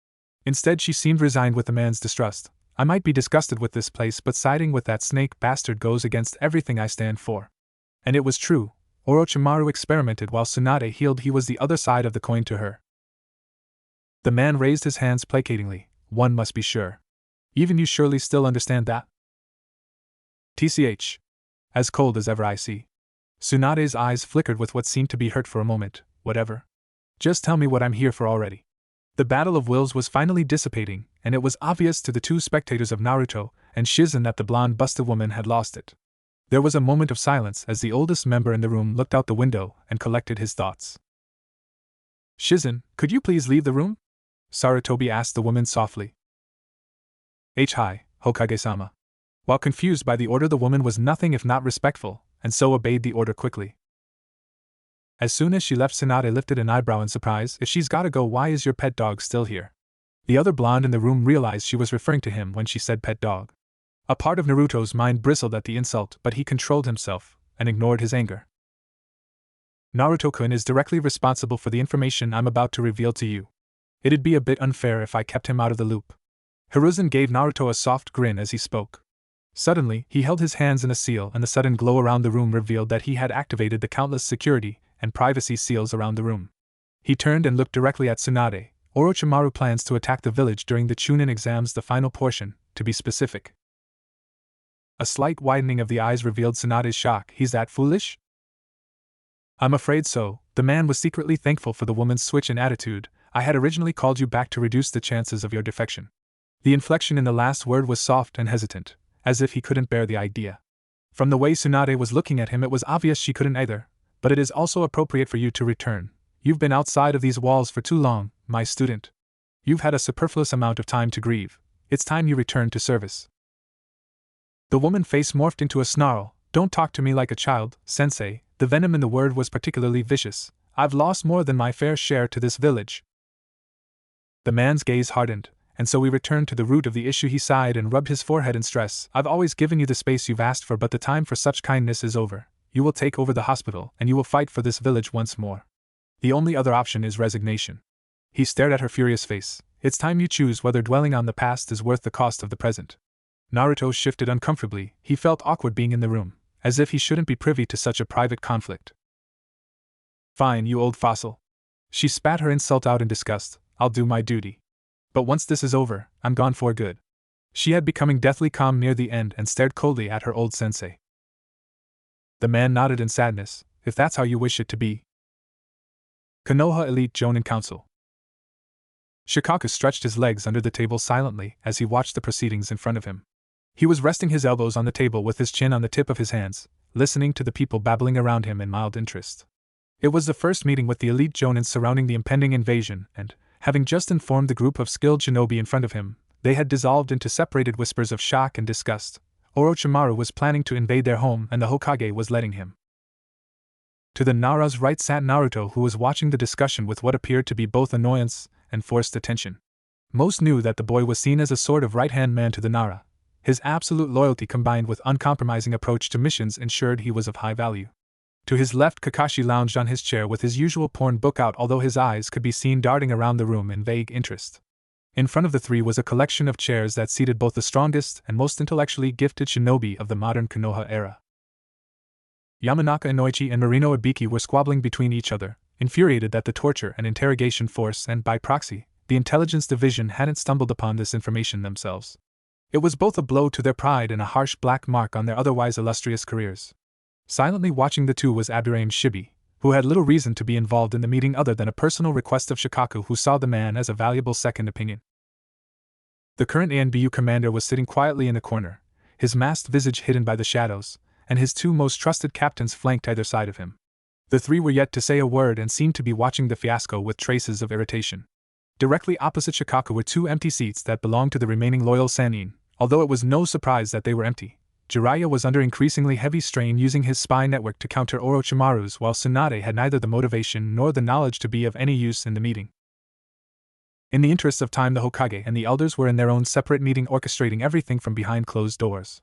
Instead, she seemed resigned with the man's distrust. "I might be disgusted with this place, but siding with that snake bastard goes against everything I stand for." And it was true. Orochimaru experimented while Tsunade healed. He was the other side of the coin to her. The man raised his hands placatingly. "One must be sure. Even you surely still understand that?" "TCH. As cold as ever, I see." Tsunade's eyes flickered with what seemed to be hurt for a moment. "Whatever. Just tell me what I'm here for already." The battle of wills was finally dissipating, and it was obvious to the two spectators of Naruto and Shizen that the blonde busted woman had lost it. There was a moment of silence as the oldest member in the room looked out the window and collected his thoughts. "Shizen, could you please leave the room?" Sarutobi asked the woman softly. "Hi, Hokage-sama." While confused by the order, the woman was nothing if not respectful, and so obeyed the order quickly. As soon as she left, Tsunade lifted an eyebrow in surprise. "If she's gotta go, why is your pet dog still here?" The other blonde in the room realized she was referring to him when she said pet dog. A part of Naruto's mind bristled at the insult, but he controlled himself and ignored his anger. "Naruto-kun is directly responsible for the information I'm about to reveal to you. It'd be a bit unfair if I kept him out of the loop." Hiruzen gave Naruto a soft grin as he spoke. Suddenly, he held his hands in a seal, and the sudden glow around the room revealed that he had activated the countless security and privacy seals around the room. He turned and looked directly at Tsunade. "Orochimaru plans to attack the village during the Chunin exams, the final portion, to be specific." A slight widening of the eyes revealed Tsunade's shock. "He's that foolish?" "I'm afraid so." The man was secretly thankful for the woman's switch in attitude. "I had originally called you back to reduce the chances of your defection." The inflection in the last word was soft and hesitant, as if he couldn't bear the idea. From the way Tsunade was looking at him, it was obvious she couldn't either. "But it is also appropriate for you to return. You've been outside of these walls for too long, my student. You've had a superfluous amount of time to grieve. It's time you returned to service." The woman's face morphed into a snarl, Don't talk to me like a child, sensei. The venom in the word was particularly vicious. I've lost more than my fair share to this village. The man's gaze hardened, and so we returned to the root of the issue. He sighed and rubbed his forehead in stress. I've always given you the space you've asked for, but the time for such kindness is over. You will take over the hospital, and you will fight for this village once more. The only other option is resignation. He stared at her furious face. It's time you choose whether dwelling on the past is worth the cost of the present. Naruto shifted uncomfortably. He felt awkward being in the room, as if he shouldn't be privy to such a private conflict. Fine, you old fossil. She spat her insult out in disgust. I'll do my duty. But once this is over, I'm gone for good. She had becoming deathly calm near the end and stared coldly at her old sensei. The man nodded in sadness. If that's how you wish it to be. Konoha Elite Jounin Council. Shikaku stretched his legs under the table silently as he watched the proceedings in front of him. He was resting his elbows on the table with his chin on the tip of his hands, listening to the people babbling around him in mild interest. It was the first meeting with the elite Jonin surrounding the impending invasion, and, having just informed the group of skilled shinobi in front of him, they had dissolved into separated whispers of shock and disgust. Orochimaru was planning to invade their home and the Hokage was letting him. To the Nara's right sat Naruto, who was watching the discussion with what appeared to be both annoyance and forced attention. Most knew that the boy was seen as a sort of right-hand man to the Nara. His absolute loyalty combined with uncompromising approach to missions ensured he was of high value. To his left, Kakashi lounged on his chair with his usual porn book out, although his eyes could be seen darting around the room in vague interest. In front of the three was a collection of chairs that seated both the strongest and most intellectually gifted shinobi of the modern Konoha era. Yamanaka Inoichi and Marino Ibiki were squabbling between each other, infuriated that the torture and interrogation force and, by proxy, the intelligence division hadn't stumbled upon this information themselves. It was both a blow to their pride and a harsh black mark on their otherwise illustrious careers. Silently watching the two was Abdurrahim Shibi, who had little reason to be involved in the meeting other than a personal request of Shikaku, who saw the man as a valuable second opinion. The current ANBU commander was sitting quietly in the corner, his masked visage hidden by the shadows, and his two most trusted captains flanked either side of him. The three were yet to say a word and seemed to be watching the fiasco with traces of irritation. Directly opposite Shikaku were two empty seats that belonged to the remaining loyal Sannin, although it was no surprise that they were empty. Jiraiya was under increasingly heavy strain using his spy network to counter Orochimaru's, while Tsunade had neither the motivation nor the knowledge to be of any use in the meeting. In the interests of time, the Hokage and the elders were in their own separate meeting, orchestrating everything from behind closed doors.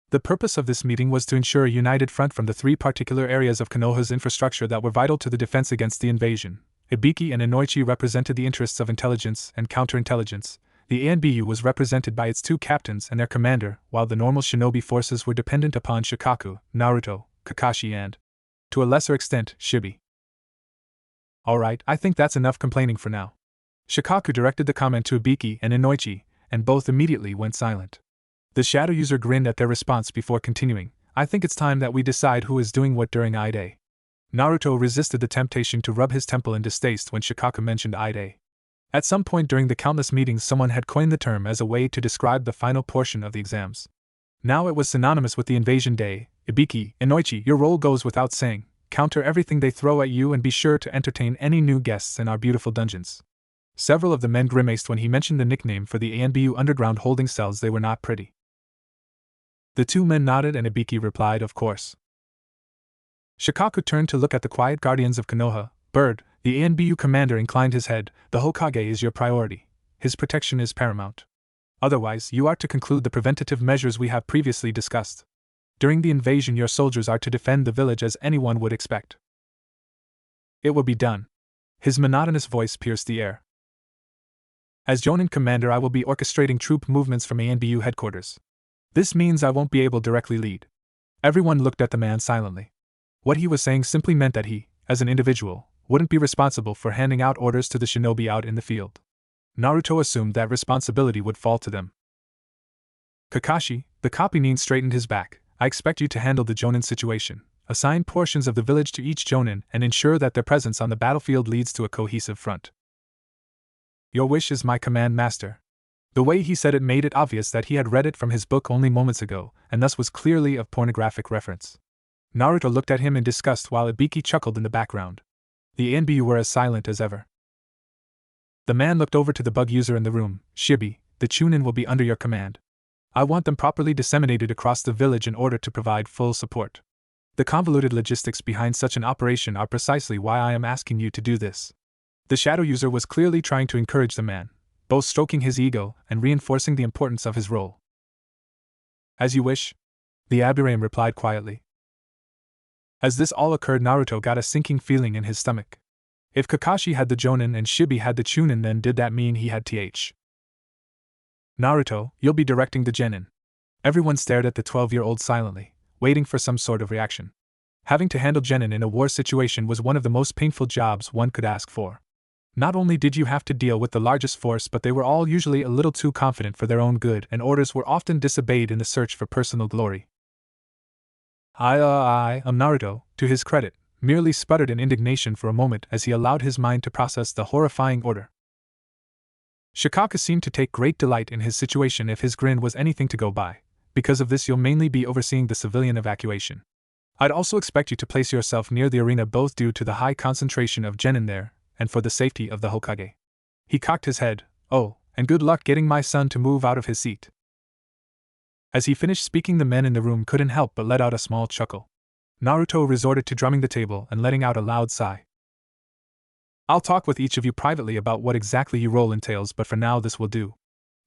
The purpose of this meeting was to ensure a united front from the three particular areas of Konoha's infrastructure that were vital to the defense against the invasion. Ibiki and Inoichi represented the interests of intelligence and counterintelligence. The ANBU was represented by its two captains and their commander, while the normal shinobi forces were dependent upon Shikaku, Naruto, Kakashi and, to a lesser extent, Shibi. Alright, I think that's enough complaining for now. Shikaku directed the comment to Ibiki and Inoichi, and both immediately went silent. The shadow user grinned at their response before continuing. I think it's time that we decide who is doing what during I-Day. Naruto resisted the temptation to rub his temple in distaste when Shikaku mentioned I-Day. At some point during the countless meetings, someone had coined the term as a way to describe the final portion of the exams. Now it was synonymous with the invasion day. Ibiki, Inoichi, your role goes without saying. Counter everything they throw at you and be sure to entertain any new guests in our beautiful dungeons. Several of the men grimaced when he mentioned the nickname for the ANBU underground holding cells. They were not pretty. The two men nodded and Ibiki replied, of course. Shikaku turned to look at the quiet guardians of Konoha. Bird, the ANBU commander, inclined his head. The Hokage is your priority. His protection is paramount. Otherwise, you are to conclude the preventative measures we have previously discussed. During the invasion, your soldiers are to defend the village as anyone would expect. It will be done. His monotonous voice pierced the air. As Jounin commander, I will be orchestrating troop movements from ANBU headquarters. This means I won't be able to directly lead. Everyone looked at the man silently. What he was saying simply meant that he, as an individual, wouldn't be responsible for handing out orders to the shinobi out in the field. Naruto assumed that responsibility would fall to them. Kakashi, the copy-nin, straightened his back. I expect you to handle the Jounin situation. Assign portions of the village to each Jounin and ensure that their presence on the battlefield leads to a cohesive front. Your wish is my command, master. The way he said it made it obvious that he had read it from his book only moments ago, and thus was clearly of pornographic reference. Naruto looked at him in disgust while Ibiki chuckled in the background. The ANBU were as silent as ever. The man looked over to the bug user in the room. Shibi, the Chunin will be under your command. I want them properly disseminated across the village in order to provide full support. The convoluted logistics behind such an operation are precisely why I am asking you to do this." The shadow user was clearly trying to encourage the man, both stroking his ego and reinforcing the importance of his role. "As you wish," the Abiram replied quietly. As this all occurred, Naruto got a sinking feeling in his stomach. If Kakashi had the jounin and Shibi had the chunin, then did that mean he had th? "Naruto, you'll be directing the genin." Everyone stared at the 12-year-old silently, waiting for some sort of reaction. Having to handle genin in a war situation was one of the most painful jobs one could ask for. Not only did you have to deal with the largest force, but they were all usually a little too confident for their own good, and orders were often disobeyed in the search for personal glory. Naruto, to his credit, merely sputtered in indignation for a moment as he allowed his mind to process the horrifying order. Shikaka seemed to take great delight in his situation if his grin was anything to go by. Because of this, you'll mainly be overseeing the civilian evacuation. I'd also expect you to place yourself near the arena, both due to the high concentration of genin there, and for the safety of the Hokage. He cocked his head. "Oh, and good luck getting my son to move out of his seat." As he finished speaking, the men in the room couldn't help but let out a small chuckle. Naruto resorted to drumming the table and letting out a loud sigh. "I'll talk with each of you privately about what exactly your role entails, but for now this will do."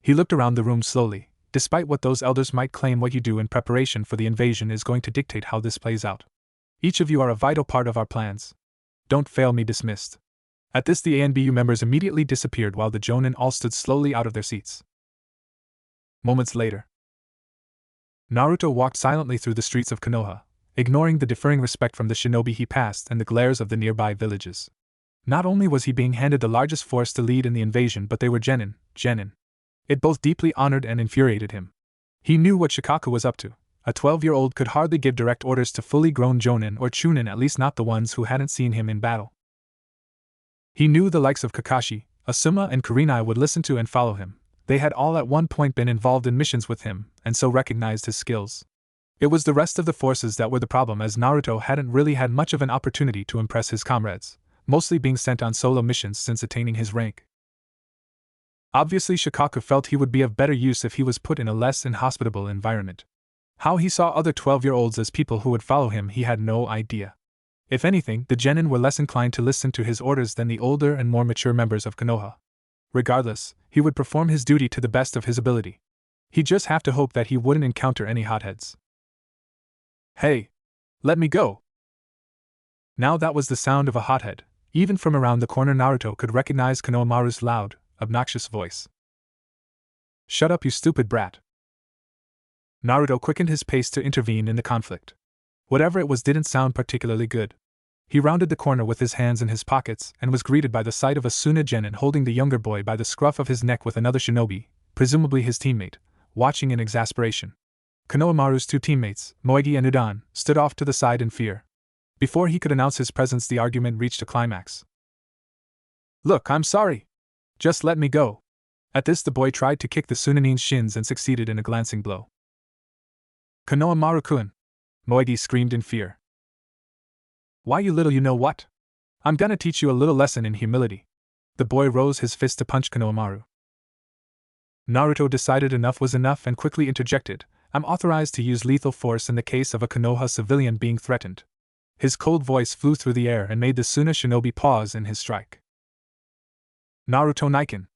He looked around the room slowly. "Despite what those elders might claim, what you do in preparation for the invasion is going to dictate how this plays out. Each of you are a vital part of our plans. Don't fail me." Dismissed. At this, the ANBU members immediately disappeared while the jounin all stood slowly out of their seats. Moments later, Naruto walked silently through the streets of Konoha, ignoring the deferring respect from the shinobi he passed and the glares of the nearby villages. Not only was he being handed the largest force to lead in the invasion, but they were genin. It both deeply honored and infuriated him. He knew what Shikaka was up to. A 12-year-old could hardly give direct orders to fully grown jounin or chunin, at least not the ones who hadn't seen him in battle. He knew the likes of Kakashi, Asuma, and Kurenai would listen to and follow him. They had all at one point been involved in missions with him, and so recognized his skills. It was the rest of the forces that were the problem, as Naruto hadn't really had much of an opportunity to impress his comrades, mostly being sent on solo missions since attaining his rank. Obviously, Shikaka felt he would be of better use if he was put in a less inhospitable environment. How he saw other 12-year-olds as people who would follow him, he had no idea. If anything, the genin were less inclined to listen to his orders than the older and more mature members of Konoha. Regardless, he would perform his duty to the best of his ability. He'd just have to hope that he wouldn't encounter any hotheads. "Hey! Let me go!" Now that was the sound of a hothead. Even from around the corner, Naruto could recognize Konohamaru's loud, obnoxious voice. "Shut up, you stupid brat!" Naruto quickened his pace to intervene in the conflict. Whatever it was didn't sound particularly good. He rounded the corner with his hands in his pockets and was greeted by the sight of a Suna genin holding the younger boy by the scruff of his neck, with another shinobi, presumably his teammate, watching in exasperation. Konohamaru's two teammates, Moegi and Udan, stood off to the side in fear. Before he could announce his presence, the argument reached a climax. "Look, I'm sorry. Just let me go." At this, the boy tried to kick the Sunanin's shins and succeeded in a glancing blow. "Konohamaru-kun!" Moegi screamed in fear. "Why, you little you-know-what? I'm gonna teach you a little lesson in humility." The boy rose his fist to punch Konohamaru. Naruto decided enough was enough and quickly interjected, "I'm authorized to use lethal force in the case of a Konoha civilian being threatened." His cold voice flew through the air and made the Suna shinobi pause in his strike. "Naruto Naiken!"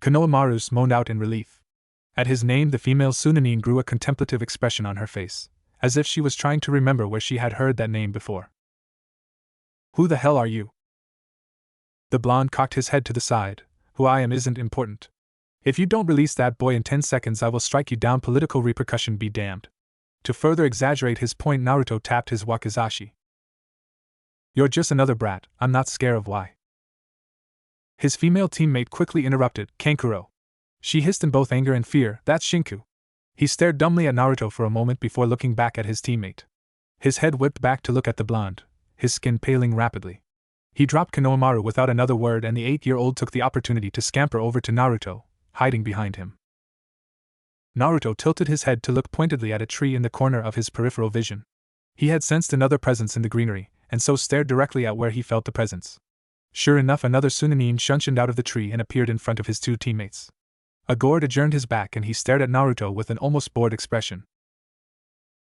Konohamaru moaned out in relief. At his name, the female Sunanin grew a contemplative expression on her face, as if she was trying to remember where she had heard that name before. "Who the hell are you?" The blonde cocked his head to the side. "Who I am isn't important. If you don't release that boy in 10 seconds, I will strike you down. Political repercussion be damned." To further exaggerate his point, Naruto tapped his wakizashi. "You're just another brat, I'm not scared of why." His female teammate quickly interrupted, "Kankuro." She hissed in both anger and fear, "That's Shinku." He stared dumbly at Naruto for a moment before looking back at his teammate. His head whipped back to look at the blonde, his skin paling rapidly. He dropped Konohamaru without another word, and the 8-year-old took the opportunity to scamper over to Naruto, hiding behind him. Naruto tilted his head to look pointedly at a tree in the corner of his peripheral vision. He had sensed another presence in the greenery, and so stared directly at where he felt the presence. Sure enough, another Sunanin shunshined out of the tree and appeared in front of his two teammates. A gourd adjourned his back and he stared at Naruto with an almost bored expression.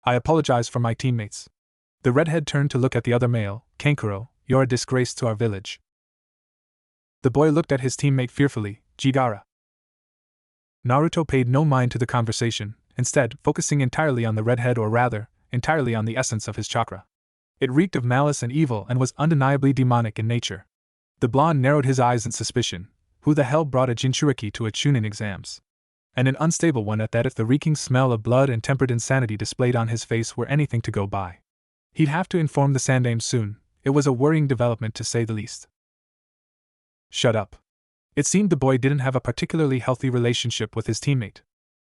I apologize for my teammates. The redhead turned to look at the other male. Kankuro, you're a disgrace to our village. The boy looked at his teammate fearfully. Jigara. Naruto paid no mind to the conversation, instead focusing entirely on the redhead, or rather, entirely on the essence of his chakra. It reeked of malice and evil and was undeniably demonic in nature. The blonde narrowed his eyes in suspicion. Who the hell brought a Jinchuriki to a Chunin exams? And an unstable one at that, if the reeking smell of blood and tempered insanity displayed on his face were anything to go by. He'd have to inform the Sandaime soon. It was a worrying development to say the least. Shut up. It seemed the boy didn't have a particularly healthy relationship with his teammate.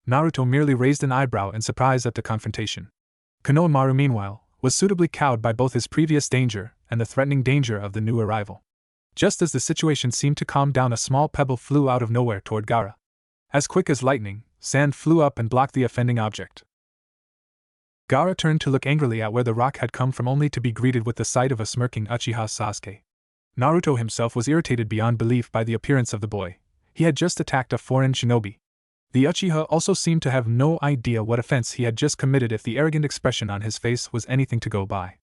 Naruto merely raised an eyebrow in surprise at the confrontation. Konohamaru, meanwhile, was suitably cowed by both his previous danger and the threatening danger of the new arrival. Just as the situation seemed to calm down, a small pebble flew out of nowhere toward Gaara. As quick as lightning, sand flew up and blocked the offending object. Gaara turned to look angrily at where the rock had come from, only to be greeted with the sight of a smirking Uchiha Sasuke. Naruto himself was irritated beyond belief by the appearance of the boy. He had just attacked a foreign shinobi. The Uchiha also seemed to have no idea what offense he had just committed, if the arrogant expression on his face was anything to go by.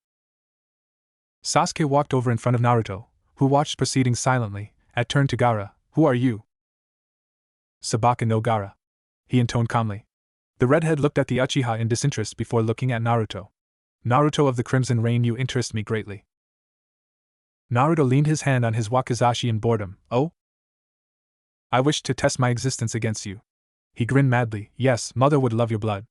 Sasuke walked over in front of Naruto, who watched proceedings silently, and turned to Gaara. Who are you? Sabaka no Gaara, he intoned calmly. The redhead looked at the Uchiha in disinterest before looking at Naruto. Naruto of the Crimson Rain, you interest me greatly. Naruto leaned his hand on his wakizashi in boredom. Oh? I wish to test my existence against you. He grinned madly. Yes, mother would love your blood.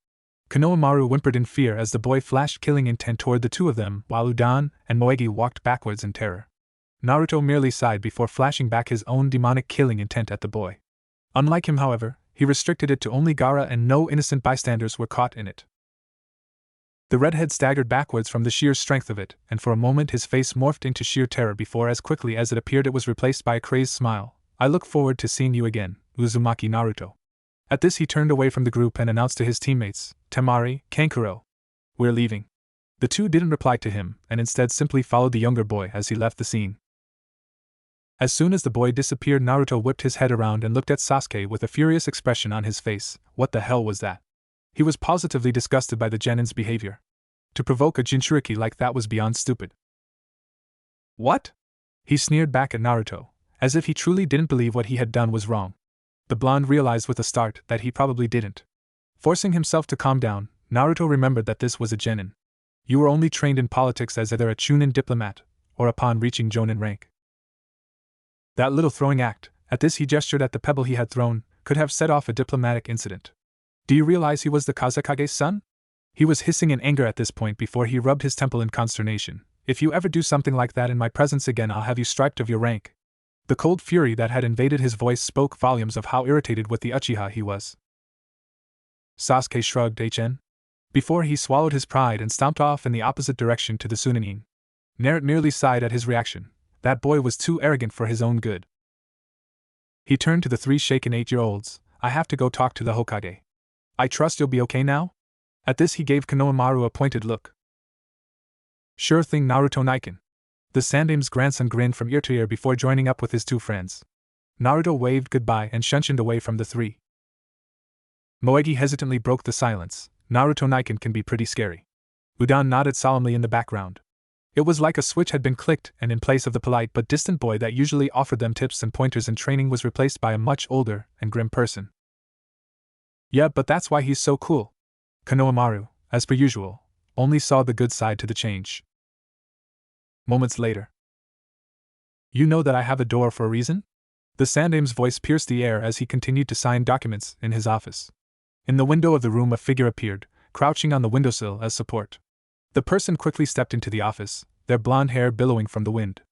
Konohamaru whimpered in fear as the boy flashed killing intent toward the two of them, while Udan and Moegi walked backwards in terror. Naruto merely sighed before flashing back his own demonic killing intent at the boy. Unlike him, however, he restricted it to only Gaara, and no innocent bystanders were caught in it. The redhead staggered backwards from the sheer strength of it, and for a moment his face morphed into sheer terror before, as quickly as it appeared, it was replaced by a crazed smile. I look forward to seeing you again, Uzumaki Naruto. At this he turned away from the group and announced to his teammates, Temari, Kankuro. We're leaving. The two didn't reply to him, and instead simply followed the younger boy as he left the scene. As soon as the boy disappeared, Naruto whipped his head around and looked at Sasuke with a furious expression on his face. What the hell was that? He was positively disgusted by the genin's behavior. To provoke a Jinchuriki like that was beyond stupid. What? He sneered back at Naruto, as if he truly didn't believe what he had done was wrong. The blonde realized with a start that he probably didn't. Forcing himself to calm down, Naruto remembered that this was a genin. You were only trained in politics as either a Chunin diplomat, or upon reaching jounin rank. That little throwing act, at this he gestured at the pebble he had thrown, could have set off a diplomatic incident. Do you realize he was the Kazekage's son? He was hissing in anger at this point before he rubbed his temple in consternation. If you ever do something like that in my presence again, I'll have you striped of your rank. The cold fury that had invaded his voice spoke volumes of how irritated with the Uchiha he was. Sasuke shrugged HN. Before he swallowed his pride and stomped off in the opposite direction to the Sunanin. Naruto merely sighed at his reaction. That boy was too arrogant for his own good. He turned to the three shaken 8-year-olds. I have to go talk to the Hokage. I trust you'll be okay now? At this he gave Konohamaru a pointed look. Sure thing, Naruto Naiken. The Sandaime's grandson grinned from ear to ear before joining up with his two friends. Naruto waved goodbye and shunshined away from the three. Moegi hesitantly broke the silence. Naruto Naiken can be pretty scary. Udan nodded solemnly in the background. It was like a switch had been clicked, and in place of the polite but distant boy that usually offered them tips and pointers in training was replaced by a much older and grim person. Yeah, but that's why he's so cool. Konohamaru, as per usual, only saw the good side to the change. Moments later. You know that I have a door for a reason? The Sandaime's voice pierced the air as he continued to sign documents in his office. In the window of the room a figure appeared, crouching on the windowsill as support. The person quickly stepped into the office, their blonde hair billowing from the wind.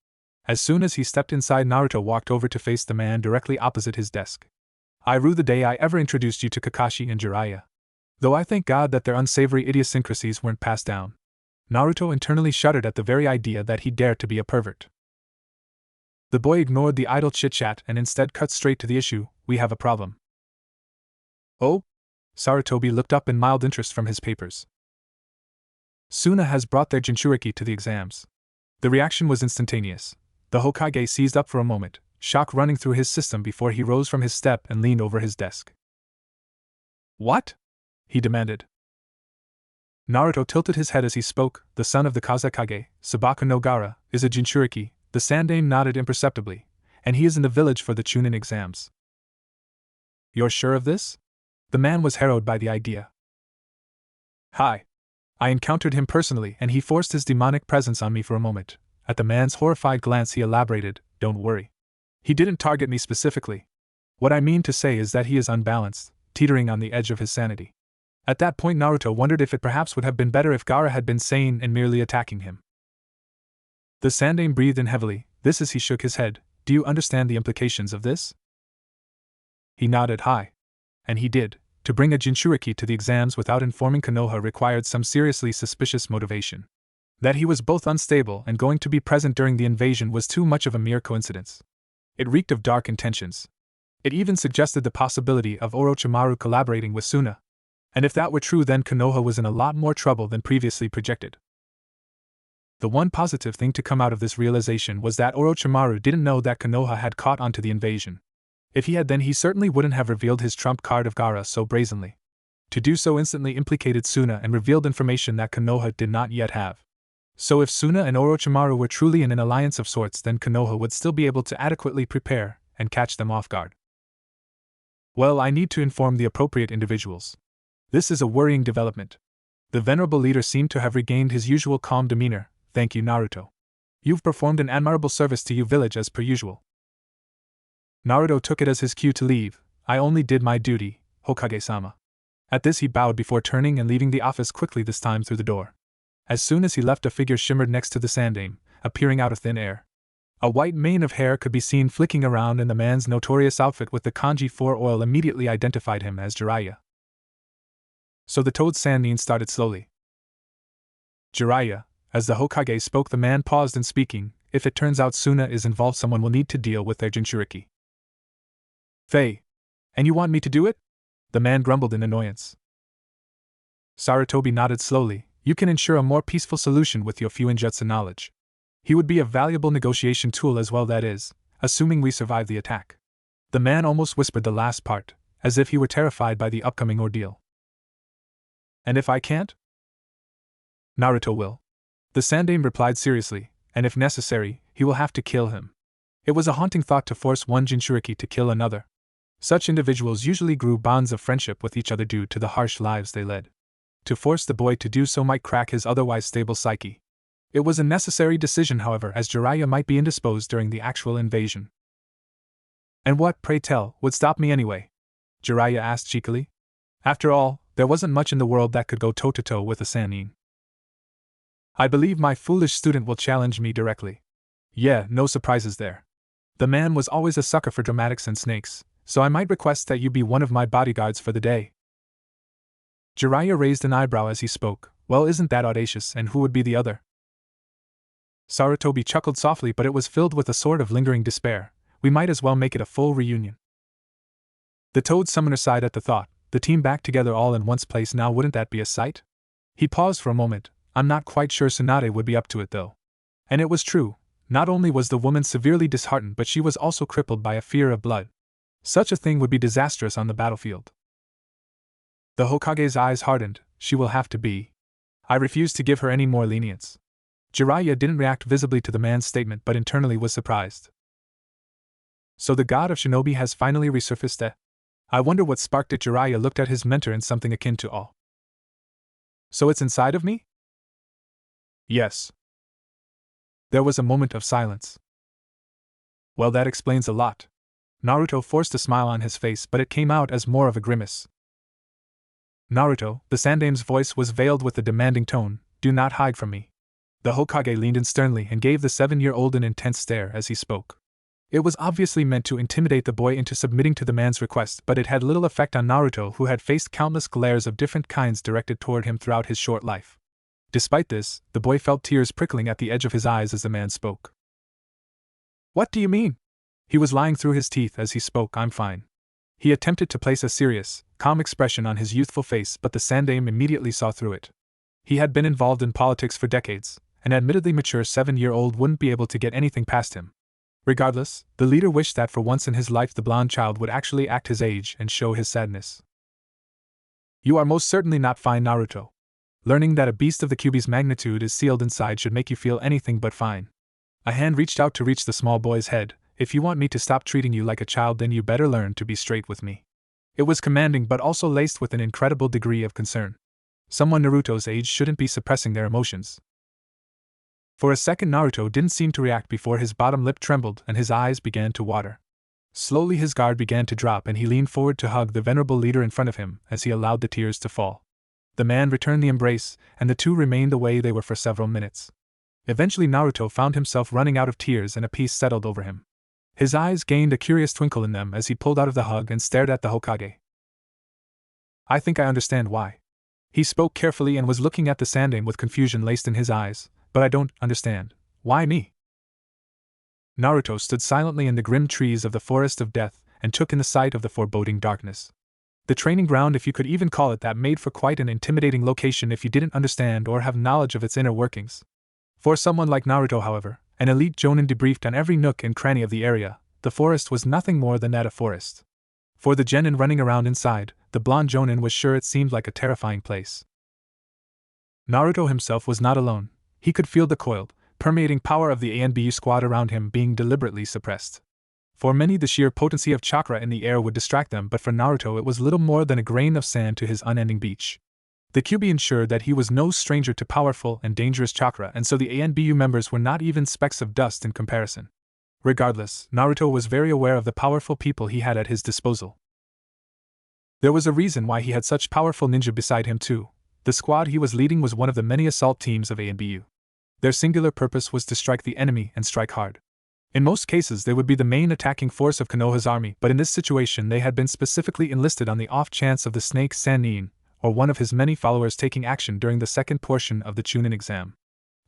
As soon as he stepped inside, Naruto walked over to face the man directly opposite his desk. I rue the day I ever introduced you to Kakashi and Jiraiya. Though I thank God that their unsavory idiosyncrasies weren't passed down. Naruto internally shuddered at the very idea that he dared to be a pervert. The boy ignored the idle chit-chat and instead cut straight to the issue. We have a problem. Oh? Sarutobi looked up in mild interest from his papers. Suna has brought their Jinchuriki to the exams. The reaction was instantaneous. The Hokage seized up for a moment, shock running through his system before he rose from his step and leaned over his desk. "What?" he demanded. Naruto tilted his head as he spoke. "The son of the Kazekage, Sabaku no Gaara, is a Jinchuriki." The Sandaime nodded imperceptibly, "and he is in the village for the Chunin exams." "You're sure of this?" The man was harrowed by the idea. "Hi. I encountered him personally and he forced his demonic presence on me for a moment." At the man's horrified glance he elaborated, "Don't worry. He didn't target me specifically. What I mean to say is that he is unbalanced, teetering on the edge of his sanity." At that point Naruto wondered if it perhaps would have been better if Gaara had been sane and merely attacking him. The Sandaime breathed in heavily. "This is," he shook his head, "do you understand the implications of this?" He nodded high. And he did. To bring a Jinchuriki to the exams without informing Konoha required some seriously suspicious motivation. That he was both unstable and going to be present during the invasion was too much of a mere coincidence. It reeked of dark intentions. It even suggested the possibility of Orochimaru collaborating with Suna. And if that were true, then Konoha was in a lot more trouble than previously projected. The one positive thing to come out of this realization was that Orochimaru didn't know that Konoha had caught on to the invasion. If he had, then he certainly wouldn't have revealed his trump card of Gaara so brazenly. To do so instantly implicated Suna and revealed information that Konoha did not yet have. So if Suna and Orochimaru were truly in an alliance of sorts, then Konoha would still be able to adequately prepare and catch them off guard. Well, I need to inform the appropriate individuals. This is a worrying development. The venerable leader seemed to have regained his usual calm demeanor. "Thank you, Naruto. You've performed an admirable service to your village as per usual." Naruto took it as his cue to leave. "I only did my duty, Hokage-sama." At this he bowed before turning and leaving the office quickly, this time through the door. As soon as he left, a figure shimmered next to the Sandaime, appearing out of thin air. A white mane of hair could be seen flicking around, and the man's notorious outfit with the kanji 4 oil immediately identified him as Jiraiya. So the Toad Sannin started slowly. "Jiraiya," as the Hokage spoke, the man paused in speaking. "If it turns out Suna is involved, someone will need to deal with their Jinchuriki." "Faye. And you want me to do it?" the man grumbled in annoyance. Sarutobi nodded slowly. "You can ensure a more peaceful solution with your Fuinjutsu knowledge. He would be a valuable negotiation tool as well, that is, assuming we survive the attack." The man almost whispered the last part, as if he were terrified by the upcoming ordeal. "And if I can't?" "Naruto will." The Sandaime replied seriously, "and if necessary, he will have to kill him." It was a haunting thought to force one Jinchuriki to kill another. Such individuals usually grew bonds of friendship with each other due to the harsh lives they led. To force the boy to do so might crack his otherwise stable psyche. It was a necessary decision, however, as Jiraiya might be indisposed during the actual invasion. "And what, pray tell, would stop me anyway?" Jiraiya asked cheekily. After all, there wasn't much in the world that could go toe-to-toe with a Sannin. "I believe my foolish student will challenge me directly." "Yeah, no surprises there. The man was always a sucker for dramatics and snakes, so I might request that you be one of my bodyguards for the day." Jiraiya raised an eyebrow as he spoke. "Well, isn't that audacious, and who would be the other?" Sarutobi chuckled softly, but it was filled with a sort of lingering despair. "We might as well make it a full reunion." The Toad Summoner sighed at the thought. The team back together all in one place now, wouldn't that be a sight? He paused for a moment. "I'm not quite sure Tsunade would be up to it, though." And it was true. Not only was the woman severely disheartened, but she was also crippled by a fear of blood. Such a thing would be disastrous on the battlefield. The Hokage's eyes hardened. "She will have to be. I refuse to give her any more lenience." Jiraiya didn't react visibly to the man's statement, but internally was surprised. "So the god of shinobi has finally resurfaced, eh? I wonder what sparked it." Jiraiya looked at his mentor in something akin to awe. "So it's inside of me?" "Yes." There was a moment of silence. "Well, that explains a lot." Naruto forced a smile on his face, but it came out as more of a grimace. "Naruto," the Sandaime's voice was veiled with a demanding tone, "do not hide from me." The Hokage leaned in sternly and gave the 7-year-old an intense stare as he spoke. It was obviously meant to intimidate the boy into submitting to the man's request, but it had little effect on Naruto, who had faced countless glares of different kinds directed toward him throughout his short life. Despite this, the boy felt tears prickling at the edge of his eyes as the man spoke. "What do you mean?" He was lying through his teeth as he spoke. "I'm fine." He attempted to place a serious, calm expression on his youthful face, but the Sandaime immediately saw through it. He had been involved in politics for decades. An admittedly mature 7-year-old wouldn't be able to get anything past him. Regardless, the leader wished that for once in his life the blonde child would actually act his age and show his sadness. You are most certainly not fine, Naruto. Learning that a beast of the Kyuubi's magnitude is sealed inside should make you feel anything but fine. A hand reached out to reach the small boy's head. If you want me to stop treating you like a child, then you better learn to be straight with me. It was commanding but also laced with an incredible degree of concern. Someone Naruto's age shouldn't be suppressing their emotions. For a second Naruto didn't seem to react before his bottom lip trembled and his eyes began to water. Slowly his guard began to drop and he leaned forward to hug the venerable leader in front of him as he allowed the tears to fall. The man returned the embrace, and the two remained the way they were for several minutes. Eventually Naruto found himself running out of tears and a peace settled over him. His eyes gained a curious twinkle in them as he pulled out of the hug and stared at the Hokage. I think I understand why. He spoke carefully and was looking at the Sandaime with confusion laced in his eyes, but I don't understand. Why me? Naruto stood silently in the grim trees of the forest of death and took in the sight of the foreboding darkness. The training ground, if you could even call it that, made for quite an intimidating location if you didn't understand or have knowledge of its inner workings. For someone like Naruto, however, an elite jounin debriefed on every nook and cranny of the area, the forest was nothing more than that, a forest. For the genin running around inside, the blonde jounin was sure it seemed like a terrifying place. Naruto himself was not alone. He could feel the coiled, permeating power of the ANBU squad around him being deliberately suppressed. For many, the sheer potency of chakra in the air would distract them, but for Naruto it was little more than a grain of sand to his unending beach. The Kyuubi ensured that he was no stranger to powerful and dangerous chakra, and so the ANBU members were not even specks of dust in comparison. Regardless, Naruto was very aware of the powerful people he had at his disposal. There was a reason why he had such powerful ninja beside him too. The squad he was leading was one of the many assault teams of ANBU. Their singular purpose was to strike the enemy and strike hard. In most cases they would be the main attacking force of Konoha's army, but in this situation they had been specifically enlisted on the off chance of the snake Sannin, or one of his many followers, taking action during the second portion of the Chunin exam.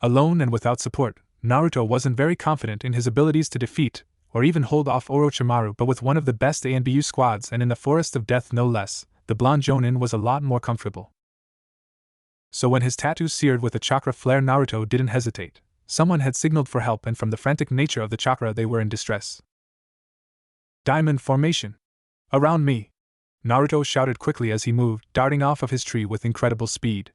Alone and without support, Naruto wasn't very confident in his abilities to defeat, or even hold off Orochimaru, but with one of the best ANBU squads and in the Forest of Death no less, the blonde jounin was a lot more comfortable. So when his tattoo seared with a chakra flare, Naruto didn't hesitate. Someone had signaled for help, and from the frantic nature of the chakra they were in distress. Diamond formation! Around me! Naruto shouted quickly as he moved, darting off of his tree with incredible speed.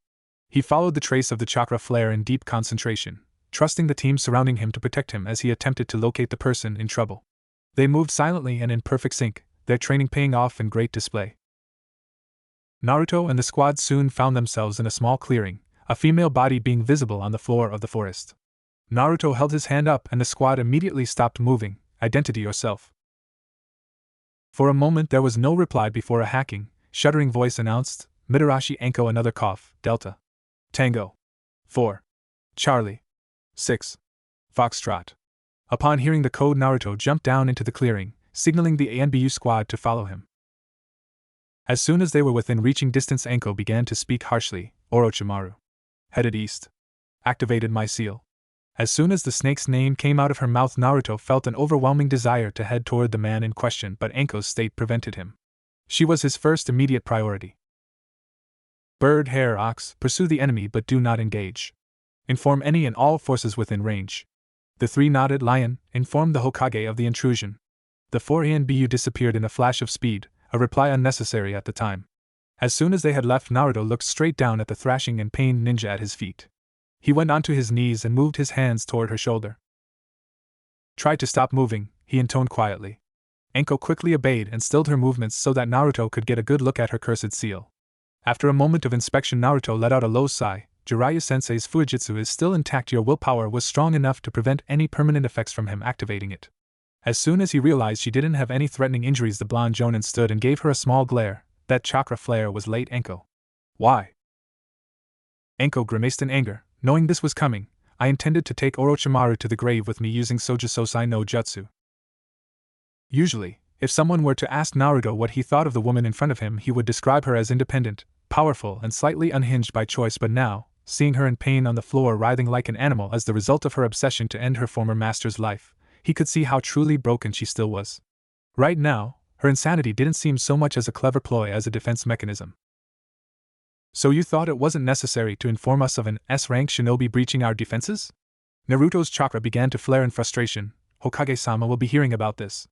He followed the trace of the chakra flare in deep concentration, trusting the team surrounding him to protect him as he attempted to locate the person in trouble. They moved silently and in perfect sync, their training paying off in great display. Naruto and the squad soon found themselves in a small clearing, a female body being visible on the floor of the forest. Naruto held his hand up and the squad immediately stopped moving. Identity yourself. For a moment there was no reply before a hacking, shuddering voice announced, Mitarashi Anko. Another cough. Delta. Tango. 4. Charlie. 6. Foxtrot. Upon hearing the code, Naruto jumped down into the clearing, signaling the ANBU squad to follow him. As soon as they were within reaching distance, Anko began to speak harshly. Orochimaru. Headed east. Activated my seal. As soon as the snake's name came out of her mouth, Naruto felt an overwhelming desire to head toward the man in question, but Anko's state prevented him. She was his first immediate priority. Bird, hare, ox, pursue the enemy but do not engage. Inform any and all forces within range. The three nodded. Lion, informed the Hokage of the intrusion. The 4 ANBU disappeared in a flash of speed, a reply unnecessary at the time. As soon as they had left, Naruto looked straight down at the thrashing and pained ninja at his feet. He went onto his knees and moved his hands toward her shoulder. Try to stop moving, he intoned quietly. Anko quickly obeyed and stilled her movements so that Naruto could get a good look at her cursed seal. After a moment of inspection, Naruto let out a low sigh. Jiraiya-sensei's Fujitsu is still intact. Your willpower was strong enough to prevent any permanent effects from him activating it. As soon as he realized she didn't have any threatening injuries, the blonde jounin stood and gave her a small glare. That chakra flare was late, Anko. Why? Anko grimaced in anger. Knowing this was coming, I intended to take Orochimaru to the grave with me using Soujusosai no Jutsu. Usually, if someone were to ask Naruto what he thought of the woman in front of him, he would describe her as independent, powerful, and slightly unhinged by choice, but now, seeing her in pain on the floor writhing like an animal as the result of her obsession to end her former master's life, he could see how truly broken she still was. Right now, her insanity didn't seem so much as a clever ploy as a defense mechanism. So you thought it wasn't necessary to inform us of an S-rank shinobi breaching our defenses? Naruto's chakra began to flare in frustration. Hokage-sama will be hearing about this.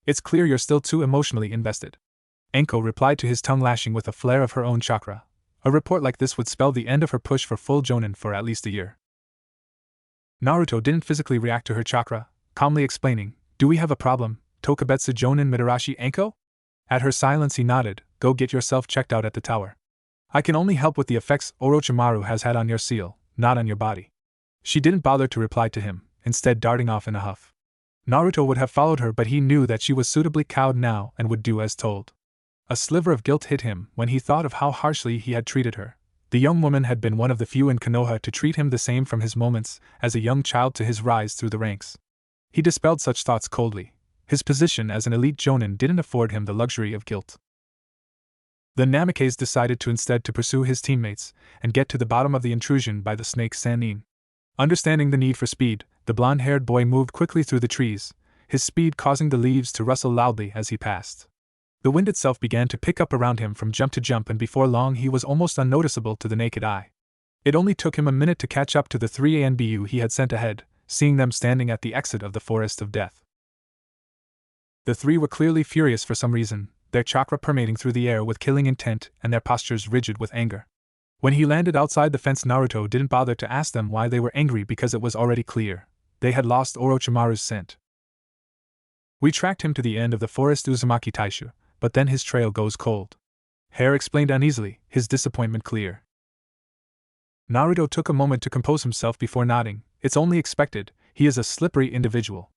It's clear you're still too emotionally invested. Enko replied to his tongue lashing with a flare of her own chakra. A report like this would spell the end of her push for full jounin for at least a year. Naruto didn't physically react to her chakra, calmly explaining, "Do we have a problem, Tokubetsu Jounin Midarashi Enko?" At her silence he nodded, "Go get yourself checked out at the tower. I can only help with the effects Orochimaru has had on your seal, not on your body." She didn't bother to reply to him, instead darting off in a huff. Naruto would have followed her, but he knew that she was suitably cowed now and would do as told. A sliver of guilt hit him when he thought of how harshly he had treated her. The young woman had been one of the few in Konoha to treat him the same from his moments as a young child to his rise through the ranks. He dispelled such thoughts coldly. His position as an elite jounin didn't afford him the luxury of guilt. The Namikaze decided to instead to pursue his teammates and get to the bottom of the intrusion by the snake Sannin. Understanding the need for speed, the blonde-haired boy moved quickly through the trees, his speed causing the leaves to rustle loudly as he passed. The wind itself began to pick up around him from jump to jump, and before long he was almost unnoticeable to the naked eye. It only took him a minute to catch up to the 3 ANBU he had sent ahead, seeing them standing at the exit of the Forest of Death. The three were clearly furious for some reason, their chakra permeating through the air with killing intent and their postures rigid with anger. When he landed outside the fence, Naruto didn't bother to ask them why they were angry because it was already clear. They had lost Orochimaru's scent. "We tracked him to the end of the forest Uzumaki Taishu, but then his trail goes cold." Hare explained uneasily, his disappointment clear. Naruto took a moment to compose himself before nodding. "It's only expected, he is a slippery individual.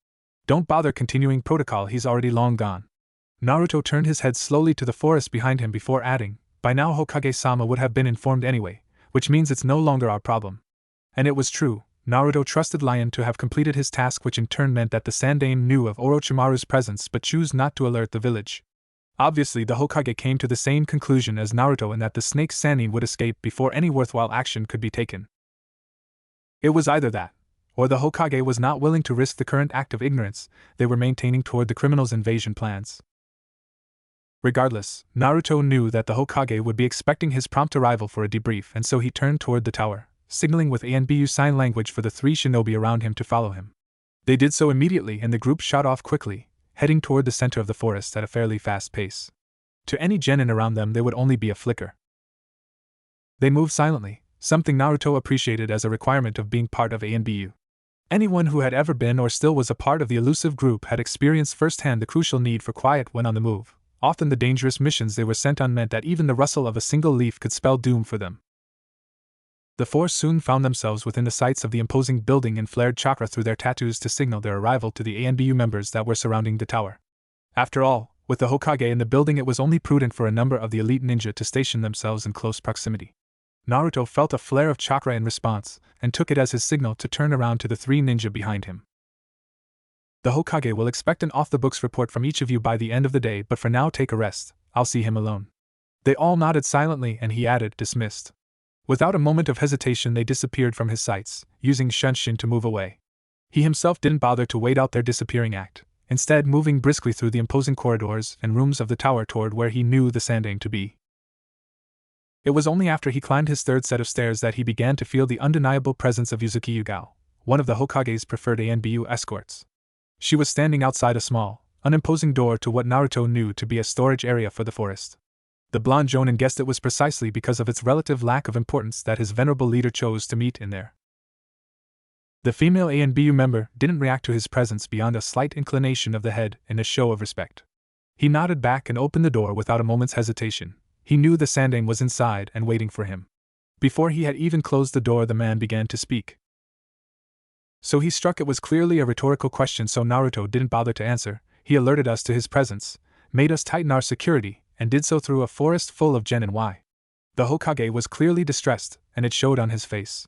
Don't bother continuing protocol, he's already long gone." Naruto turned his head slowly to the forest behind him before adding, "By now Hokage-sama would have been informed anyway, which means it's no longer our problem." And it was true. Naruto trusted Lion to have completed his task, which in turn meant that the Sandaime knew of Orochimaru's presence but chose not to alert the village. Obviously, the Hokage came to the same conclusion as Naruto in that the snake Sannin would escape before any worthwhile action could be taken. It was either that, or the Hokage was not willing to risk the current act of ignorance they were maintaining toward the criminals' invasion plans. Regardless, Naruto knew that the Hokage would be expecting his prompt arrival for a debrief, and so he turned toward the tower, signaling with ANBU sign language for the 3 shinobi around him to follow him. They did so immediately, and the group shot off quickly, heading toward the center of the forest at a fairly fast pace. To any genin around them, there would only be a flicker. They moved silently, something Naruto appreciated as a requirement of being part of ANBU. Anyone who had ever been or still was a part of the elusive group had experienced firsthand the crucial need for quiet when on the move. Often the dangerous missions they were sent on meant that even the rustle of a single leaf could spell doom for them. The four soon found themselves within the sights of the imposing building and flared chakra through their tattoos to signal their arrival to the ANBU members that were surrounding the tower. After all, with the Hokage in the building, it was only prudent for a number of the elite ninja to station themselves in close proximity. Naruto felt a flare of chakra in response, and took it as his signal to turn around to the 3 ninja behind him. "The Hokage will expect an off-the-books report from each of you by the end of the day, but for now take a rest, I'll see him alone." They all nodded silently, and he added, "Dismissed." Without a moment of hesitation they disappeared from his sights, using Shunshin to move away. He himself didn't bother to wait out their disappearing act, instead moving briskly through the imposing corridors and rooms of the tower toward where he knew the Sandaime to be. It was only after he climbed his 3rd set of stairs that he began to feel the undeniable presence of Yuzuki Yugao, one of the Hokage's preferred ANBU escorts. She was standing outside a small, unimposing door to what Naruto knew to be a storage area for the forest. The blonde jounin guessed it was precisely because of its relative lack of importance that his venerable leader chose to meet in there. The female ANBU member didn't react to his presence beyond a slight inclination of the head in a show of respect. He nodded back and opened the door without a moment's hesitation. He knew the Sandaime was inside and waiting for him. Before he had even closed the door, the man began to speak. So he struck it was clearly a rhetorical question, so Naruto didn't bother to answer. He alerted us to his presence, made us tighten our security, and did so through a forest full of genin. The Hokage was clearly distressed, and it showed on his face.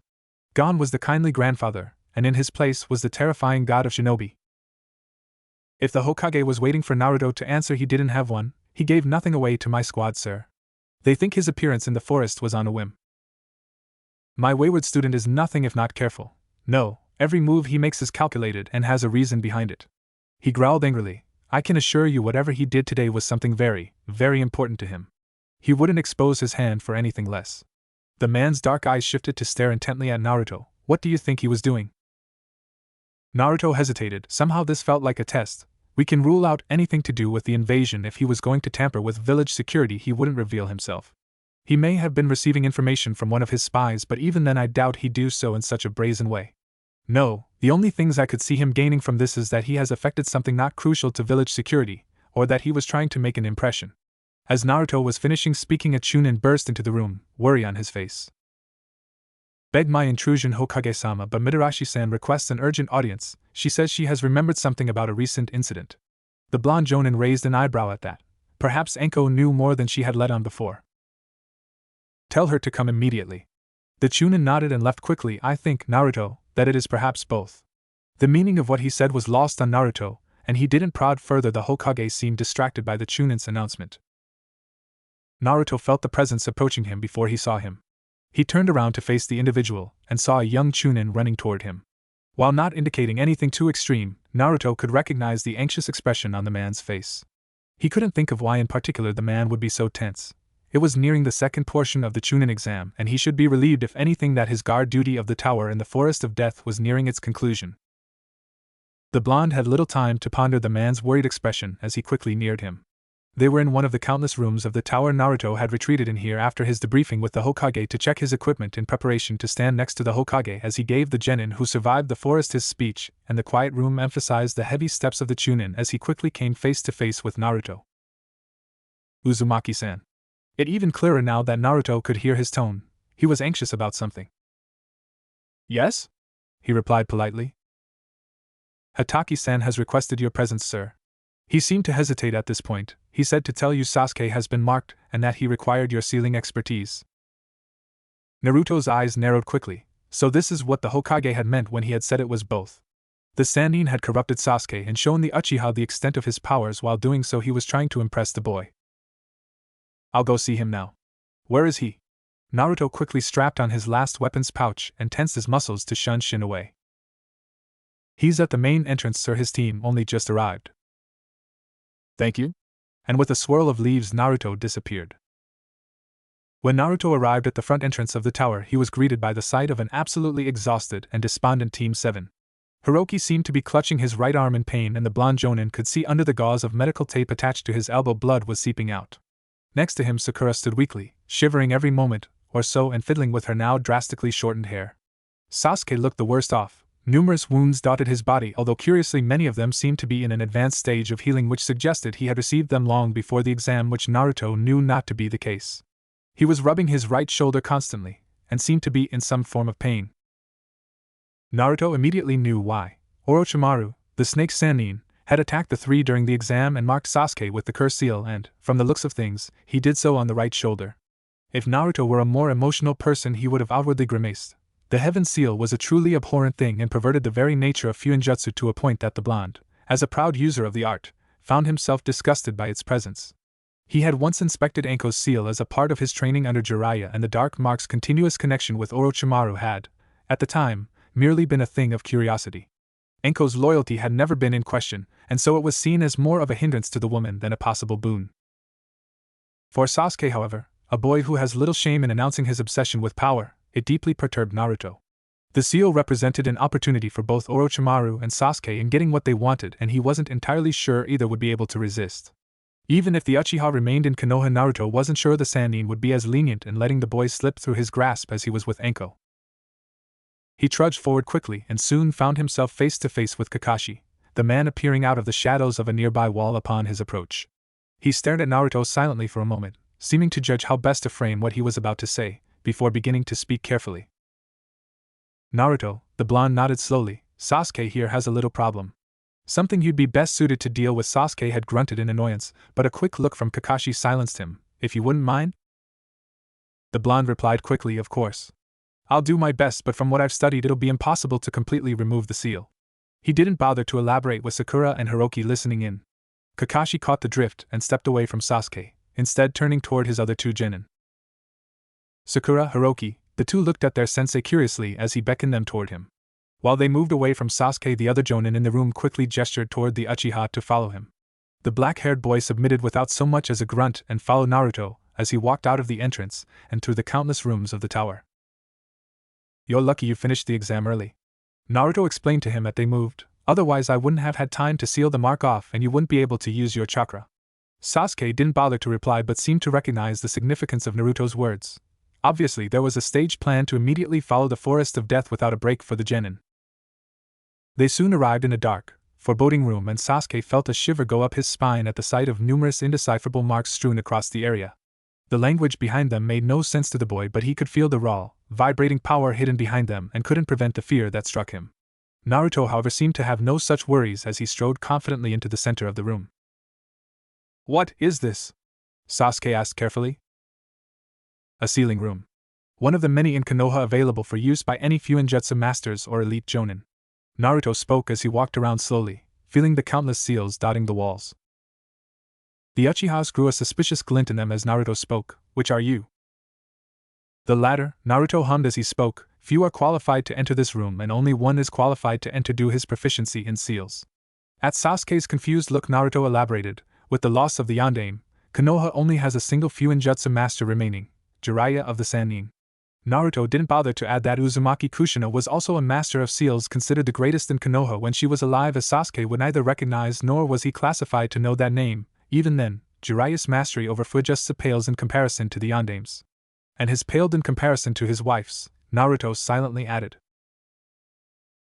Gone was the kindly grandfather, and in his place was the terrifying god of shinobi. If the Hokage was waiting for Naruto to answer, he didn't have one. "He gave nothing away to my squad, sir. They think his appearance in the forest was on a whim. My wayward student is nothing if not careful. No, every move he makes is calculated and has a reason behind it." He growled angrily. "I can assure you whatever he did today was something very, very important to him. He wouldn't expose his hand for anything less." The man's dark eyes shifted to stare intently at Naruto. "What do you think he was doing?" Naruto hesitated. Somehow this felt like a test. We can rule out anything to do with the invasion. If he was going to tamper with village security, he wouldn't reveal himself. He may have been receiving information from one of his spies, but even then I doubt he'd do so in such a brazen way. No, the only things I could see him gaining from this is that he has affected something not crucial to village security, or that he was trying to make an impression. As Naruto was finishing speaking, a Chunin burst into the room, worry on his face. Beg my intrusion, Hokage-sama, but Mitarashi-san requests an urgent audience. She says she has remembered something about a recent incident. The blonde jounin raised an eyebrow at that. Perhaps Anko knew more than she had let on before. Tell her to come immediately. The Chunin nodded and left quickly. I think, Naruto, that it is perhaps both. The meaning of what he said was lost on Naruto, and he didn't prod further. The Hokage seemed distracted by the Chunin's announcement. Naruto felt the presence approaching him before he saw him. He turned around to face the individual, and saw a young Chunin running toward him. While not indicating anything too extreme, Naruto could recognize the anxious expression on the man's face. He couldn't think of why in particular the man would be so tense. It was nearing the second portion of the Chunin exam, and he should be relieved if anything that his guard duty of the tower in the Forest of Death was nearing its conclusion. The blonde had little time to ponder the man's worried expression as he quickly neared him. They were in one of the countless rooms of the tower. Naruto had retreated in here after his debriefing with the Hokage to check his equipment in preparation to stand next to the Hokage as he gave the genin who survived the forest his speech, and the quiet room emphasized the heavy steps of the Chunin as he quickly came face to face with Naruto. Uzumaki-san. It even clearer now that Naruto could hear his tone. He was anxious about something. Yes? He replied politely. Hataki-san has requested your presence, sir. He seemed to hesitate at this point. He said to tell you Sasuke has been marked and that he required your sealing expertise. Naruto's eyes narrowed quickly. So this is what the Hokage had meant when he had said it was both. The Sannin had corrupted Sasuke and shown the Uchiha the extent of his powers. While doing so, he was trying to impress the boy. I'll go see him now. Where is he? Naruto quickly strapped on his last weapons pouch and tensed his muscles to shun Shin away. He's at the main entrance, sir. His team only just arrived. Thank you. And with a swirl of leaves, Naruto disappeared. When Naruto arrived at the front entrance of the tower, he was greeted by the sight of an absolutely exhausted and despondent Team 7. Hiroki seemed to be clutching his right arm in pain, and the blonde jounin could see under the gauze of medical tape attached to his elbow blood was seeping out. Next to him, Sakura stood weakly, shivering every moment or so and fiddling with her now drastically shortened hair. Sasuke looked the worst off. Numerous wounds dotted his body, although curiously many of them seemed to be in an advanced stage of healing, which suggested he had received them long before the exam, which Naruto knew not to be the case. He was rubbing his right shoulder constantly, and seemed to be in some form of pain. Naruto immediately knew why. Orochimaru, the snake Sannin, had attacked the three during the exam and marked Sasuke with the curse seal, and, from the looks of things, he did so on the right shoulder. If Naruto were a more emotional person, he would have outwardly grimaced. The heaven seal was a truly abhorrent thing and perverted the very nature of Fuinjutsu to a point that the blonde, as a proud user of the art, found himself disgusted by its presence. He had once inspected Anko's seal as a part of his training under Jiraiya, and the dark mark's continuous connection with Orochimaru had, at the time, merely been a thing of curiosity. Anko's loyalty had never been in question, and so it was seen as more of a hindrance to the woman than a possible boon. For Sasuke, however, a boy who has little shame in announcing his obsession with power, it deeply perturbed Naruto. The seal represented an opportunity for both Orochimaru and Sasuke in getting what they wanted, and he wasn't entirely sure either would be able to resist. Even if the Uchiha remained in Konoha, Naruto wasn't sure the Sannin would be as lenient in letting the boy slip through his grasp as he was with Anko. He trudged forward quickly and soon found himself face to face with Kakashi, the man appearing out of the shadows of a nearby wall upon his approach. He stared at Naruto silently for a moment, seeming to judge how best to frame what he was about to say, before beginning to speak carefully. Naruto, the blonde nodded slowly. Sasuke here has a little problem. Something you'd be best suited to deal with. Sasuke had grunted in annoyance, but a quick look from Kakashi silenced him. If you wouldn't mind? The blonde replied quickly, of course. I'll do my best, but from what I've studied it'll be impossible to completely remove the seal. He didn't bother to elaborate, with Sakura and Hiroki listening in. Kakashi caught the drift and stepped away from Sasuke, instead turning toward his other two genin. Sakura, Hiroki, the two looked at their sensei curiously as he beckoned them toward him. While they moved away from Sasuke, the other jounin in the room quickly gestured toward the Uchiha to follow him. The black-haired boy submitted without so much as a grunt and followed Naruto as he walked out of the entrance and through the countless rooms of the tower. You're lucky you finished the exam early. Naruto explained to him that they moved, otherwise I wouldn't have had time to seal the mark off and you wouldn't be able to use your chakra. Sasuke didn't bother to reply but seemed to recognize the significance of Naruto's words. Obviously, there was a staged plan to immediately follow the forest of death without a break for the genin. They soon arrived in a dark, foreboding room and Sasuke felt a shiver go up his spine at the sight of numerous indecipherable marks strewn across the area. The language behind them made no sense to the boy but he could feel the raw, vibrating power hidden behind them and couldn't prevent the fear that struck him. Naruto, however, seemed to have no such worries as he strode confidently into the center of the room. "What is this?" Sasuke asked carefully. "A sealing room. One of the many in Konoha available for use by any Fuinjutsu masters or elite jounin," Naruto spoke as he walked around slowly, feeling the countless seals dotting the walls. The Uchihas grew a suspicious glint in them as Naruto spoke. "Which are you?" "The latter," Naruto hummed as he spoke. "Few are qualified to enter this room and only one is qualified to enter due his proficiency in seals." At Sasuke's confused look, Naruto elaborated, "With the loss of the Yondaime, Konoha only has a single Fuinjutsu master remaining, Jiraiya of the Sannin." Naruto didn't bother to add that Uzumaki Kushina was also a master of seals, considered the greatest in Konoha when she was alive, as Sasuke would neither recognize nor was he classified to know that name. Even then, Jiraiya's mastery over Fuinjutsu pales in comparison to the Yondaime's. And his paled in comparison to his wife's, Naruto silently added.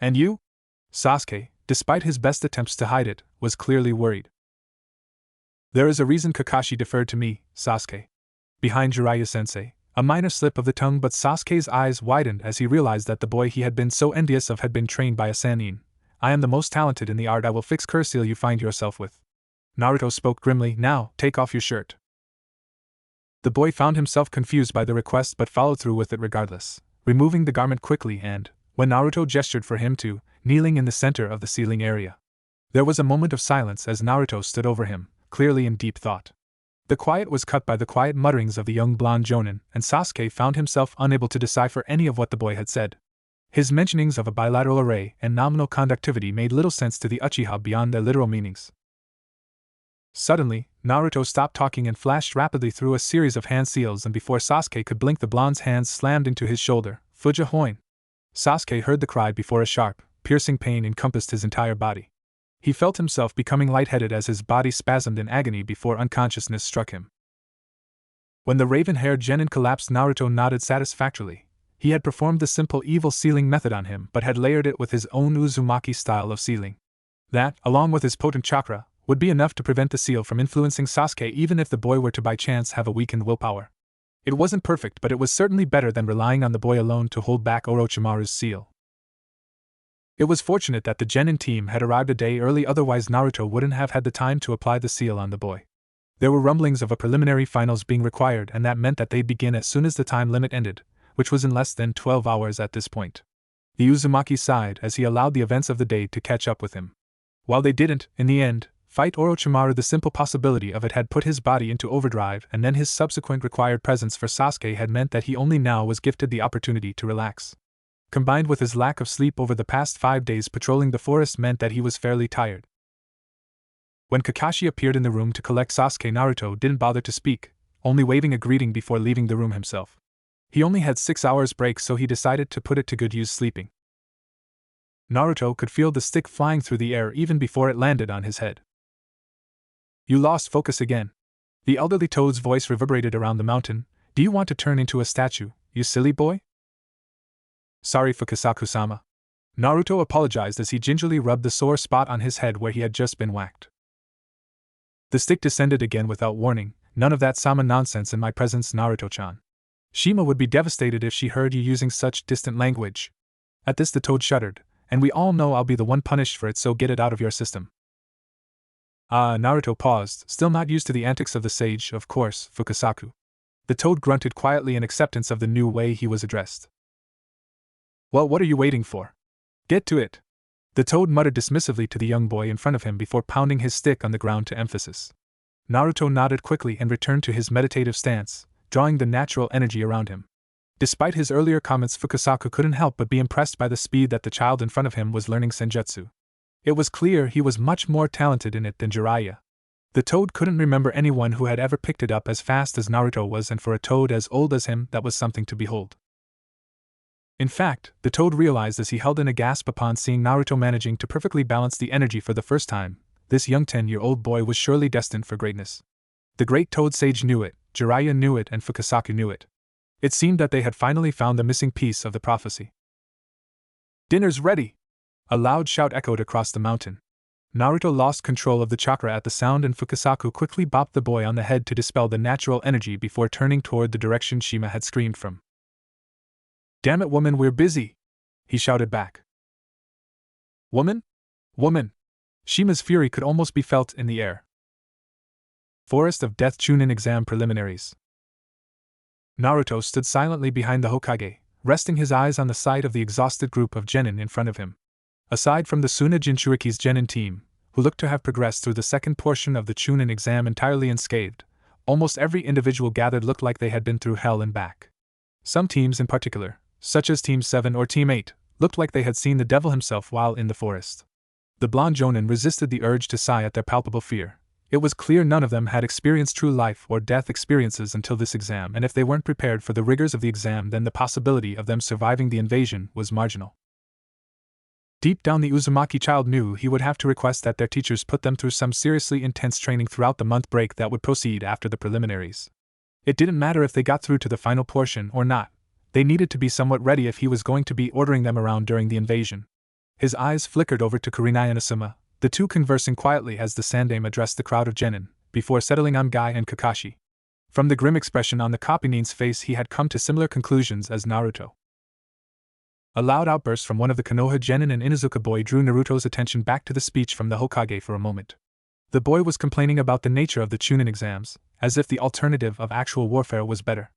"And you?" Sasuke, despite his best attempts to hide it, was clearly worried. "There is a reason Kakashi deferred to me, Sasuke." Behind Jiraiya-sensei, a minor slip of the tongue, but Sasuke's eyes widened as he realized that the boy he had been so envious of had been trained by a Sannin. "I am the most talented in the art. I will fix Curseal you find yourself with." Naruto spoke grimly. "Now, take off your shirt." The boy found himself confused by the request but followed through with it regardless, removing the garment quickly and, when Naruto gestured for him to, kneeling in the center of the ceiling area. There was a moment of silence as Naruto stood over him, clearly in deep thought. The quiet was cut by the quiet mutterings of the young blonde jounin, and Sasuke found himself unable to decipher any of what the boy had said. His mentionings of a bilateral array and nominal conductivity made little sense to the Uchiha beyond their literal meanings. Suddenly, Naruto stopped talking and flashed rapidly through a series of hand seals, and before Sasuke could blink, the blonde's hands slammed into his shoulder. "Fuja Hoin!" Sasuke heard the cry before a sharp, piercing pain encompassed his entire body. He felt himself becoming lightheaded as his body spasmed in agony before unconsciousness struck him. When the raven-haired genin collapsed, Naruto nodded satisfactorily. He had performed the simple evil sealing method on him but had layered it with his own Uzumaki style of sealing. That, along with his potent chakra, would be enough to prevent the seal from influencing Sasuke even if the boy were to by chance have a weakened willpower. It wasn't perfect, but it was certainly better than relying on the boy alone to hold back Orochimaru's seal. It was fortunate that the genin team had arrived a day early, otherwise Naruto wouldn't have had the time to apply the seal on the boy. There were rumblings of a preliminary finals being required, and that meant that they'd begin as soon as the time limit ended, which was in less than 12 hours at this point. The Uzumaki sighed as he allowed the events of the day to catch up with him. While they didn't, in the end, fight Orochimaru, the simple possibility of it had put his body into overdrive, and then his subsequent required presence for Sasuke had meant that he only now was gifted the opportunity to relax. Combined with his lack of sleep over the past 5 days patrolling the forest meant that he was fairly tired. When Kakashi appeared in the room to collect Sasuke, Naruto didn't bother to speak, only waving a greeting before leaving the room himself. He only had 6 hours break, so he decided to put it to good use sleeping. Naruto could feel the stick flying through the air even before it landed on his head. "You lost focus again." The elderly toad's voice reverberated around the mountain. "Do you want to turn into a statue, you silly boy?" "Sorry, Fukasaku-sama." Naruto apologized as he gingerly rubbed the sore spot on his head where he had just been whacked. The stick descended again without warning. "None of that Sama nonsense in my presence, Naruto-chan. Shima would be devastated if she heard you using such distant language." At this the toad shuddered. "And we all know I'll be the one punished for it, so get it out of your system." Naruto paused, still not used to the antics of the sage. "Of course, Fukasaku." The toad grunted quietly in acceptance of the new way he was addressed. "Well, what are you waiting for? Get to it." The toad muttered dismissively to the young boy in front of him before pounding his stick on the ground to emphasis. Naruto nodded quickly and returned to his meditative stance, drawing the natural energy around him. Despite his earlier comments, Fukasaku couldn't help but be impressed by the speed that the child in front of him was learning senjutsu. It was clear he was much more talented in it than Jiraiya. The toad couldn't remember anyone who had ever picked it up as fast as Naruto was, and for a toad as old as him, that was something to behold. In fact, the toad realized as he held in a gasp upon seeing Naruto managing to perfectly balance the energy for the first time, this young 10-year-old boy was surely destined for greatness. The great toad sage knew it, Jiraiya knew it, and Fukasaku knew it. It seemed that they had finally found the missing piece of the prophecy. "Dinner's ready!" A loud shout echoed across the mountain. Naruto lost control of the chakra at the sound, and Fukasaku quickly bopped the boy on the head to dispel the natural energy before turning toward the direction Shima had screamed from. "Damn it, woman, we're busy!" he shouted back. "Woman? Woman!" Shima's fury could almost be felt in the air. Forest of Death Chunin Exam Preliminaries. Naruto stood silently behind the Hokage, resting his eyes on the sight of the exhausted group of genin in front of him. Aside from the Suna Jinchuriki's genin team, who looked to have progressed through the second portion of the Chunin exam entirely unscathed, almost every individual gathered looked like they had been through hell and back. Some teams in particular, such as Team 7 or Team 8, looked like they had seen the devil himself while in the forest. The blonde jounin resisted the urge to sigh at their palpable fear. It was clear none of them had experienced true life or death experiences until this exam, and if they weren't prepared for the rigors of the exam, then the possibility of them surviving the invasion was marginal. Deep down, the Uzumaki child knew he would have to request that their teachers put them through some seriously intense training throughout the month break that would proceed after the preliminaries. It didn't matter if they got through to the final portion or not, they needed to be somewhat ready if he was going to be ordering them around during the invasion. His eyes flickered over to Kurenai and Asuma, the two conversing quietly as the Sandaime addressed the crowd of genin, before settling on Guy and Kakashi. From the grim expression on the Koppinin's face, he had come to similar conclusions as Naruto. A loud outburst from one of the Konoha genin and Inuzuka boy drew Naruto's attention back to the speech from the Hokage for a moment. The boy was complaining about the nature of the Chunin exams, as if the alternative of actual warfare was better.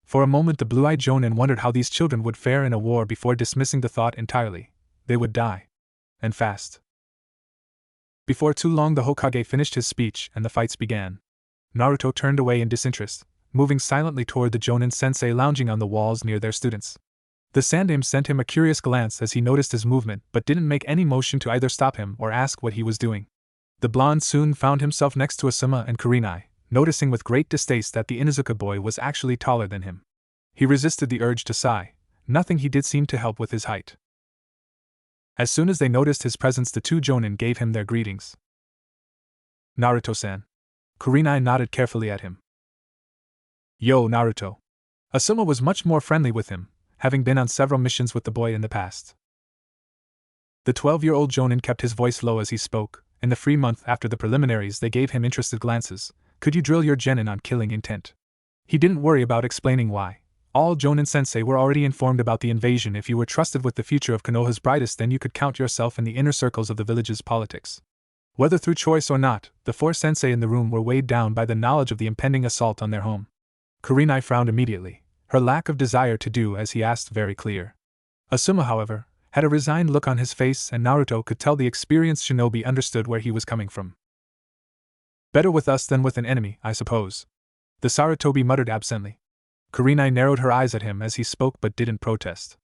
For a moment the blue-eyed jounin wondered how these children would fare in a war before dismissing the thought entirely. They would die. And fast. Before too long the Hokage finished his speech and the fights began. Naruto turned away in disinterest, moving silently toward the jounin sensei lounging on the walls near their students. The Sandaime sent him a curious glance as he noticed his movement, but didn't make any motion to either stop him or ask what he was doing. The blonde soon found himself next to Asuma and Kurenai, noticing with great distaste that the Inuzuka boy was actually taller than him. He resisted the urge to sigh. Nothing he did seemed to help with his height. As soon as they noticed his presence, the two jounin gave him their greetings. "Naruto-san." Kurenai nodded carefully at him. "Yo, Naruto." Asuma was much more friendly with him, having been on several missions with the boy in the past. The 12-year-old jounin kept his voice low as he spoke. In the free month after the preliminaries, they gave him interested glances. Could you drill your genin on killing intent? He didn't worry about explaining why. All jounin sensei were already informed about the invasion. If you were trusted with the future of Konoha's brightest, then you could count yourself in the inner circles of the village's politics. Whether through choice or not, the four sensei in the room were weighed down by the knowledge of the impending assault on their home. Kurenai frowned immediately, her lack of desire to do as he asked very clear. Asuma, however, had a resigned look on his face, and Naruto could tell the experienced shinobi understood where he was coming from. "Better with us than with an enemy, I suppose," the Sarutobi muttered absently. Kurenai narrowed her eyes at him as he spoke but didn't protest.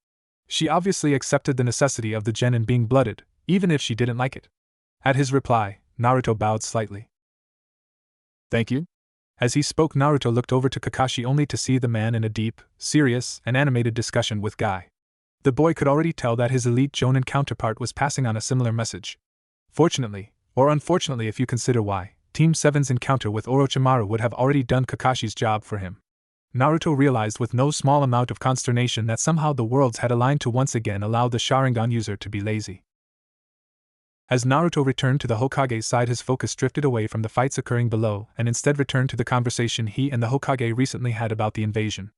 She obviously accepted the necessity of the genin being blooded, even if she didn't like it. At his reply, Naruto bowed slightly. "Thank you?" As he spoke, Naruto looked over to Kakashi only to see the man in a deep, serious, and animated discussion with Guy. The boy could already tell that his elite jounin counterpart was passing on a similar message. Fortunately, or unfortunately if you consider why, Team 7's encounter with Orochimaru would have already done Kakashi's job for him. Naruto realized with no small amount of consternation that somehow the worlds had aligned to once again allow the Sharingan user to be lazy. As Naruto returned to the Hokage's side, his focus drifted away from the fights occurring below and instead returned to the conversation he and the Hokage recently had about the invasion.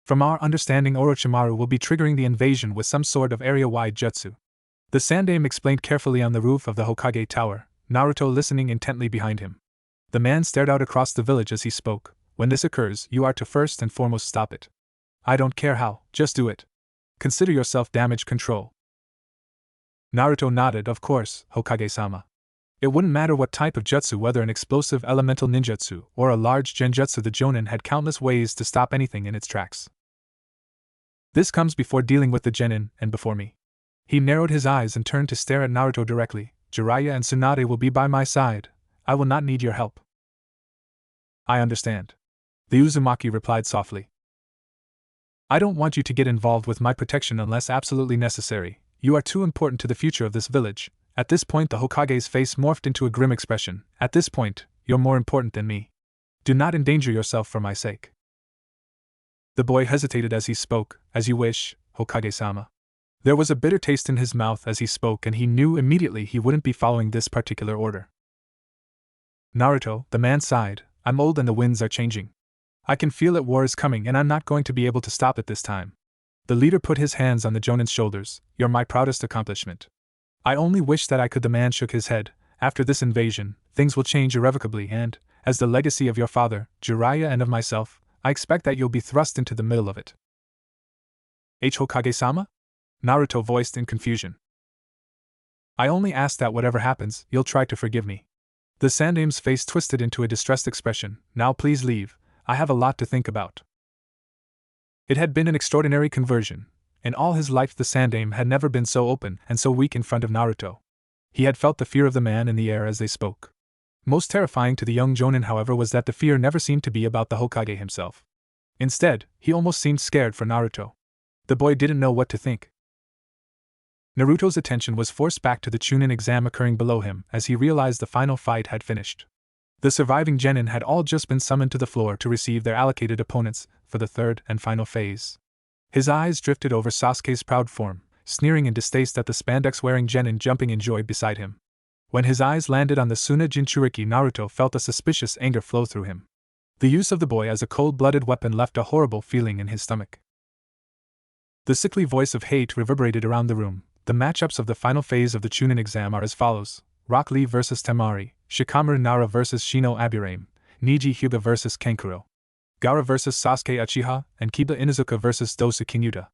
"From our understanding, Orochimaru will be triggering the invasion with some sort of area-wide jutsu," the Sandaime explained carefully on the roof of the Hokage tower, Naruto listening intently behind him. The man stared out across the village as he spoke. "When this occurs, you are to first and foremost stop it. I don't care how, just do it. Consider yourself damage control." Naruto nodded. "Of course, Hokage-sama. It wouldn't matter what type of jutsu, whether an explosive elemental ninjutsu or a large genjutsu, the jounin had countless ways to stop anything in its tracks. This comes before dealing with the genin and before me." He narrowed his eyes and turned to stare at Naruto directly. "Jiraiya and Tsunade will be by my side. I will not need your help." "I understand," the Uzumaki replied softly. I don't want you to get involved with my protection unless absolutely necessary. You are too important to the future of this village. At this point, the Hokage's face morphed into a grim expression. At this point, you're more important than me. Do not endanger yourself for my sake. The boy hesitated as he spoke. As you wish, Hokage-sama. There was a bitter taste in his mouth as he spoke, and he knew immediately he wouldn't be following this particular order. Naruto, the man sighed. I'm old and the winds are changing. I can feel it, war is coming, and I'm not going to be able to stop it this time. The leader put his hands on the jounin's shoulders. You're my proudest accomplishment. I only wish that I could. The man shook his head. After this invasion, things will change irrevocably, and, as the legacy of your father, Jiraiya, and of myself, I expect that you'll be thrust into the middle of it. Hokage-sama? Naruto voiced in confusion. I only ask that whatever happens, you'll try to forgive me. The Sandame's face twisted into a distressed expression. Now please leave. I have a lot to think about. It had been an extraordinary conversion. In all his life, the Sandame had never been so open and so weak in front of Naruto. He had felt the fear of the man in the air as they spoke. Most terrifying to the young jounin, however, was that the fear never seemed to be about the Hokage himself. Instead, he almost seemed scared for Naruto. The boy didn't know what to think. Naruto's attention was forced back to the Chunin exam occurring below him as he realized the final fight had finished. The surviving genin had all just been summoned to the floor to receive their allocated opponents for the third and final phase. His eyes drifted over Sasuke's proud form, sneering in distaste at the spandex-wearing genin jumping in joy beside him. When his eyes landed on the Suna Jinchuriki, Naruto felt a suspicious anger flow through him. The use of the boy as a cold-blooded weapon left a horrible feeling in his stomach. The sickly voice of hate reverberated around the room. The matchups of the final phase of the Chunin exam are as follows: Rock Lee vs Temari, Shikamaru Nara vs Shino Aburame, Niji Hyuga vs Kankuro, Gaara vs Sasuke Uchiha, and Kiba Inuzuka vs Dosu Kinyuta.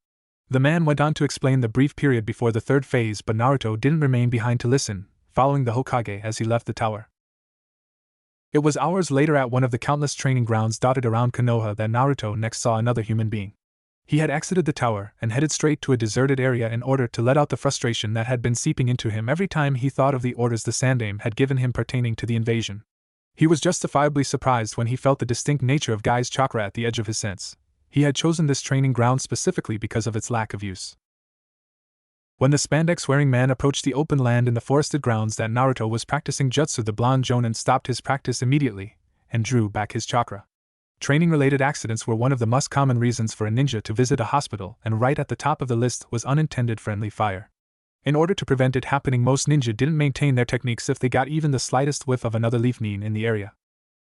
The man went on to explain the brief period before the third phase, but Naruto didn't remain behind to listen, following the Hokage as he left the tower. It was hours later at one of the countless training grounds dotted around Konoha that Naruto next saw another human being. He had exited the tower and headed straight to a deserted area in order to let out the frustration that had been seeping into him every time he thought of the orders the Sandame had given him pertaining to the invasion. He was justifiably surprised when he felt the distinct nature of Gai's chakra at the edge of his sense. He had chosen this training ground specifically because of its lack of use. When the spandex-wearing man approached the open land in the forested grounds that Naruto was practicing jutsu, the blonde jounin stopped his practice immediately and drew back his chakra. Training-related accidents were one of the most common reasons for a ninja to visit a hospital, and right at the top of the list was unintended friendly fire. In order to prevent it happening, most ninja didn't maintain their techniques if they got even the slightest whiff of another leaf nin in the area.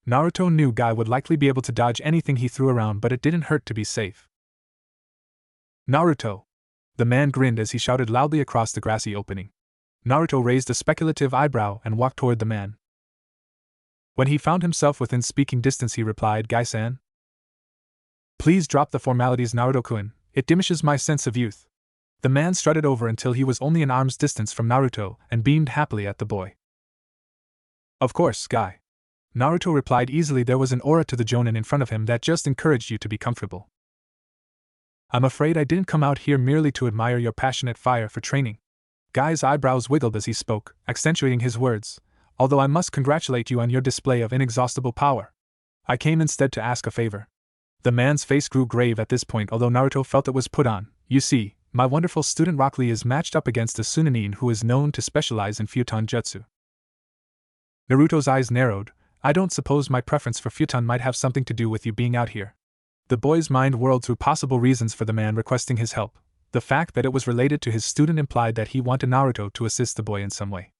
Naruto knew Guy would likely be able to dodge anything he threw around, but it didn't hurt to be safe. Naruto! The man grinned as he shouted loudly across the grassy opening. Naruto raised a speculative eyebrow and walked toward the man. When he found himself within speaking distance, he replied, Gai-san? Please drop the formalities, Naruto-kun, it diminishes my sense of youth. The man strutted over until he was only an arm's distance from Naruto and beamed happily at the boy. Of course, Guy. Naruto replied easily. There was an aura to the jounin in front of him that just encouraged you to be comfortable. I'm afraid I didn't come out here merely to admire your passionate fire for training. Guy's eyebrows wiggled as he spoke, accentuating his words. Although I must congratulate you on your display of inexhaustible power. I came instead to ask a favor. The man's face grew grave at this point, although Naruto felt it was put on. You see, my wonderful student Rock Lee is matched up against a Sunanin who is known to specialize in Futon Jutsu. Naruto's eyes narrowed. I don't suppose my preference for Futon might have something to do with you being out here. The boy's mind whirled through possible reasons for the man requesting his help. The fact that it was related to his student implied that he wanted Naruto to assist the boy in some way.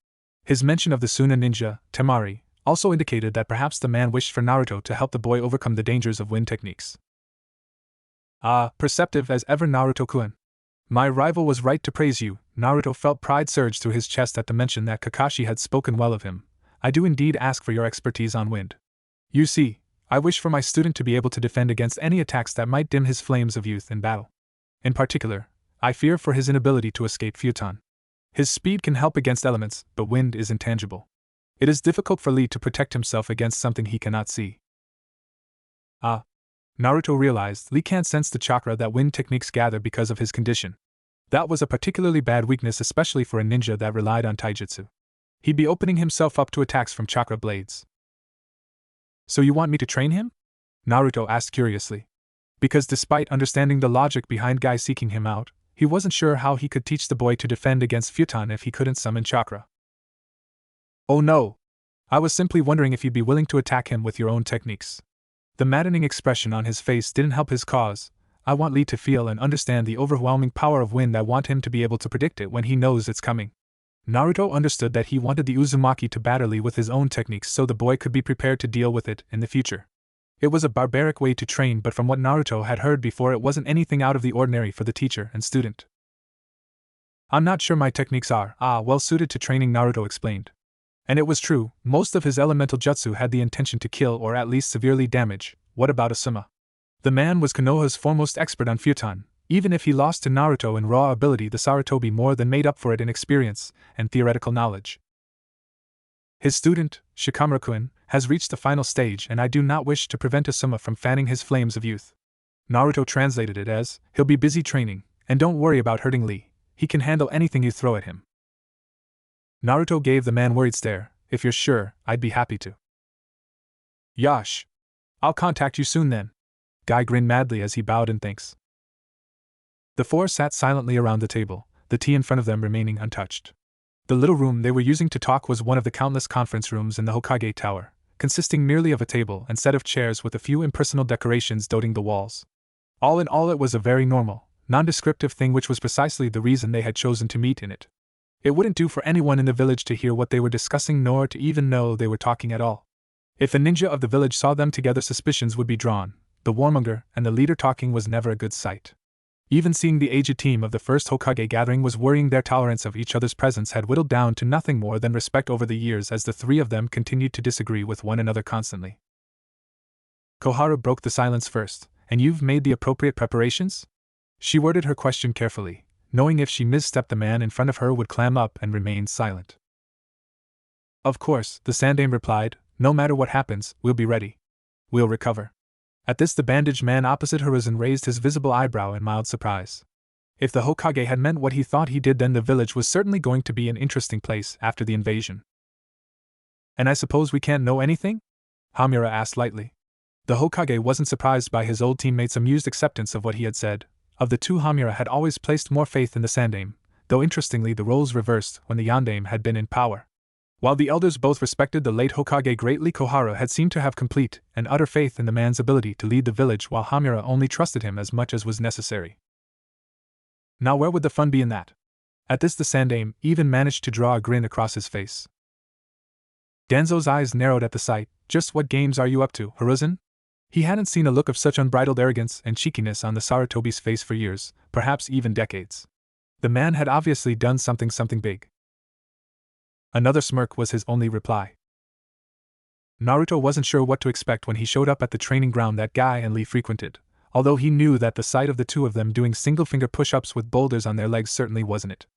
His mention of the Suna ninja, Temari, also indicated that perhaps the man wished for Naruto to help the boy overcome the dangers of wind techniques. Ah, perceptive as ever, Naruto-kun. My rival was right to praise you. Naruto felt pride surge through his chest at the mention that Kakashi had spoken well of him. I do indeed ask for your expertise on wind. You see, I wish for my student to be able to defend against any attacks that might dim his flames of youth in battle. In particular, I fear for his inability to escape Futon. His speed can help against elements, but wind is intangible. It is difficult for Lee to protect himself against something he cannot see. Ah. Naruto realized Lee can't sense the chakra that wind techniques gather because of his condition. That was a particularly bad weakness, especially for a ninja that relied on taijutsu. He'd be opening himself up to attacks from chakra blades. So you want me to train him? Naruto asked curiously. Because despite understanding the logic behind Guy seeking him out, he wasn't sure how he could teach the boy to defend against Futon if he couldn't summon chakra. Oh no! I was simply wondering if you'd be willing to attack him with your own techniques. The maddening expression on his face didn't help his cause. I want Lee to feel and understand the overwhelming power of wind. I want him to be able to predict it when he knows it's coming. Naruto understood that he wanted the Uzumaki to batter Lee with his own techniques so the boy could be prepared to deal with it in the future. It was a barbaric way to train, but from what Naruto had heard before, it wasn't anything out of the ordinary for the teacher and student. I'm not sure my techniques are well suited to training, Naruto explained. And it was true, most of his elemental jutsu had the intention to kill or at least severely damage. What about Asuma? The man was Konoha's foremost expert on Futon. Even if he lost to Naruto in raw ability, the Sarutobi more than made up for it in experience and theoretical knowledge. His student, Shikamaru-kun, has reached the final stage, and I do not wish to prevent Asuma from fanning his flames of youth. Naruto translated it as, he'll be busy training, and don't worry about hurting Lee. He can handle anything you throw at him. Naruto gave the man a worried stare. If you're sure, I'd be happy to. Yash. I'll contact you soon then. Guy grinned madly as he bowed in thanks. The four sat silently around the table, the tea in front of them remaining untouched. The little room they were using to talk was one of the countless conference rooms in the Hokage Tower, consisting merely of a table and set of chairs with a few impersonal decorations dotting the walls. All in all, it was a very normal, nondescriptive thing, which was precisely the reason they had chosen to meet in it. It wouldn't do for anyone in the village to hear what they were discussing, nor to even know they were talking at all. If a ninja of the village saw them together, suspicions would be drawn. The warmonger and the leader talking was never a good sight. Even seeing the aged team of the first Hokage gathering was worrying. Their tolerance of each other's presence had whittled down to nothing more than respect over the years, as the three of them continued to disagree with one another constantly. Koharu broke the silence first. And you've made the appropriate preparations? She worded her question carefully, knowing if she misstepped the man in front of her would clam up and remain silent. Of course, the Sandaime replied, no matter what happens, we'll be ready. We'll recover. At this, the bandaged man opposite Hiruzen raised his visible eyebrow in mild surprise. If the Hokage had meant what he thought he did, then the village was certainly going to be an interesting place after the invasion. And I suppose we can't know anything? Hamura asked lightly. The Hokage wasn't surprised by his old teammate's amused acceptance of what he had said. Of the two, Hamura had always placed more faith in the Sandaime, though interestingly the roles reversed when the Yandaime had been in power. While the elders both respected the late Hokage greatly, Koharu had seemed to have complete and utter faith in the man's ability to lead the village, while Hamura only trusted him as much as was necessary. Now where would the fun be in that? At this, the Sandaime even managed to draw a grin across his face. Danzo's eyes narrowed at the sight. Just what games are you up to, Hiruzen? He hadn't seen a look of such unbridled arrogance and cheekiness on the Sarutobi's face for years, perhaps even decades. The man had obviously done something big. Another smirk was his only reply. Naruto wasn't sure what to expect when he showed up at the training ground that Guy and Lee frequented, although he knew that the sight of the two of them doing single-finger push-ups with boulders on their legs certainly wasn't it.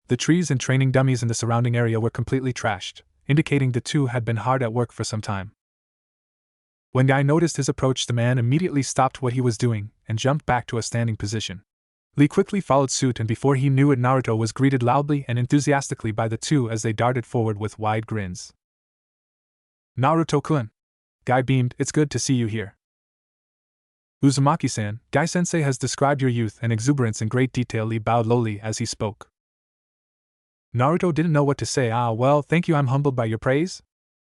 The trees and training dummies in the surrounding area were completely trashed, indicating the two had been hard at work for some time. When Guy noticed his approach, the man immediately stopped what he was doing and jumped back to a standing position. Lee quickly followed suit, and before he knew it, Naruto was greeted loudly and enthusiastically by the two as they darted forward with wide grins. Naruto-kun! Guy beamed, it's good to see you here. Uzumaki-san, Guy-sensei has described your youth and exuberance in great detail. Lee bowed lowly as he spoke. Naruto didn't know what to say. Well, thank you, I'm humbled by your praise.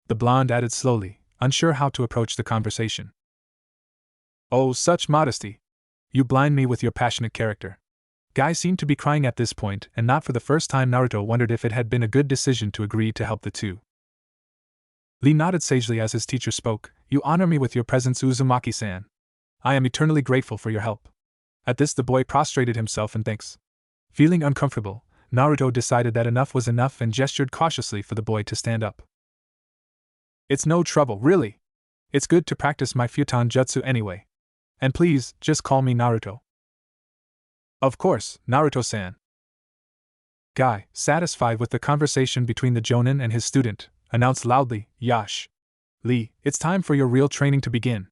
The blonde added slowly, unsure how to approach the conversation. Oh, such modesty! You blind me with your passionate character. Guy seemed to be crying at this point, and not for the first time Naruto wondered if it had been a good decision to agree to help the two. Lee nodded sagely as his teacher spoke. You honor me with your presence, Uzumaki-san. I am eternally grateful for your help. At this, the boy prostrated himself in thanks. Feeling uncomfortable, Naruto decided that enough was enough and gestured cautiously for the boy to stand up. It's no trouble, really. It's good to practice my Futon jutsu anyway. And please, just call me Naruto. Of course, Naruto-san. Guy, satisfied with the conversation between the jounin and his student, announced loudly, Yash. Lee, it's time for your real training to begin.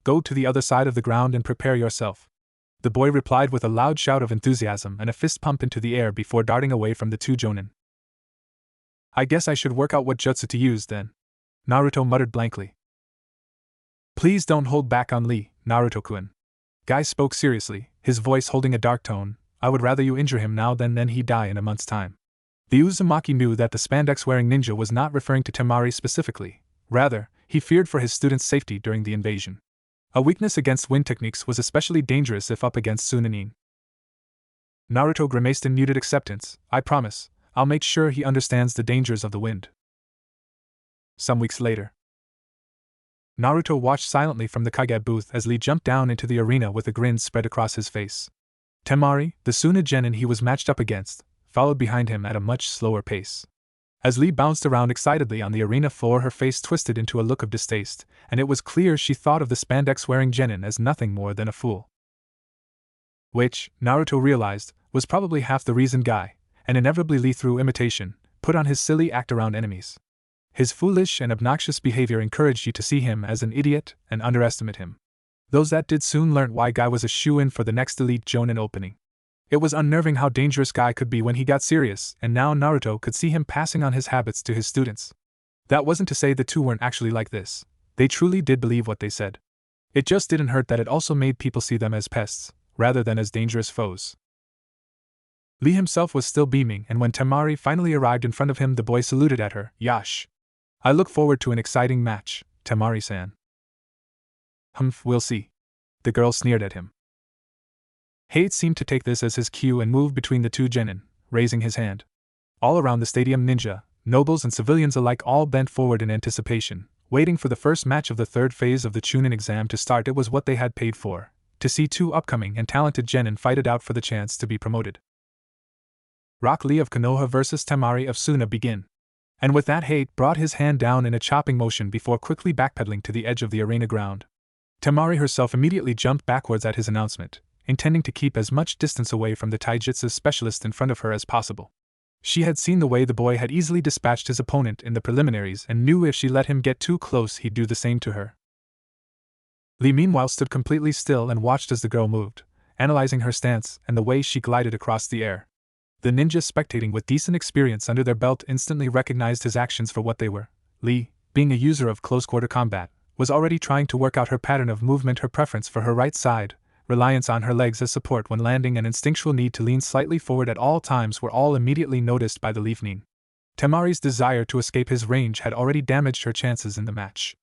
Go to the other side of the ground and prepare yourself. The boy replied with a loud shout of enthusiasm and a fist pump into the air before darting away from the two jounin. I guess I should work out what jutsu to use then. Naruto muttered blankly. Please don't hold back on Lee, Naruto-kun. Guy spoke seriously, his voice holding a dark tone. I would rather you injure him now than he die in a month's time. The Uzumaki knew that the spandex-wearing ninja was not referring to Temari specifically. Rather, he feared for his students' safety during the invasion. A weakness against wind techniques was especially dangerous if up against jounin. Naruto grimaced in muted acceptance. I promise, I'll make sure he understands the dangers of the wind. Some weeks later, Naruto watched silently from the Kage booth as Lee jumped down into the arena with a grin spread across his face. Temari, the Suna genin he was matched up against, followed behind him at a much slower pace. As Lee bounced around excitedly on the arena floor, her face twisted into a look of distaste, and it was clear she thought of the spandex-wearing genin as nothing more than a fool. Which, Naruto realized, was probably half the reason Guy, and inevitably Lee through imitation, put on his silly act around enemies. His foolish and obnoxious behavior encouraged you to see him as an idiot and underestimate him. Those that did soon learnt why Guy was a shoo-in for the next elite jounin opening. It was unnerving how dangerous Guy could be when he got serious, and now Naruto could see him passing on his habits to his students. That wasn't to say the two weren't actually like this. They truly did believe what they said. It just didn't hurt that it also made people see them as pests, rather than as dangerous foes. Lee himself was still beaming, and when Temari finally arrived in front of him, the boy saluted at her. Yash. I look forward to an exciting match, Temari-san. Humph, we'll see. The girl sneered at him. Hate seemed to take this as his cue and moved between the two genin, raising his hand. All around the stadium, ninja, nobles and civilians alike all bent forward in anticipation, waiting for the first match of the third phase of the Chunin exam to start. It was what they had paid for, to see two upcoming and talented genin fight it out for the chance to be promoted. Rock Lee of Konoha versus Temari of Suna begin. And with that, Hate brought his hand down in a chopping motion before quickly backpedaling to the edge of the arena ground. Temari herself immediately jumped backwards at his announcement, intending to keep as much distance away from the taijutsu specialist in front of her as possible. She had seen the way the boy had easily dispatched his opponent in the preliminaries and knew if she let him get too close he'd do the same to her. Lee meanwhile stood completely still and watched as the girl moved, analyzing her stance and the way she glided across the air. The ninjas spectating with decent experience under their belt instantly recognized his actions for what they were. Lee, being a user of close-quarter combat, was already trying to work out her pattern of movement, her preference for her right side, reliance on her legs as support when landing, and instinctual need to lean slightly forward at all times were all immediately noticed by the Leafnin. Temari's desire to escape his range had already damaged her chances in the match.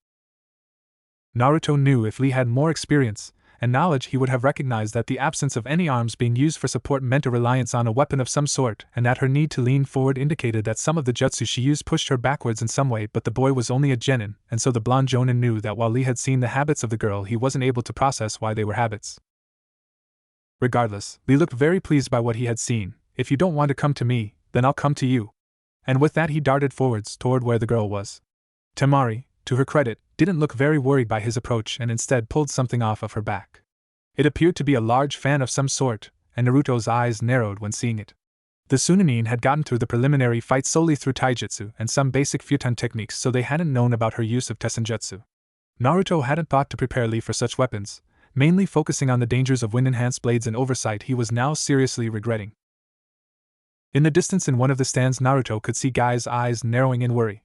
Naruto knew if Lee had more experience and knowledge, he would have recognized that the absence of any arms being used for support meant a reliance on a weapon of some sort, and that her need to lean forward indicated that some of the jutsu she used pushed her backwards in some way. But the boy was only a genin, and so the blonde jounin knew that while Lee had seen the habits of the girl, he wasn't able to process why they were habits. Regardless, Lee looked very pleased by what he had seen. If you don't want to come to me, then I'll come to you. And with that he darted forwards toward where the girl was. Temari, to her credit, didn't look very worried by his approach and instead pulled something off of her back. It appeared to be a large fan of some sort, and Naruto's eyes narrowed when seeing it. The Sunanin had gotten through the preliminary fight solely through taijutsu and some basic futon techniques, so they hadn't known about her use of tessenjutsu. Naruto hadn't thought to prepare Lee for such weapons, mainly focusing on the dangers of wind-enhanced blades, and oversight he was now seriously regretting. In the distance in one of the stands, Naruto could see Guy's eyes narrowing in worry.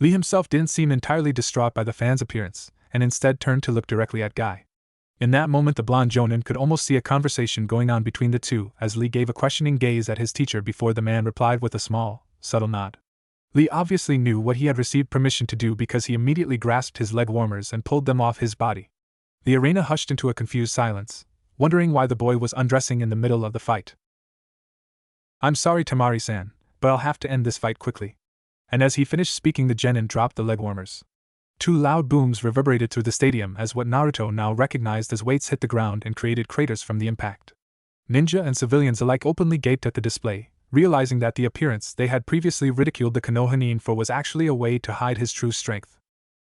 Lee himself didn't seem entirely distraught by the fan's appearance, and instead turned to look directly at Guy. In that moment the blonde jounin could almost see a conversation going on between the two, as Lee gave a questioning gaze at his teacher before the man replied with a small, subtle nod. Lee obviously knew what he had received permission to do because he immediately grasped his leg warmers and pulled them off his body. The arena hushed into a confused silence, wondering why the boy was undressing in the middle of the fight. I'm sorry, Temari-san, but I'll have to end this fight quickly. And as he finished speaking, the genin dropped the leg warmers. Two loud booms reverberated through the stadium as what Naruto now recognized as weights hit the ground and created craters from the impact. Ninja and civilians alike openly gaped at the display, realizing that the appearance they had previously ridiculed the Konoha nin for was actually a way to hide his true strength.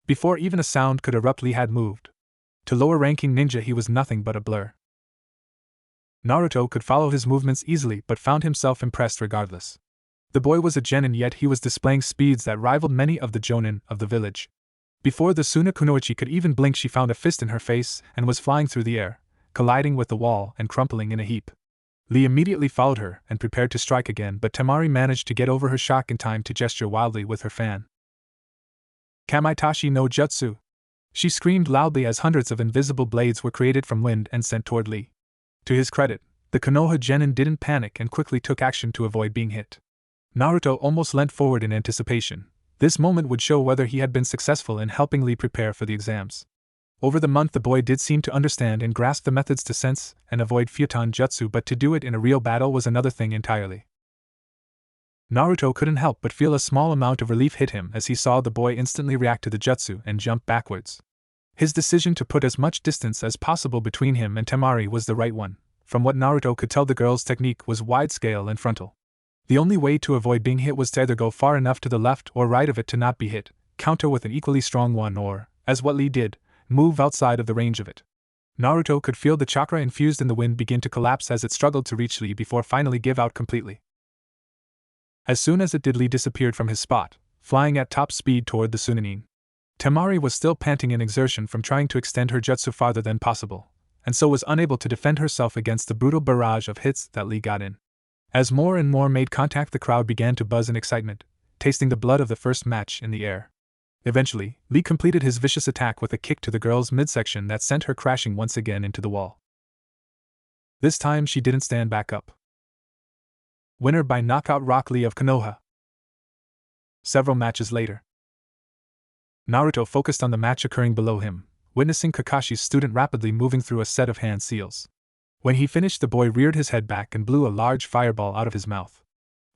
Before even a sound could erupt, Lee had moved. To lower-ranking ninja he was nothing but a blur. Naruto could follow his movements easily but found himself impressed regardless. The boy was a genin, yet he was displaying speeds that rivaled many of the jounin of the village. Before the Suna Kunoichi could even blink, she found a fist in her face and was flying through the air, colliding with the wall and crumpling in a heap. Lee immediately followed her and prepared to strike again, but Temari managed to get over her shock in time to gesture wildly with her fan. Kamaitachi no Jutsu! She screamed loudly as hundreds of invisible blades were created from wind and sent toward Lee. To his credit, the Konoha genin didn't panic and quickly took action to avoid being hit. Naruto almost leant forward in anticipation. This moment would show whether he had been successful in helping Lee prepare for the exams. Over the month the boy did seem to understand and grasp the methods to sense and avoid Futon Jutsu, but to do it in a real battle was another thing entirely. Naruto couldn't help but feel a small amount of relief hit him as he saw the boy instantly react to the jutsu and jump backwards. His decision to put as much distance as possible between him and Temari was the right one. From what Naruto could tell, the girl's technique was wide-scale and frontal. The only way to avoid being hit was to either go far enough to the left or right of it to not be hit, counter with an equally strong one, or, as what Lee did, move outside of the range of it. Naruto could feel the chakra infused in the wind begin to collapse as it struggled to reach Lee before finally give out completely. As soon as it did, Lee disappeared from his spot, flying at top speed toward the Sunanin. Temari was still panting in exertion from trying to extend her jutsu farther than possible, and so was unable to defend herself against the brutal barrage of hits that Lee got in. As more and more made contact, the crowd began to buzz in excitement, tasting the blood of the first match in the air. Eventually, Lee completed his vicious attack with a kick to the girl's midsection that sent her crashing once again into the wall. This time she didn't stand back up. Winner by knockout, Rock Lee of Konoha. Several matches later, Naruto focused on the match occurring below him, witnessing Kakashi's student rapidly moving through a set of hand seals. When he finished, the boy reared his head back and blew a large fireball out of his mouth.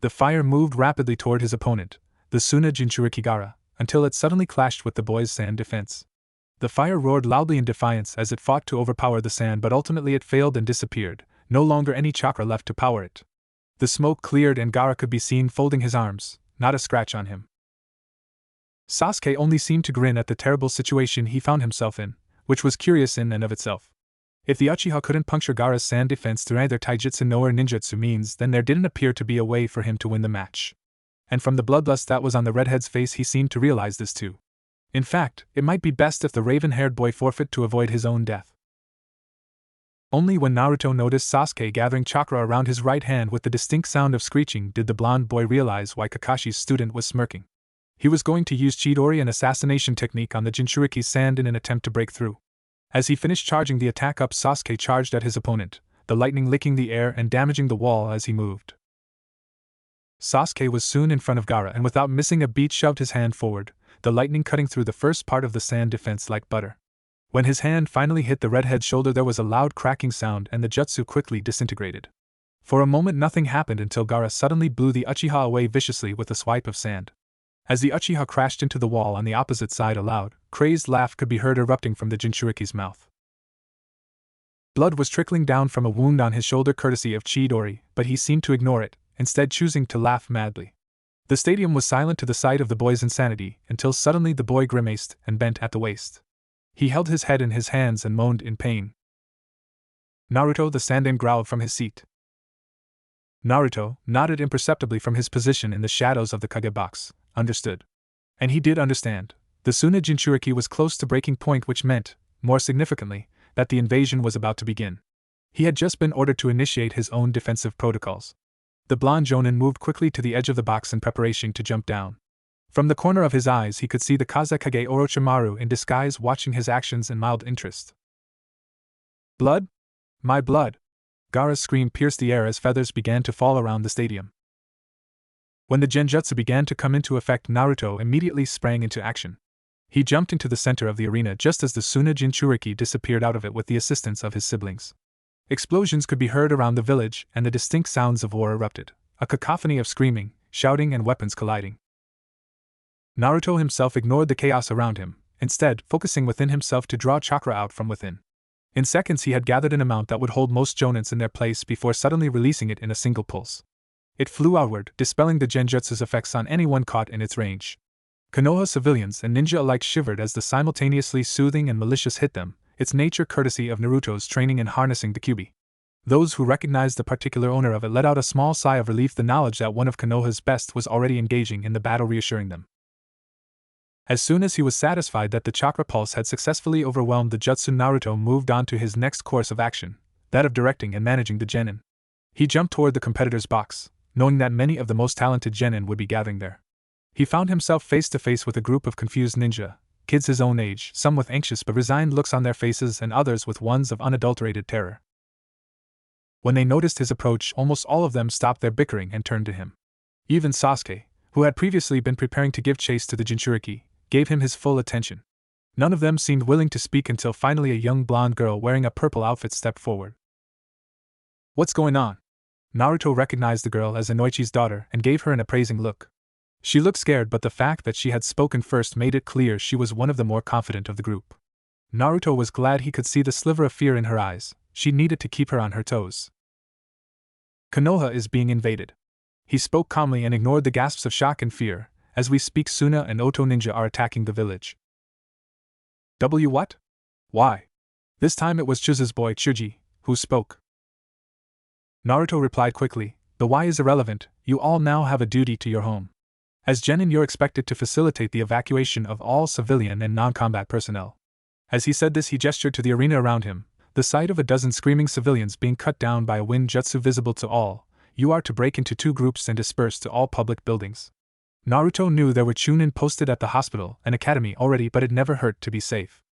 The fire moved rapidly toward his opponent, the Suna Jinchuriki Gaara, until it suddenly clashed with the boy's sand defense. The fire roared loudly in defiance as it fought to overpower the sand, but ultimately it failed and disappeared, no longer any chakra left to power it. The smoke cleared and Gaara could be seen folding his arms, not a scratch on him. Sasuke only seemed to grin at the terrible situation he found himself in, which was curious in and of itself. If the Uchiha couldn't puncture Gaara's sand defense through either taijutsu nor ninjutsu means, then there didn't appear to be a way for him to win the match. And from the bloodlust that was on the redhead's face, he seemed to realize this too. In fact, it might be best if the raven-haired boy forfeit to avoid his own death. Only when Naruto noticed Sasuke gathering chakra around his right hand with the distinct sound of screeching did the blonde boy realize why Kakashi's student was smirking. He was going to use Chidori, an assassination technique, on the Jinchuriki's sand in an attempt to break through. As he finished charging the attack up, Sasuke charged at his opponent, the lightning licking the air and damaging the wall as he moved. Sasuke was soon in front of Gaara and without missing a beat shoved his hand forward, the lightning cutting through the first part of the sand defense like butter. When his hand finally hit the redhead's shoulder, there was a loud cracking sound and the jutsu quickly disintegrated. For a moment nothing happened until Gaara suddenly blew the Uchiha away viciously with a swipe of sand. As the Uchiha crashed into the wall on the opposite side, a loud, crazed laugh could be heard erupting from the Jinchuriki's mouth. Blood was trickling down from a wound on his shoulder courtesy of Chidori, but he seemed to ignore it, instead choosing to laugh madly. The stadium was silent to the sight of the boy's insanity, until suddenly the boy grimaced and bent at the waist. He held his head in his hands and moaned in pain. Naruto the Sandan growled from his seat. Naruto, nodded imperceptibly from his position in the shadows of the Kage box, understood. And he did understand. The Suna Jinchuriki was close to breaking point, which meant, more significantly, that the invasion was about to begin. He had just been ordered to initiate his own defensive protocols. The blonde jounin moved quickly to the edge of the box in preparation to jump down. From the corner of his eyes he could see the Kazekage Orochimaru in disguise watching his actions in mild interest. Blood? My blood! Gaara's scream pierced the air as feathers began to fall around the stadium. When the genjutsu began to come into effect, Naruto immediately sprang into action. He jumped into the center of the arena just as the Suna Jinchuriki disappeared out of it with the assistance of his siblings. Explosions could be heard around the village, and the distinct sounds of war erupted, a cacophony of screaming, shouting, and weapons colliding. Naruto himself ignored the chaos around him, instead focusing within himself to draw chakra out from within. In seconds he had gathered an amount that would hold most jounins in their place before suddenly releasing it in a single pulse. It flew outward, dispelling the genjutsu's effects on anyone caught in its range. Konoha civilians and ninja alike shivered as the simultaneously soothing and malicious hit them, its nature courtesy of Naruto's training in harnessing the Kyuubi. Those who recognized the particular owner of it let out a small sigh of relief, the knowledge that one of Konoha's best was already engaging in the battle reassuring them. As soon as he was satisfied that the chakra pulse had successfully overwhelmed the jutsu, Naruto moved on to his next course of action, that of directing and managing the genin. He jumped toward the competitor's box, knowing that many of the most talented genin would be gathering there. He found himself face to face with a group of confused ninja, kids his own age, some with anxious but resigned looks on their faces and others with ones of unadulterated terror. When they noticed his approach, almost all of them stopped their bickering and turned to him. Even Sasuke, who had previously been preparing to give chase to the Jinchuriki, gave him his full attention. None of them seemed willing to speak until finally a young blonde girl wearing a purple outfit stepped forward. "What's going on?" Naruto recognized the girl as Inoichi's daughter and gave her an appraising look. She looked scared, but the fact that she had spoken first made it clear she was one of the more confident of the group. Naruto was glad he could see the sliver of fear in her eyes. She needed to keep her on her toes. "Konoha is being invaded." He spoke calmly and ignored the gasps of shock and fear. "As we speak, Suna and Oto ninja are attacking the village." What? Why? This time it was Chuza's boy Chuji who spoke. Naruto replied quickly, "The why is irrelevant, you all now have a duty to your home. As genin, you're expected to facilitate the evacuation of all civilian and non-combat personnel." As he said this, he gestured to the arena around him. The sight of a dozen screaming civilians being cut down by a wind jutsu visible to all. "You are to break into 2 groups and disperse to all public buildings." Naruto knew there were jounin posted at the hospital and academy already, but it never hurt to be safe.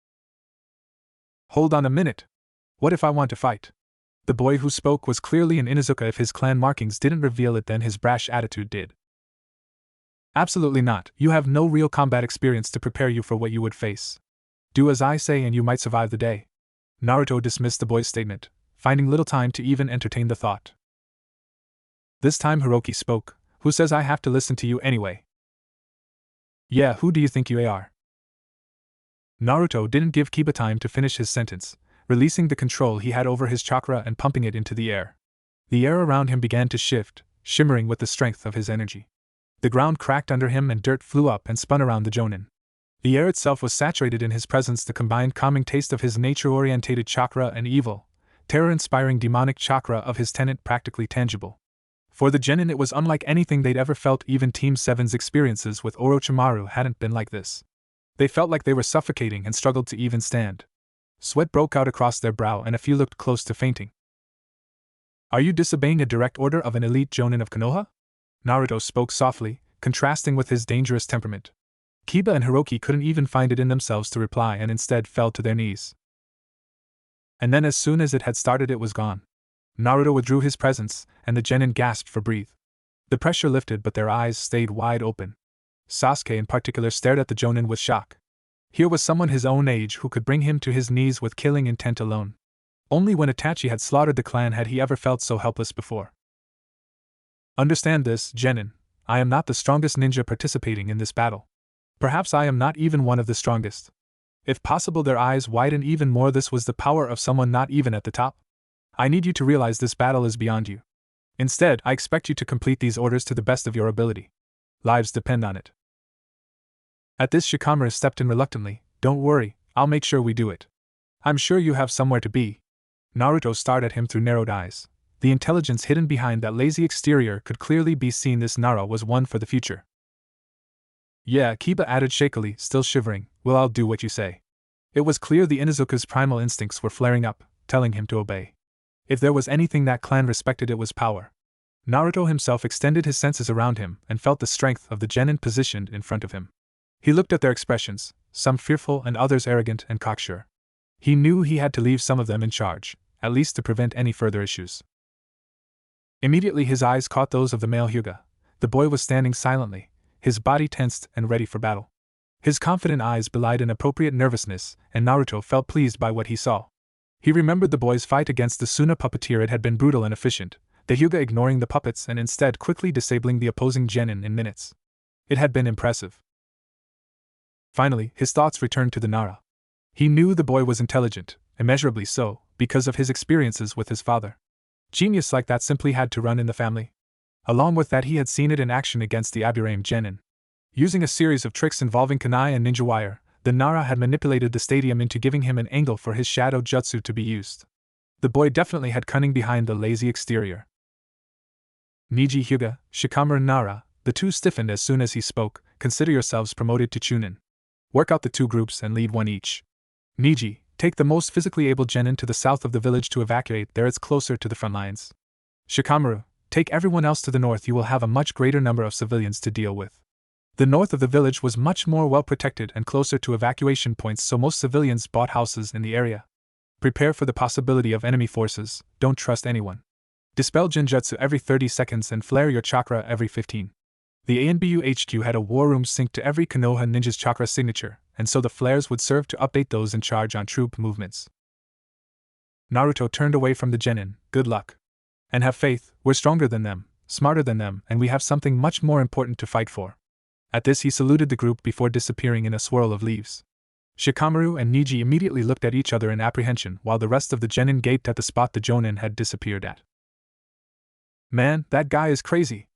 "Hold on a minute. What if I want to fight?" The boy who spoke was clearly an Inuzuka. If his clan markings didn't reveal it, then his brash attitude did. "Absolutely not. You have no real combat experience to prepare you for what you would face. Do as I say and you might survive the day." Naruto dismissed the boy's statement, finding little time to even entertain the thought. This time Hiroki spoke. "Who says I have to listen to you anyway?" "Yeah, who do you think you are?" Naruto didn't give Kiba time to finish his sentence, releasing the control he had over his chakra and pumping it into the air. The air around him began to shift, shimmering with the strength of his energy. The ground cracked under him and dirt flew up and spun around the jounin. The air itself was saturated in his presence, the combined calming taste of his nature-orientated chakra and evil, terror-inspiring demonic chakra of his tenant practically tangible. For the genin, it was unlike anything they'd ever felt. Even Team 7's experiences with Orochimaru hadn't been like this. They felt like they were suffocating and struggled to even stand. Sweat broke out across their brow and a few looked close to fainting. "Are you disobeying a direct order of an elite jounin of Konoha?" Naruto spoke softly, contrasting with his dangerous temperament. Kiba and Hiroki couldn't even find it in themselves to reply and instead fell to their knees. And then as soon as it had started, it was gone. Naruto withdrew his presence, and the genin gasped for breath. The pressure lifted, but their eyes stayed wide open. Sasuke in particular stared at the jounin with shock. Here was someone his own age who could bring him to his knees with killing intent alone. Only when Itachi had slaughtered the clan had he ever felt so helpless before. "Understand this, genin. I am not the strongest ninja participating in this battle. Perhaps I am not even one of the strongest." If possible, their eyes widened even more. This was the power of someone not even at the top. "I need you to realize this battle is beyond you. Instead, I expect you to complete these orders to the best of your ability. Lives depend on it." At this, Shikamaru stepped in reluctantly. "Don't worry, I'll make sure we do it. I'm sure you have somewhere to be." Naruto stared at him through narrowed eyes. The intelligence hidden behind that lazy exterior could clearly be seen. This Nara was one for the future. "Yeah," Kiba added shakily, still shivering. "Well, I'll do what you say." It was clear the Inuzuka's primal instincts were flaring up, telling him to obey. If there was anything that clan respected, it was power. Naruto himself extended his senses around him and felt the strength of the genin positioned in front of him. He looked at their expressions, some fearful and others arrogant and cocksure. He knew he had to leave some of them in charge, at least to prevent any further issues. Immediately his eyes caught those of the male Hyuga. The boy was standing silently, his body tensed and ready for battle. His confident eyes belied an appropriate nervousness, and Naruto felt pleased by what he saw. He remembered the boy's fight against the Suna puppeteer. It had been brutal and efficient, the Hyuga ignoring the puppets and instead quickly disabling the opposing genin in minutes. It had been impressive. Finally, his thoughts returned to the Nara. He knew the boy was intelligent, immeasurably so, because of his experiences with his father. Genius like that simply had to run in the family. Along with that, he had seen it in action against the Aburame genin. Using a series of tricks involving kunai and ninja wire, the Nara had manipulated the stadium into giving him an angle for his shadow jutsu to be used. The boy definitely had cunning behind the lazy exterior. "Niji Hyuga, Shikamaru Nara," the two stiffened as soon as he spoke. "Consider yourselves promoted to chunin. Work out the 2 groups and lead one each. Niji, take the most physically able genin to the south of the village to evacuate. There it's closer to the front lines. Shikamaru, take everyone else to the north. You will have a much greater number of civilians to deal with. The north of the village was much more well protected and closer to evacuation points, so most civilians bought houses in the area. Prepare for the possibility of enemy forces, don't trust anyone. Dispel genjutsu every 30 seconds and flare your chakra every 15. The ANBU HQ had a war room synced to every Konoha ninja's chakra signature, and so the flares would serve to update those in charge on troop movements. Naruto turned away from the genin. Good luck. And have faith, we're stronger than them, smarter than them, and we have something much more important to fight for. At this he saluted the group before disappearing in a swirl of leaves. Shikamaru and Niji immediately looked at each other in apprehension while the rest of the genin gaped at the spot the jounin had disappeared at. Man, that guy is crazy.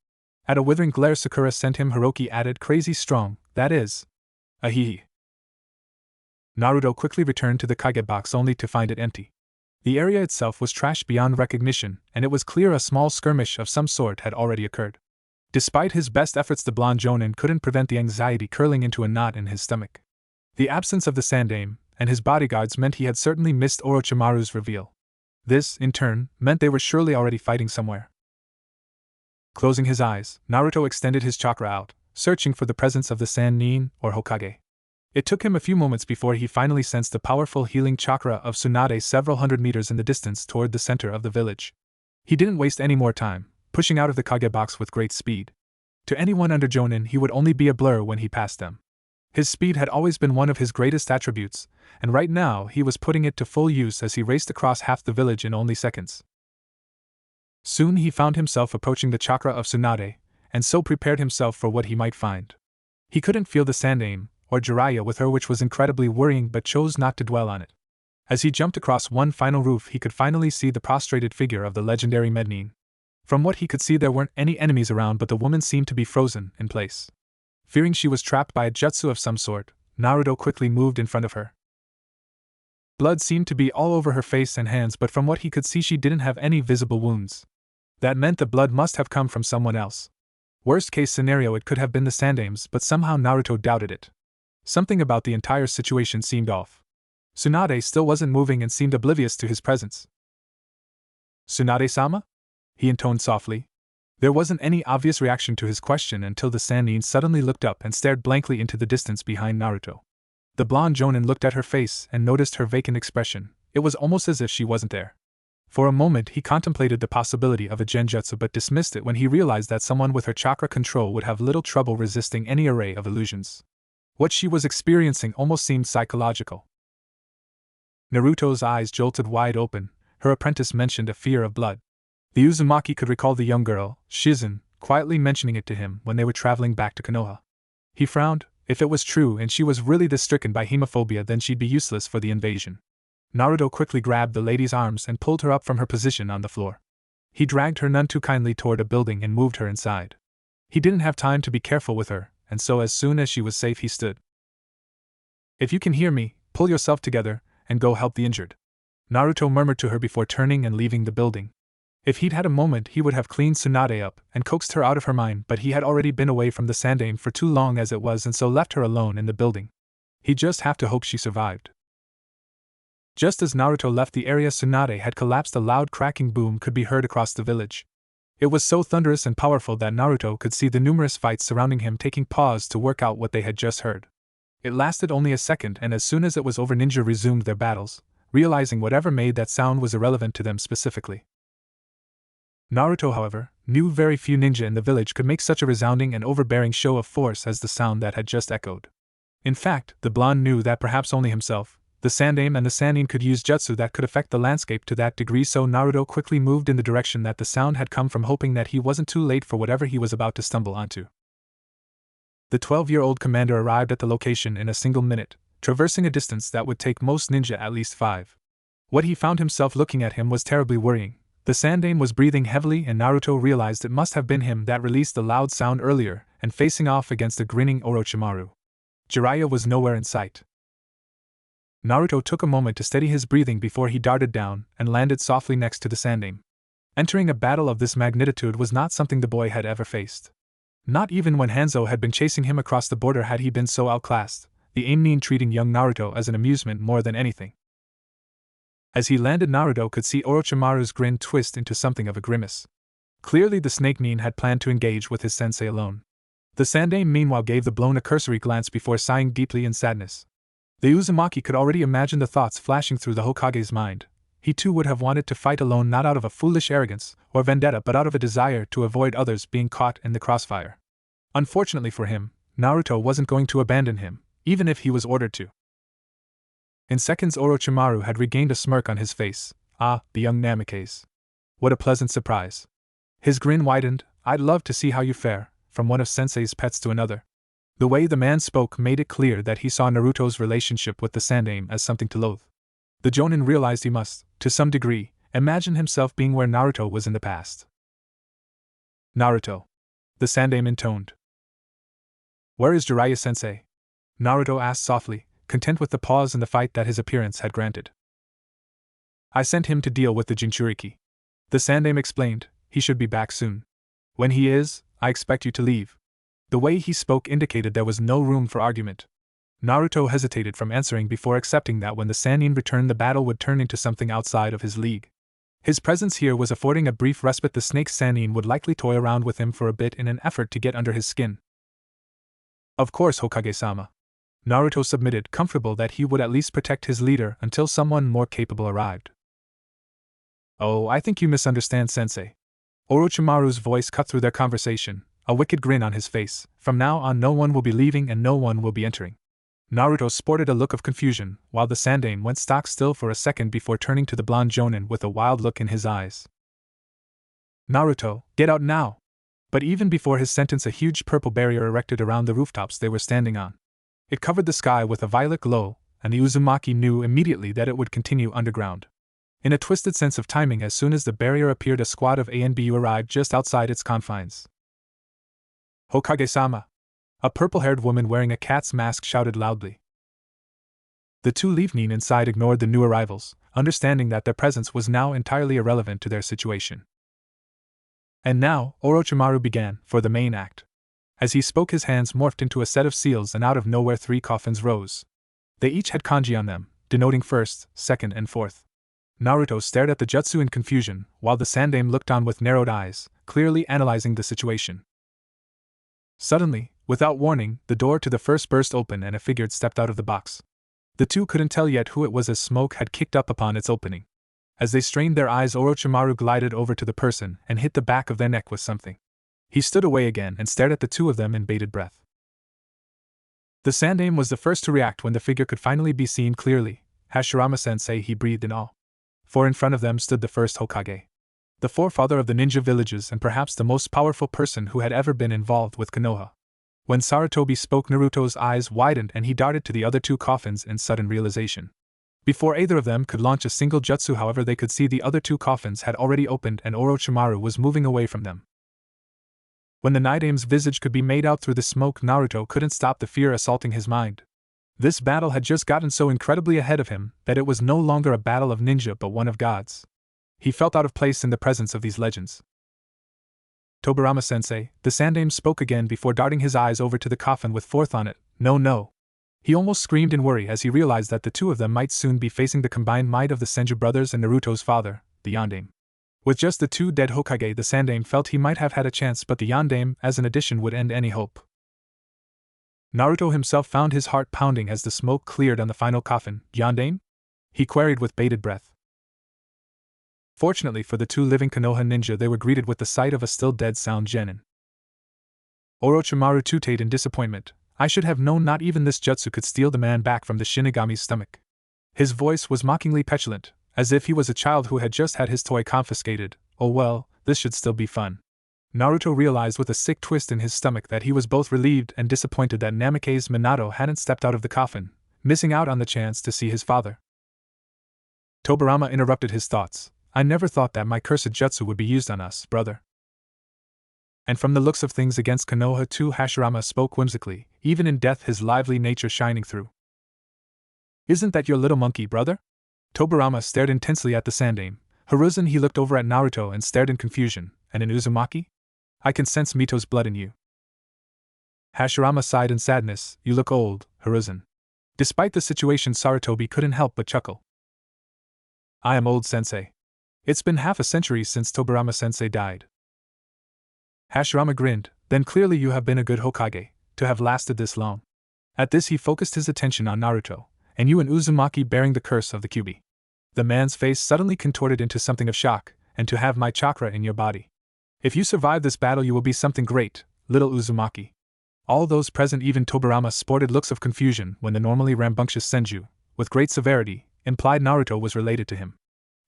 At a withering glare Sakura sent him, Hiroki added, crazy strong, that is. Ahihi. Naruto quickly returned to the kage box only to find it empty. The area itself was trashed beyond recognition, and it was clear a small skirmish of some sort had already occurred. Despite his best efforts, the blonde jounin couldn't prevent the anxiety curling into a knot in his stomach. The absence of the sandame and his bodyguards meant he had certainly missed Orochimaru's reveal. This, in turn, meant they were surely already fighting somewhere. Closing his eyes, Naruto extended his chakra out, searching for the presence of the Sannin or Hokage. It took him a few moments before he finally sensed the powerful healing chakra of Tsunade several hundred meters in the distance toward the center of the village. He didn't waste any more time, pushing out of the kage box with great speed. To anyone under jounin he would only be a blur when he passed them. His speed had always been one of his greatest attributes, and right now he was putting it to full use as he raced across half the village in only seconds. Soon he found himself approaching the chakra of Tsunade, and so prepared himself for what he might find. He couldn't feel the sandame or Jiraiya with her, which was incredibly worrying, but chose not to dwell on it. As he jumped across one final roof he could finally see the prostrated figure of the legendary Mednin. From what he could see there weren't any enemies around, but the woman seemed to be frozen in place. Fearing she was trapped by a jutsu of some sort, Naruto quickly moved in front of her. Blood seemed to be all over her face and hands, but from what he could see she didn't have any visible wounds. That meant the blood must have come from someone else. Worst case scenario, it could have been the sandames, but somehow Naruto doubted it. Something about the entire situation seemed off. Tsunade still wasn't moving and seemed oblivious to his presence. "Tsunade-sama?" he intoned softly. There wasn't any obvious reaction to his question until the Sannin suddenly looked up and stared blankly into the distance behind Naruto. The blonde jounin looked at her face and noticed her vacant expression. It was almost as if she wasn't there. For a moment he contemplated the possibility of a genjutsu, but dismissed it when he realized that someone with her chakra control would have little trouble resisting any array of illusions. What she was experiencing almost seemed psychological. Naruto's eyes jolted wide open. Her apprentice mentioned a fear of blood. The Uzumaki could recall the young girl, Shizen, quietly mentioning it to him when they were traveling back to Konoha. He frowned. If it was true and she was really this stricken by hemophobia, then she'd be useless for the invasion. Naruto quickly grabbed the lady's arms and pulled her up from her position on the floor. He dragged her none too kindly toward a building and moved her inside. He didn't have time to be careful with her, and so as soon as she was safe he stood. "If you can hear me, pull yourself together and go help the injured," Naruto murmured to her before turning and leaving the building. If he'd had a moment he would have cleaned Tsunade up and coaxed her out of her mind, but he had already been away from the sandame for too long as it was, and so left her alone in the building. He'd just have to hope she survived. Just as Naruto left the area, Tsunade had collapsed. A loud cracking boom could be heard across the village. It was so thunderous and powerful that Naruto could see the numerous fights surrounding him taking pause to work out what they had just heard. It lasted only a second, and as soon as it was over, ninja resumed their battles, realizing whatever made that sound was irrelevant to them specifically. Naruto, however, knew very few ninja in the village could make such a resounding and overbearing show of force as the sound that had just echoed. In fact, the blonde knew that perhaps only himself, the sandame, and the sannin could use jutsu that could affect the landscape to that degree, so Naruto quickly moved in the direction that the sound had come from, hoping that he wasn't too late for whatever he was about to stumble onto. The 12-year-old commander arrived at the location in a single minute, traversing a distance that would take most ninja at least 5. What he found himself looking at him was terribly worrying. The sandame was breathing heavily, and Naruto realized it must have been him that released the loud sound earlier, and facing off against a grinning Orochimaru. Jiraiya was nowhere in sight. Naruto took a moment to steady his breathing before he darted down and landed softly next to the sandame. Entering a battle of this magnitude was not something the boy had ever faced. Not even when Hanzo had been chasing him across the border had he been so outclassed, the Aimnin treating young Naruto as an amusement more than anything. As he landed, Naruto could see Orochimaru's grin twist into something of a grimace. Clearly the snake nin had planned to engage with his sensei alone. The Sandaime meanwhile gave the blown a cursory glance before sighing deeply in sadness. The Uzumaki could already imagine the thoughts flashing through the Hokage's mind. He too would have wanted to fight alone, not out of a foolish arrogance or vendetta but out of a desire to avoid others being caught in the crossfire. Unfortunately for him, Naruto wasn't going to abandon him, even if he was ordered to. In seconds Orochimaru had regained a smirk on his face. Ah, the young Namikaze. What a pleasant surprise. His grin widened. I'd love to see how you fare, from one of Sensei's pets to another. The way the man spoke made it clear that he saw Naruto's relationship with the Sandaime as something to loathe. The jounin realized he must, to some degree, imagine himself being where Naruto was in the past. Naruto. The Sandaime intoned. Where is Jiraiya-sensei? Naruto asked softly, content with the pause in the fight that his appearance had granted. I sent him to deal with the Jinchuriki. The Sandaime explained. He should be back soon. When he is, I expect you to leave. The way he spoke indicated there was no room for argument. Naruto hesitated from answering before accepting that when the Sannin returned the battle would turn into something outside of his league. His presence here was affording a brief respite. The snake Sannin would likely toy around with him for a bit in an effort to get under his skin. Of course, Hokage-sama. Naruto submitted, comfortable that he would at least protect his leader until someone more capable arrived. Oh, I think you misunderstand, Sensei. Orochimaru's voice cut through their conversation, a wicked grin on his face. From now on no one will be leaving and no one will be entering. Naruto sported a look of confusion, while the Sandaime went stock still for a second before turning to the blonde jounin with a wild look in his eyes. Naruto, get out now! But even before his sentence a huge purple barrier erected around the rooftops they were standing on. It covered the sky with a violet glow, and the Uzumaki knew immediately that it would continue underground. In a twisted sense of timing, as soon as the barrier appeared, a squad of ANBU arrived just outside its confines. Hokage-sama! A purple-haired woman wearing a cat's mask shouted loudly. The two Leafnin inside ignored the new arrivals, understanding that their presence was now entirely irrelevant to their situation. And now, Orochimaru began, for the main act. As he spoke, his hands morphed into a set of seals, and out of nowhere 3 coffins rose. They each had kanji on them, denoting first, second, and fourth. Naruto stared at the jutsu in confusion, while the Sandaime looked on with narrowed eyes, clearly analyzing the situation. Suddenly, without warning, the door to the first burst open and a figure stepped out of the box. The two couldn't tell yet who it was as smoke had kicked up upon its opening. As they strained their eyes, Orochimaru glided over to the person and hit the back of their neck with something. He stood away again and stared at the two of them in bated breath. The Sandaime was the first to react when the figure could finally be seen clearly. Hashirama-sensei, he breathed in awe. For in front of them stood the first Hokage. The forefather of the ninja villages and perhaps the most powerful person who had ever been involved with Konoha. When Sarutobi spoke, Naruto's eyes widened and he darted to the other 2 coffins in sudden realization. Before either of them could launch a single jutsu, however, they could see the other 2 coffins had already opened and Orochimaru was moving away from them. When the Nidaime's visage could be made out through the smoke, Naruto couldn't stop the fear assaulting his mind. This battle had just gotten so incredibly ahead of him that it was no longer a battle of ninja but one of gods. He felt out of place in the presence of these legends. Tobirama-sensei, the Sandaime spoke again before darting his eyes over to the coffin with fourth on it. No, no. He almost screamed in worry as he realized that the two of them might soon be facing the combined might of the Senju brothers and Naruto's father, the Yondaime. With just the 2 dead Hokage, the Sandaime felt he might have had a chance, but the Yondaime as an addition would end any hope. Naruto himself found his heart pounding as the smoke cleared on the final coffin. Yondaime? He queried with bated breath. Fortunately for the 2 living Konoha ninja, they were greeted with the sight of a still dead sound genin. Orochimaru tooted in disappointment. I should have known not even this jutsu could steal the man back from the Shinigami's stomach. His voice was mockingly petulant, as if he was a child who had just had his toy confiscated. Oh well, this should still be fun. Naruto realized with a sick twist in his stomach that he was both relieved and disappointed that Namikaze Minato hadn't stepped out of the coffin, missing out on the chance to see his father. Tobirama interrupted his thoughts. I never thought that my cursed jutsu would be used on us, brother. And from the looks of things against Konoha too, Hashirama spoke whimsically, even in death his lively nature shining through. Isn't that your little monkey, brother? Tobirama stared intensely at the Sandaime. Hiruzen, he looked over at Naruto and stared in confusion. And in Uzumaki? I can sense Mito's blood in you. Hashirama sighed in sadness. You look old, Hiruzen. Despite the situation, Sarutobi couldn't help but chuckle. I am old, sensei. It's been half a century since Tobirama-sensei died. Hashirama grinned. Then clearly you have been a good Hokage, to have lasted this long. At this he focused his attention on Naruto, and you and Uzumaki bearing the curse of the Kyuubi. The man's face suddenly contorted into something of shock, and to have my chakra in your body. If you survive this battle you will be something great, little Uzumaki. All those present, even Tobirama, sported looks of confusion when the normally rambunctious Senju, with great severity, implied Naruto was related to him.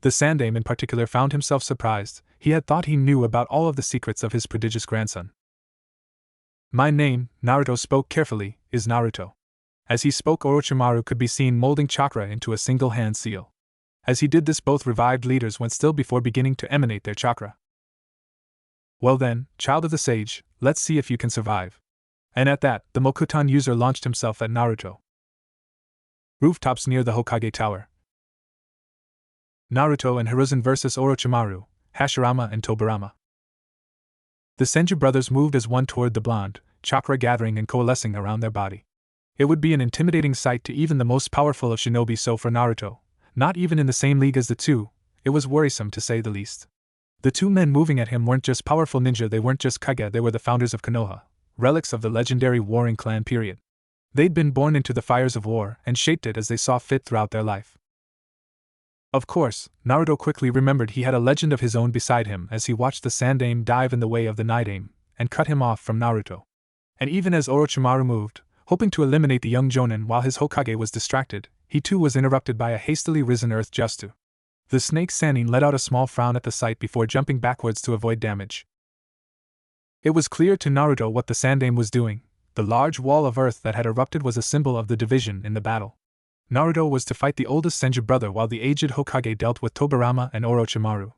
The Sandaime in particular found himself surprised. He had thought he knew about all of the secrets of his prodigious grandson. My name, Naruto spoke carefully, is Naruto. As he spoke, Orochimaru could be seen molding chakra into a single hand seal. As he did this, both revived leaders went still before beginning to emanate their chakra. Well then, child of the sage, let's see if you can survive. And at that, the Mokuton user launched himself at Naruto. Rooftops near the Hokage Tower. Naruto and Hiruzen vs Orochimaru, Hashirama and Tobirama. The Senju brothers moved as one toward the blonde, chakra gathering and coalescing around their body. It would be an intimidating sight to even the most powerful of shinobi, so for Naruto, not even in the same league as the two, it was worrisome to say the least. The two men moving at him weren't just powerful ninja, they weren't just Kage, they were the founders of Konoha, relics of the legendary warring clan period. They'd been born into the fires of war and shaped it as they saw fit throughout their life. Of course, Naruto quickly remembered he had a legend of his own beside him as he watched the Sandaime dive in the way of the Nidaime and cut him off from Naruto. And even as Orochimaru moved, hoping to eliminate the young jounin while his Hokage was distracted, he too was interrupted by a hastily risen Earth Justu. The snake Sannin let out a small frown at the sight before jumping backwards to avoid damage. It was clear to Naruto what the Sandaime was doing. The large wall of earth that had erupted was a symbol of the division in the battle. Naruto was to fight the oldest Senju brother while the aged Hokage dealt with Tobirama and Orochimaru.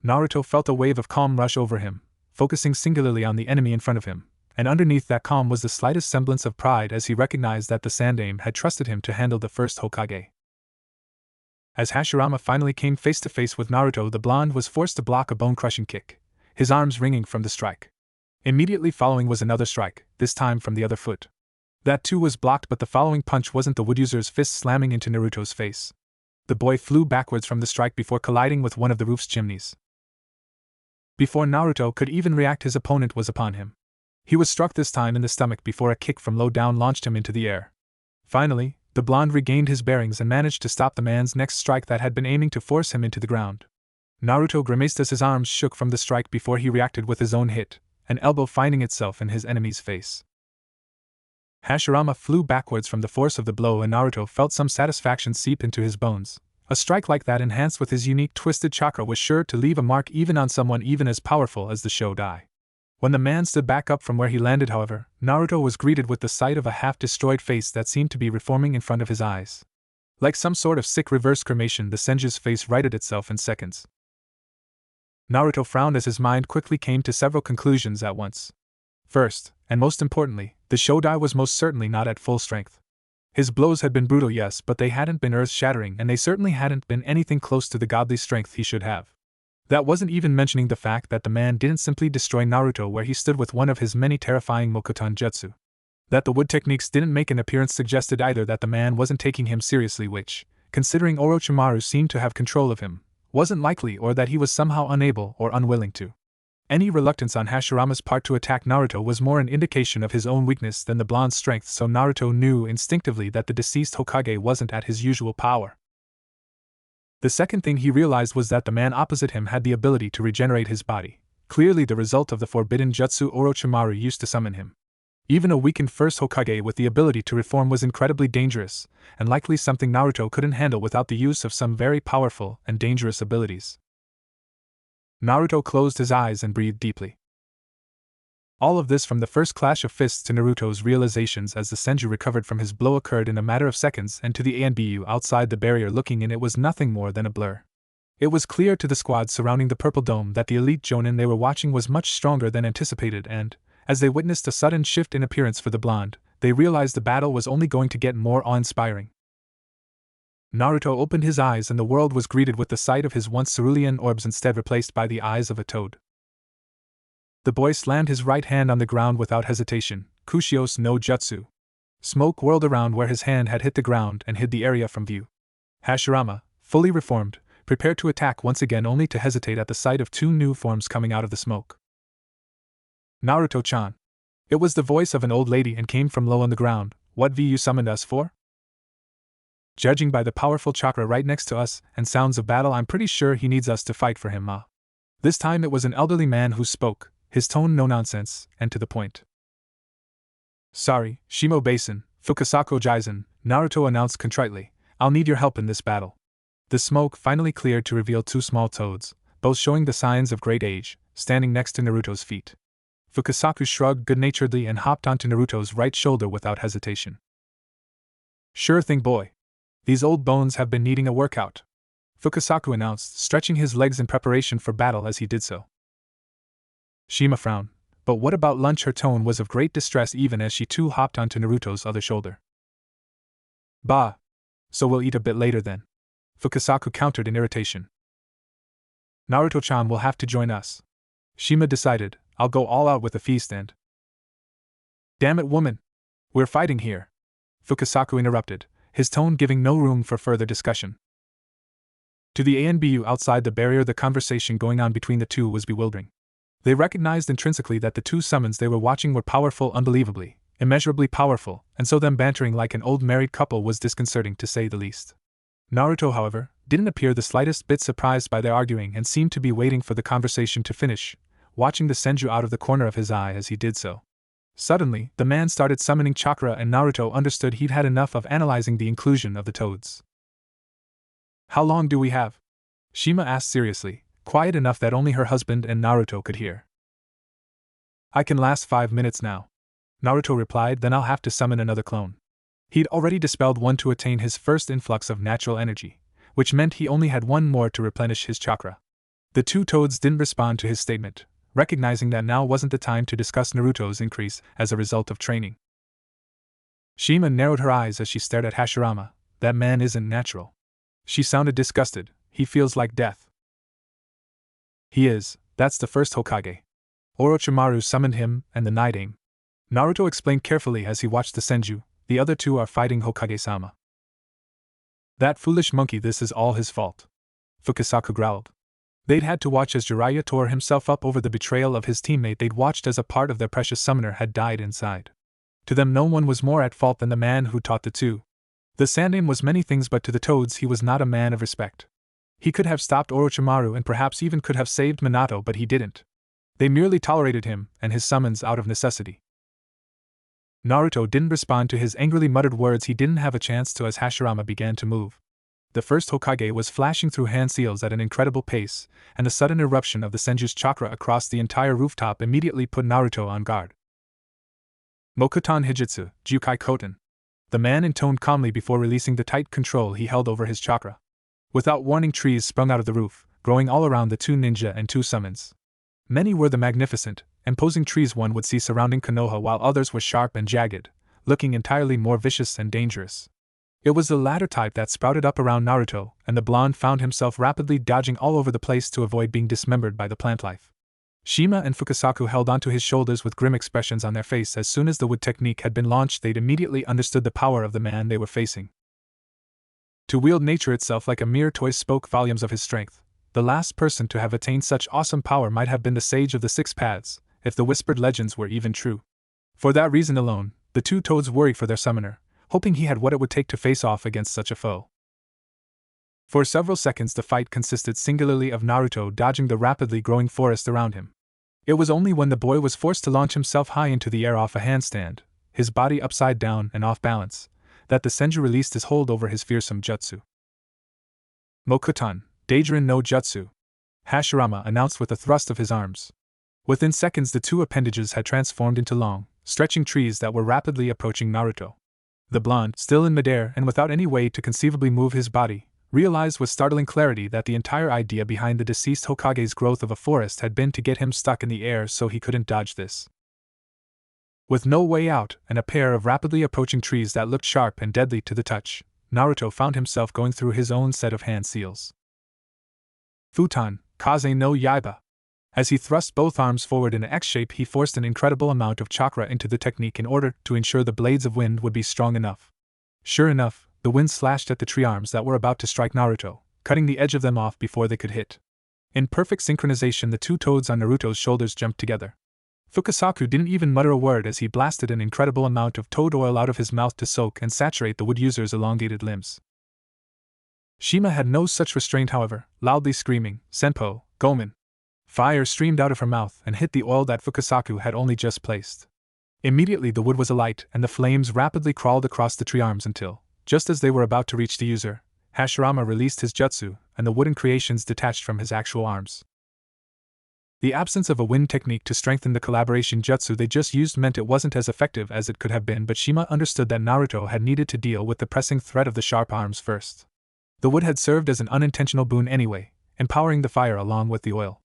Naruto felt a wave of calm rush over him, focusing singularly on the enemy in front of him, and underneath that calm was the slightest semblance of pride as he recognized that the Sandaime had trusted him to handle the first Hokage. As Hashirama finally came face to face with Naruto, the blonde was forced to block a bone-crushing kick, his arms ringing from the strike. Immediately following was another strike, this time from the other foot. That too was blocked, but the following punch wasn't the wood user's fist slamming into Naruto's face. The boy flew backwards from the strike before colliding with one of the roof's chimneys. Before Naruto could even react, his opponent was upon him. He was struck this time in the stomach before a kick from low down launched him into the air. Finally, the blonde regained his bearings and managed to stop the man's next strike that had been aiming to force him into the ground. Naruto grimaced as his arms shook from the strike before he reacted with his own hit, an elbow finding itself in his enemy's face. Hashirama flew backwards from the force of the blow, and Naruto felt some satisfaction seep into his bones. A strike like that, enhanced with his unique twisted chakra, was sure to leave a mark even on someone even as powerful as the Shodai. When the man stood back up from where he landed, however, Naruto was greeted with the sight of a half-destroyed face that seemed to be reforming in front of his eyes. Like some sort of sick reverse cremation, the Senju's face righted itself in seconds. Naruto frowned as his mind quickly came to several conclusions at once. First, and most importantly, the Shodai was most certainly not at full strength. His blows had been brutal, yes, but they hadn't been earth-shattering, and they certainly hadn't been anything close to the godly strength he should have. That wasn't even mentioning the fact that the man didn't simply destroy Naruto where he stood with one of his many terrifying Mokuton jutsu. That the wood techniques didn't make an appearance suggested either that the man wasn't taking him seriously, which, considering Orochimaru seemed to have control of him, wasn't likely, or that he was somehow unable or unwilling to. Any reluctance on Hashirama's part to attack Naruto was more an indication of his own weakness than the blonde's strength, so Naruto knew instinctively that the deceased Hokage wasn't at his usual power. The second thing he realized was that the man opposite him had the ability to regenerate his body, clearly the result of the forbidden jutsu Orochimaru used to summon him. Even a weakened first Hokage with the ability to reform was incredibly dangerous, and likely something Naruto couldn't handle without the use of some very powerful and dangerous abilities. Naruto closed his eyes and breathed deeply. All of this, from the first clash of fists to Naruto's realizations as the Senju recovered from his blow, occurred in a matter of seconds, and to the Anbu outside the barrier looking in, it was nothing more than a blur. It was clear to the squad surrounding the purple dome that the elite jounin they were watching was much stronger than anticipated, and, as they witnessed a sudden shift in appearance for the blonde, they realized the battle was only going to get more awe-inspiring. Naruto opened his eyes and the world was greeted with the sight of his once cerulean orbs instead replaced by the eyes of a toad. The boy slammed his right hand on the ground without hesitation. Kushios no Jutsu. Smoke whirled around where his hand had hit the ground and hid the area from view. Hashirama, fully reformed, prepared to attack once again, only to hesitate at the sight of two new forms coming out of the smoke. Naruto-chan. It was the voice of an old lady and came from low on the ground. What have you summoned us for? Judging by the powerful chakra right next to us and sounds of battle, I'm pretty sure he needs us to fight for him, ma. This time it was an elderly man who spoke, his tone no nonsense, and to the point. Sorry, Shimo Basin, Fukasaku Jaizen, Naruto announced contritely. I'll need your help in this battle. The smoke finally cleared to reveal two small toads, both showing the signs of great age, standing next to Naruto's feet. Fukasaku shrugged good-naturedly and hopped onto Naruto's right shoulder without hesitation. Sure thing, boy. These old bones have been needing a workout, Fukasaku announced, stretching his legs in preparation for battle as he did so. Shima frowned. But what about lunch? Her tone was of great distress even as she too hopped onto Naruto's other shoulder. Bah! So we'll eat a bit later then, Fukasaku countered in irritation. Naruto-chan will have to join us, Shima decided. I'll go all out with a feast and… Damn it, woman! We're fighting here, Fukasaku interrupted, his tone giving no room for further discussion. To the ANBU outside the barrier, the conversation going on between the two was bewildering. They recognized intrinsically that the two summons they were watching were powerful, unbelievably, immeasurably powerful, and so them bantering like an old married couple was disconcerting to say the least. Naruto, however, didn't appear the slightest bit surprised by their arguing and seemed to be waiting for the conversation to finish, watching the senju out of the corner of his eye as he did so. Suddenly, the man started summoning chakra and Naruto understood he'd had enough of analyzing the inclusion of the toads. How long do we have? Shima asked seriously, quiet enough that only her husband and Naruto could hear. I can last 5 minutes now, Naruto replied, then I'll have to summon another clone. He'd already dispelled one to attain his first influx of natural energy, which meant he only had one more to replenish his chakra. The two toads didn't respond to his statement, recognizing that now wasn't the time to discuss Naruto's increase as a result of training. Shima narrowed her eyes as she stared at Hashirama. That man isn't natural. She sounded disgusted. He feels like death. He is, that's the first Hokage. Orochimaru summoned him, and the night aim. Naruto explained carefully as he watched the senju. The other two are fighting Hokage-sama. That foolish monkey, this is all his fault, Fukasaku growled. They'd had to watch as Jiraiya tore himself up over the betrayal of his teammate they'd watched as a part of their precious summoner had died inside. To them no one was more at fault than the man who taught the two. The Sandaime was many things, but to the toads he was not a man of respect. He could have stopped Orochimaru and perhaps even could have saved Minato, but he didn't. They merely tolerated him and his summons out of necessity. Naruto didn't respond to his angrily muttered words. He didn't have a chance to as Hashirama began to move. The first Hokage was flashing through hand seals at an incredible pace, and the sudden eruption of the senju's chakra across the entire rooftop immediately put Naruto on guard. Mokuton Hijitsu, Jukai Koten. The man intoned calmly before releasing the tight control he held over his chakra. Without warning, trees sprung out of the roof, growing all around the two ninja and two summons. Many were the magnificent, imposing trees one would see surrounding Konoha, while others were sharp and jagged, looking entirely more vicious and dangerous. It was the latter type that sprouted up around Naruto, and the blonde found himself rapidly dodging all over the place to avoid being dismembered by the plant life. Shima and Fukasaku held onto his shoulders with grim expressions on their face. As soon as the wood technique had been launched, they'd immediately understood the power of the man they were facing. To wield nature itself like a mere toy spoke volumes of his strength. The last person to have attained such awesome power might have been the Sage of the Six Paths, if the whispered legends were even true. For that reason alone, the two toads worried for their summoner, hoping he had what it would take to face off against such a foe. For several seconds the fight consisted singularly of Naruto dodging the rapidly growing forest around him. It was only when the boy was forced to launch himself high into the air off a handstand, his body upside down and off balance, that the senju released his hold over his fearsome jutsu. Mokuton, Daijin no Jutsu, Hashirama announced with a thrust of his arms. Within seconds the two appendages had transformed into long, stretching trees that were rapidly approaching Naruto. The blonde, still in midair and without any way to conceivably move his body, realized with startling clarity that the entire idea behind the deceased Hokage's growth of a forest had been to get him stuck in the air so he couldn't dodge this. With no way out and a pair of rapidly approaching trees that looked sharp and deadly to the touch, Naruto found himself going through his own set of hand seals. Futon, Kaze no Yaiba. As he thrust both arms forward in an X shape, he forced an incredible amount of chakra into the technique in order to ensure the blades of wind would be strong enough. Sure enough, the wind slashed at the tree arms that were about to strike Naruto, cutting the edge of them off before they could hit. In perfect synchronization, the two toads on Naruto's shoulders jumped together. Fukasaku didn't even mutter a word as he blasted an incredible amount of toad oil out of his mouth to soak and saturate the wood user's elongated limbs. Shima had no such restraint, however, loudly screaming, "Senpo, Gomen!" Fire streamed out of her mouth and hit the oil that Fukasaku had only just placed. Immediately the wood was alight and the flames rapidly crawled across the tree arms until, just as they were about to reach the user, Hashirama released his jutsu and the wooden creations detached from his actual arms. The absence of a wind technique to strengthen the collaboration jutsu they just used meant it wasn't as effective as it could have been, but Shima understood that Naruto had needed to deal with the pressing threat of the sharp arms first. The wood had served as an unintentional boon anyway, empowering the fire along with the oil.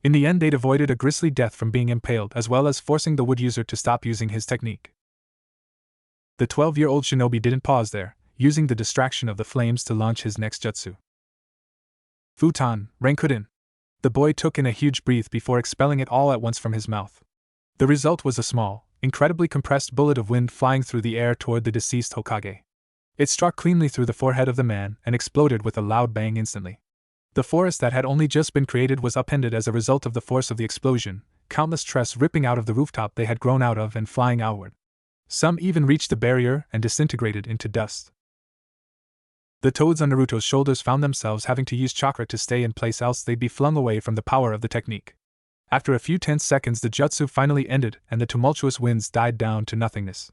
In the end, they'd avoided a grisly death from being impaled as well as forcing the wood user to stop using his technique. The 12-year-old shinobi didn't pause there, using the distraction of the flames to launch his next jutsu. Futon, Rankuden. The boy took in a huge breath before expelling it all at once from his mouth. The result was a small, incredibly compressed bullet of wind flying through the air toward the deceased Hokage. It struck cleanly through the forehead of the man and exploded with a loud bang instantly. The forest that had only just been created was upended as a result of the force of the explosion, countless trees ripping out of the rooftop they had grown out of and flying outward. Some even reached the barrier and disintegrated into dust. The toads on Naruto's shoulders found themselves having to use chakra to stay in place, else they'd be flung away from the power of the technique. After a few tense seconds, the jutsu finally ended and the tumultuous winds died down to nothingness.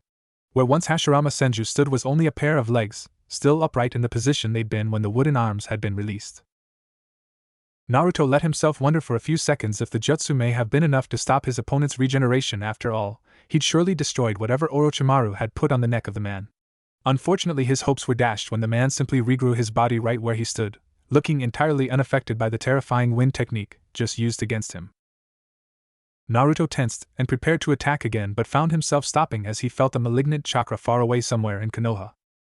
Where once Hashirama Senju stood was only a pair of legs, still upright in the position they'd been when the wooden arms had been released. Naruto let himself wonder for a few seconds if the jutsu may have been enough to stop his opponent's regeneration. After all, he'd surely destroyed whatever Orochimaru had put on the neck of the man. Unfortunately, his hopes were dashed when the man simply regrew his body right where he stood, looking entirely unaffected by the terrifying wind technique just used against him. Naruto tensed and prepared to attack again, but found himself stopping as he felt a malignant chakra far away somewhere in Konoha.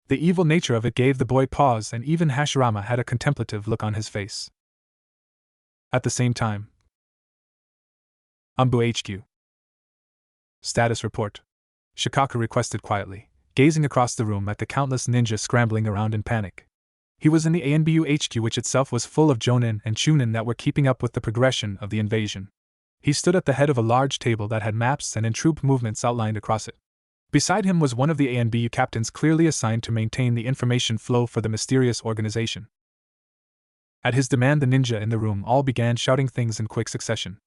The evil nature of it gave the boy pause, and even Hashirama had a contemplative look on his face. At the same time, Anbu HQ. Status report. Shikaku requested quietly, gazing across the room at the countless ninja scrambling around in panic. He was in the ANBU HQ, which itself was full of jounin and chunin that were keeping up with the progression of the invasion. He stood at the head of a large table that had maps and troop movements outlined across it. Beside him was one of the ANBU captains clearly assigned to maintain the information flow for the mysterious organization. At his demand, the ninja in the room all began shouting things in quick succession.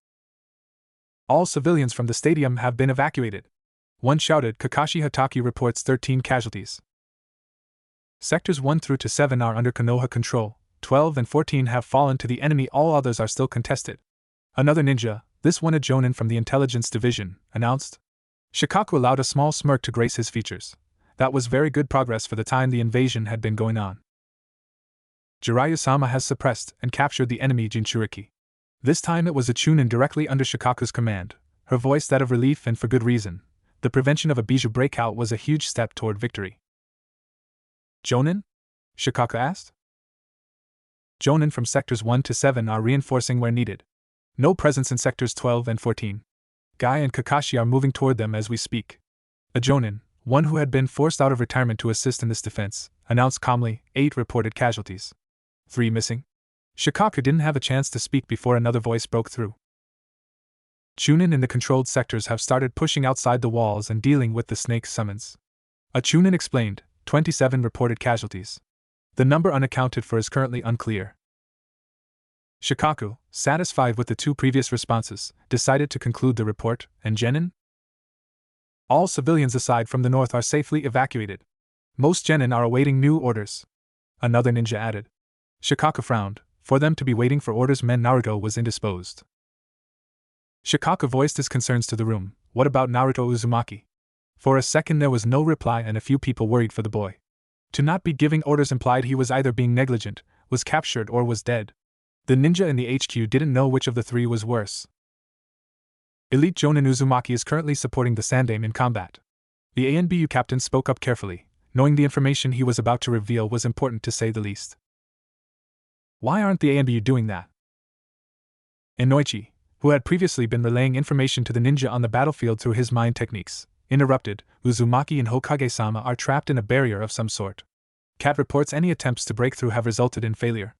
"All civilians from the stadium have been evacuated." One shouted. "Kakashi Hatake reports 13 casualties. Sectors 1 through to 7 are under Konoha control, 12 and 14 have fallen to the enemy, all others are still contested." Another ninja, this one a jounin from the intelligence division, announced. Shikaku allowed a small smirk to grace his features. That was very good progress for the time the invasion had been going on. Jiraiya-sama has suppressed and captured the enemy Jinchuriki. This time it was a chunin directly under Shikaku's command, her voice that of relief, and for good reason. The prevention of a Bijou breakout was a huge step toward victory. "Jounin?" Shikaku asked. "Jounin from sectors 1 to 7 are reinforcing where needed. No presence in sectors 12 and 14. Guy and Kakashi are moving toward them as we speak." A jounin, one who had been forced out of retirement to assist in this defense, announced calmly. 8 reported casualties. 3 missing. Shikaku didn't have a chance to speak before another voice broke through. "Chunin in the controlled sectors have started pushing outside the walls and dealing with the snake summons." A chunin explained. 27 reported casualties. The number unaccounted for is currently unclear. Shikaku, satisfied with the 2 previous responses, decided to conclude the report. "And genin?" "All civilians aside from the north are safely evacuated. Most genin are awaiting new orders," another ninja added. Shikaku frowned. For them to be waiting for orders meant Naruto was indisposed. Shikaku voiced his concerns to the room. What about Naruto Uzumaki? For a second there was no reply, and a few people worried for the boy. To not be giving orders implied he was either being negligent, was captured, or was dead. The ninja in the HQ didn't know which of the 3 was worse. "Elite Jounin Uzumaki is currently supporting the Sandaime in combat." The ANBU captain spoke up carefully, knowing the information he was about to reveal was important to say the least. "Why aren't the ANBU doing that?" Inoichi, who had previously been relaying information to the ninja on the battlefield through his mind techniques, interrupted. "Uzumaki and Hokage-sama are trapped in a barrier of some sort. Cat reports any attempts to break through have resulted in failure."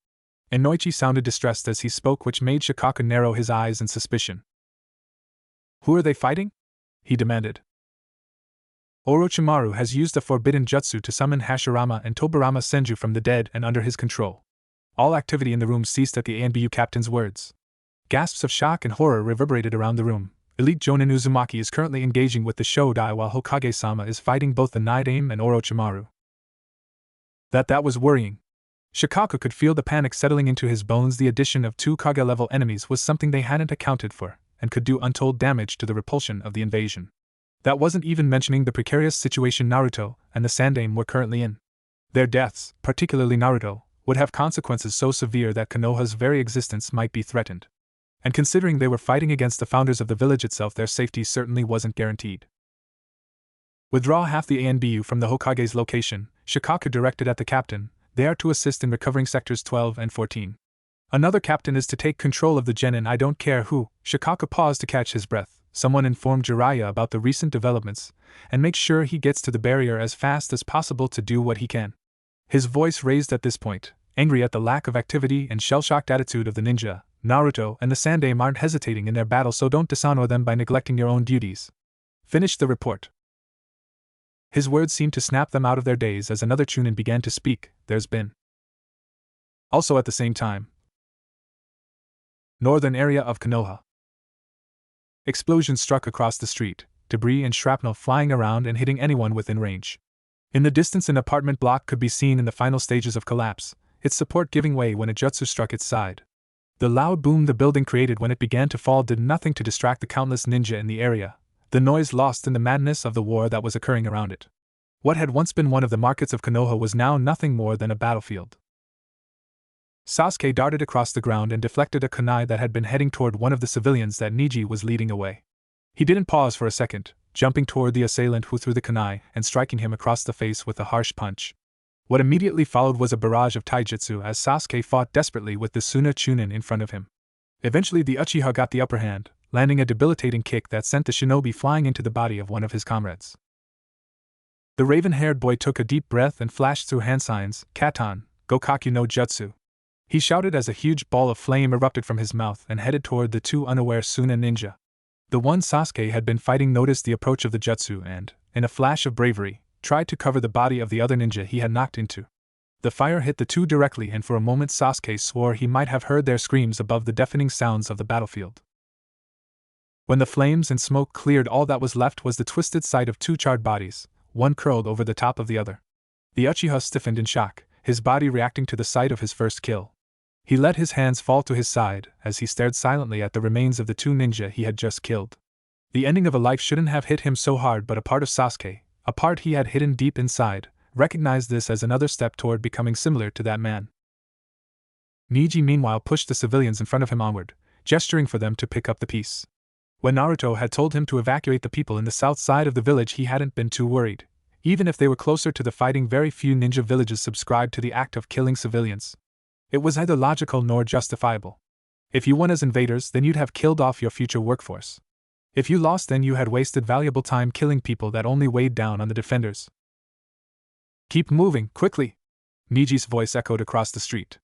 Inoichi sounded distressed as he spoke, which made Shikaku narrow his eyes in suspicion. Who are they fighting? He demanded. Orochimaru has used a forbidden jutsu to summon Hashirama and Tobirama Senju from the dead and under his control. All activity in the room ceased at the ANBU captain's words. Gasps of shock and horror reverberated around the room. Elite Jounin Uzumaki is currently engaging with the Shodai while Hokage-sama is fighting both the Night Aim and Orochimaru. That was worrying. Shikaku could feel the panic settling into his bones. The addition of 2 Kage-level enemies was something they hadn't accounted for, and could do untold damage to the repulsion of the invasion. That wasn't even mentioning the precarious situation Naruto and the Sandaime were currently in. Their deaths, particularly Naruto, would have consequences so severe that Konoha's very existence might be threatened. And considering they were fighting against the founders of the village itself, their safety certainly wasn't guaranteed. Withdraw half the ANBU from the Hokage's location, Shikaku directed at the captain. They are to assist in recovering sectors 12 and 14. Another captain is to take control of the genin. I don't care who. Shikaku paused to catch his breath. Someone informed Jiraiya about the recent developments, and make sure he gets to the barrier as fast as possible to do what he can. His voice raised at this point, angry at the lack of activity and shell-shocked attitude of the ninja. Naruto and the Sandaime aren't hesitating in their battle, so don't dishonor them by neglecting your own duties. Finish the report. His words seemed to snap them out of their daze as another Chunin began to speak. There's been. Also at the same time. Northern area of Konoha. Explosions struck across the street, debris and shrapnel flying around and hitting anyone within range. In the distance, an apartment block could be seen in the final stages of collapse, its support giving way when a jutsu struck its side. The loud boom the building created when it began to fall did nothing to distract the countless ninja in the area, the noise lost in the madness of the war that was occurring around it. What had once been one of the markets of Konoha was now nothing more than a battlefield. Sasuke darted across the ground and deflected a kunai that had been heading toward one of the civilians that Neji was leading away. He didn't pause for a second, jumping toward the assailant who threw the kunai and striking him across the face with a harsh punch. What immediately followed was a barrage of taijutsu as Sasuke fought desperately with the Suna Chunin in front of him. Eventually the Uchiha got the upper hand, landing a debilitating kick that sent the shinobi flying into the body of one of his comrades. The raven-haired boy took a deep breath and flashed through hand signs, Katan, Gokaku no Jutsu. He shouted as a huge ball of flame erupted from his mouth and headed toward the 2 unaware Suna ninja. The one Sasuke had been fighting noticed the approach of the jutsu and, in a flash of bravery, tried to cover the body of the other ninja he had knocked into. The fire hit the 2 directly, and for a moment Sasuke swore he might have heard their screams above the deafening sounds of the battlefield. When the flames and smoke cleared, all that was left was the twisted sight of 2 charred bodies, one curled over the top of the other. The Uchiha stiffened in shock, his body reacting to the sight of his first kill. He let his hands fall to his side as he stared silently at the remains of the 2 ninja he had just killed. The ending of a life shouldn't have hit him so hard, but a part of Sasuke, a part he had hidden deep inside, recognized this as another step toward becoming similar to that man. Neji meanwhile pushed the civilians in front of him onward, gesturing for them to pick up the piece. When Naruto had told him to evacuate the people in the south side of the village, he hadn't been too worried. Even if they were closer to the fighting, very few ninja villages subscribed to the act of killing civilians. It was neither logical nor justifiable. If you won as invaders, then you'd have killed off your future workforce. If you lost, then you had wasted valuable time killing people that only weighed down on the defenders. Keep moving, quickly! Neji's voice echoed across the street.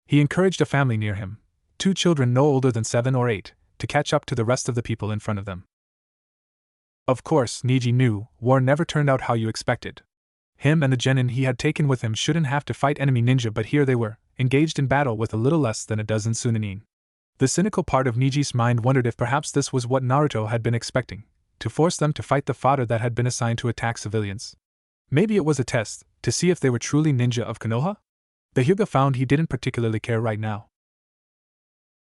He encouraged a family near him, 2 children no older than 7 or 8, to catch up to the rest of the people in front of them. Of course, Neji knew, war never turned out how you expected. Him and the genin he had taken with him shouldn't have to fight enemy ninja, but here they were, engaged in battle with a little less than a dozen Sunanin. The cynical part of Neji's mind wondered if perhaps this was what Naruto had been expecting, to force them to fight the fodder that had been assigned to attack civilians. Maybe it was a test, to see if they were truly ninja of Konoha? The Hyuga found he didn't particularly care right now.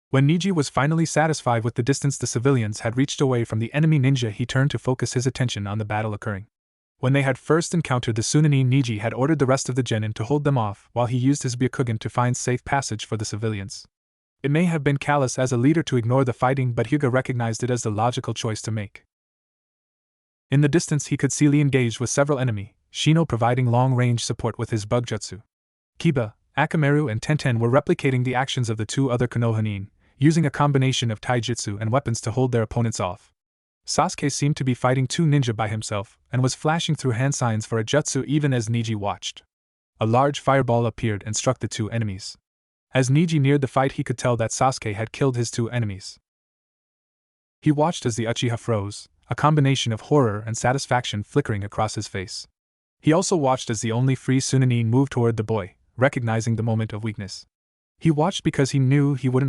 When Neji was finally satisfied with the distance the civilians had reached away from the enemy ninja, he turned to focus his attention on the battle occurring. When they had first encountered the Sunanin, Neji had ordered the rest of the genin to hold them off while he used his Byakugan to find safe passage for the civilians. It may have been callous as a leader to ignore the fighting, but Hyuga recognized it as the logical choice to make. In the distance he could see Lee engaged with several enemy, Shino providing long-range support with his bug jutsu. Kiba, Akamaru and Tenten were replicating the actions of the 2 other Konohanin, using a combination of taijutsu and weapons to hold their opponents off. Sasuke seemed to be fighting 2 ninja by himself, and was flashing through hand signs for a jutsu even as Neji watched. A large fireball appeared and struck the 2 enemies. As Neji neared the fight, he could tell that Sasuke had killed his 2 enemies. He watched as the Uchiha froze, a combination of horror and satisfaction flickering across his face. He also watched as the only free Sunanin moved toward the boy, recognizing the moment of weakness. He watched because he knew he wouldn't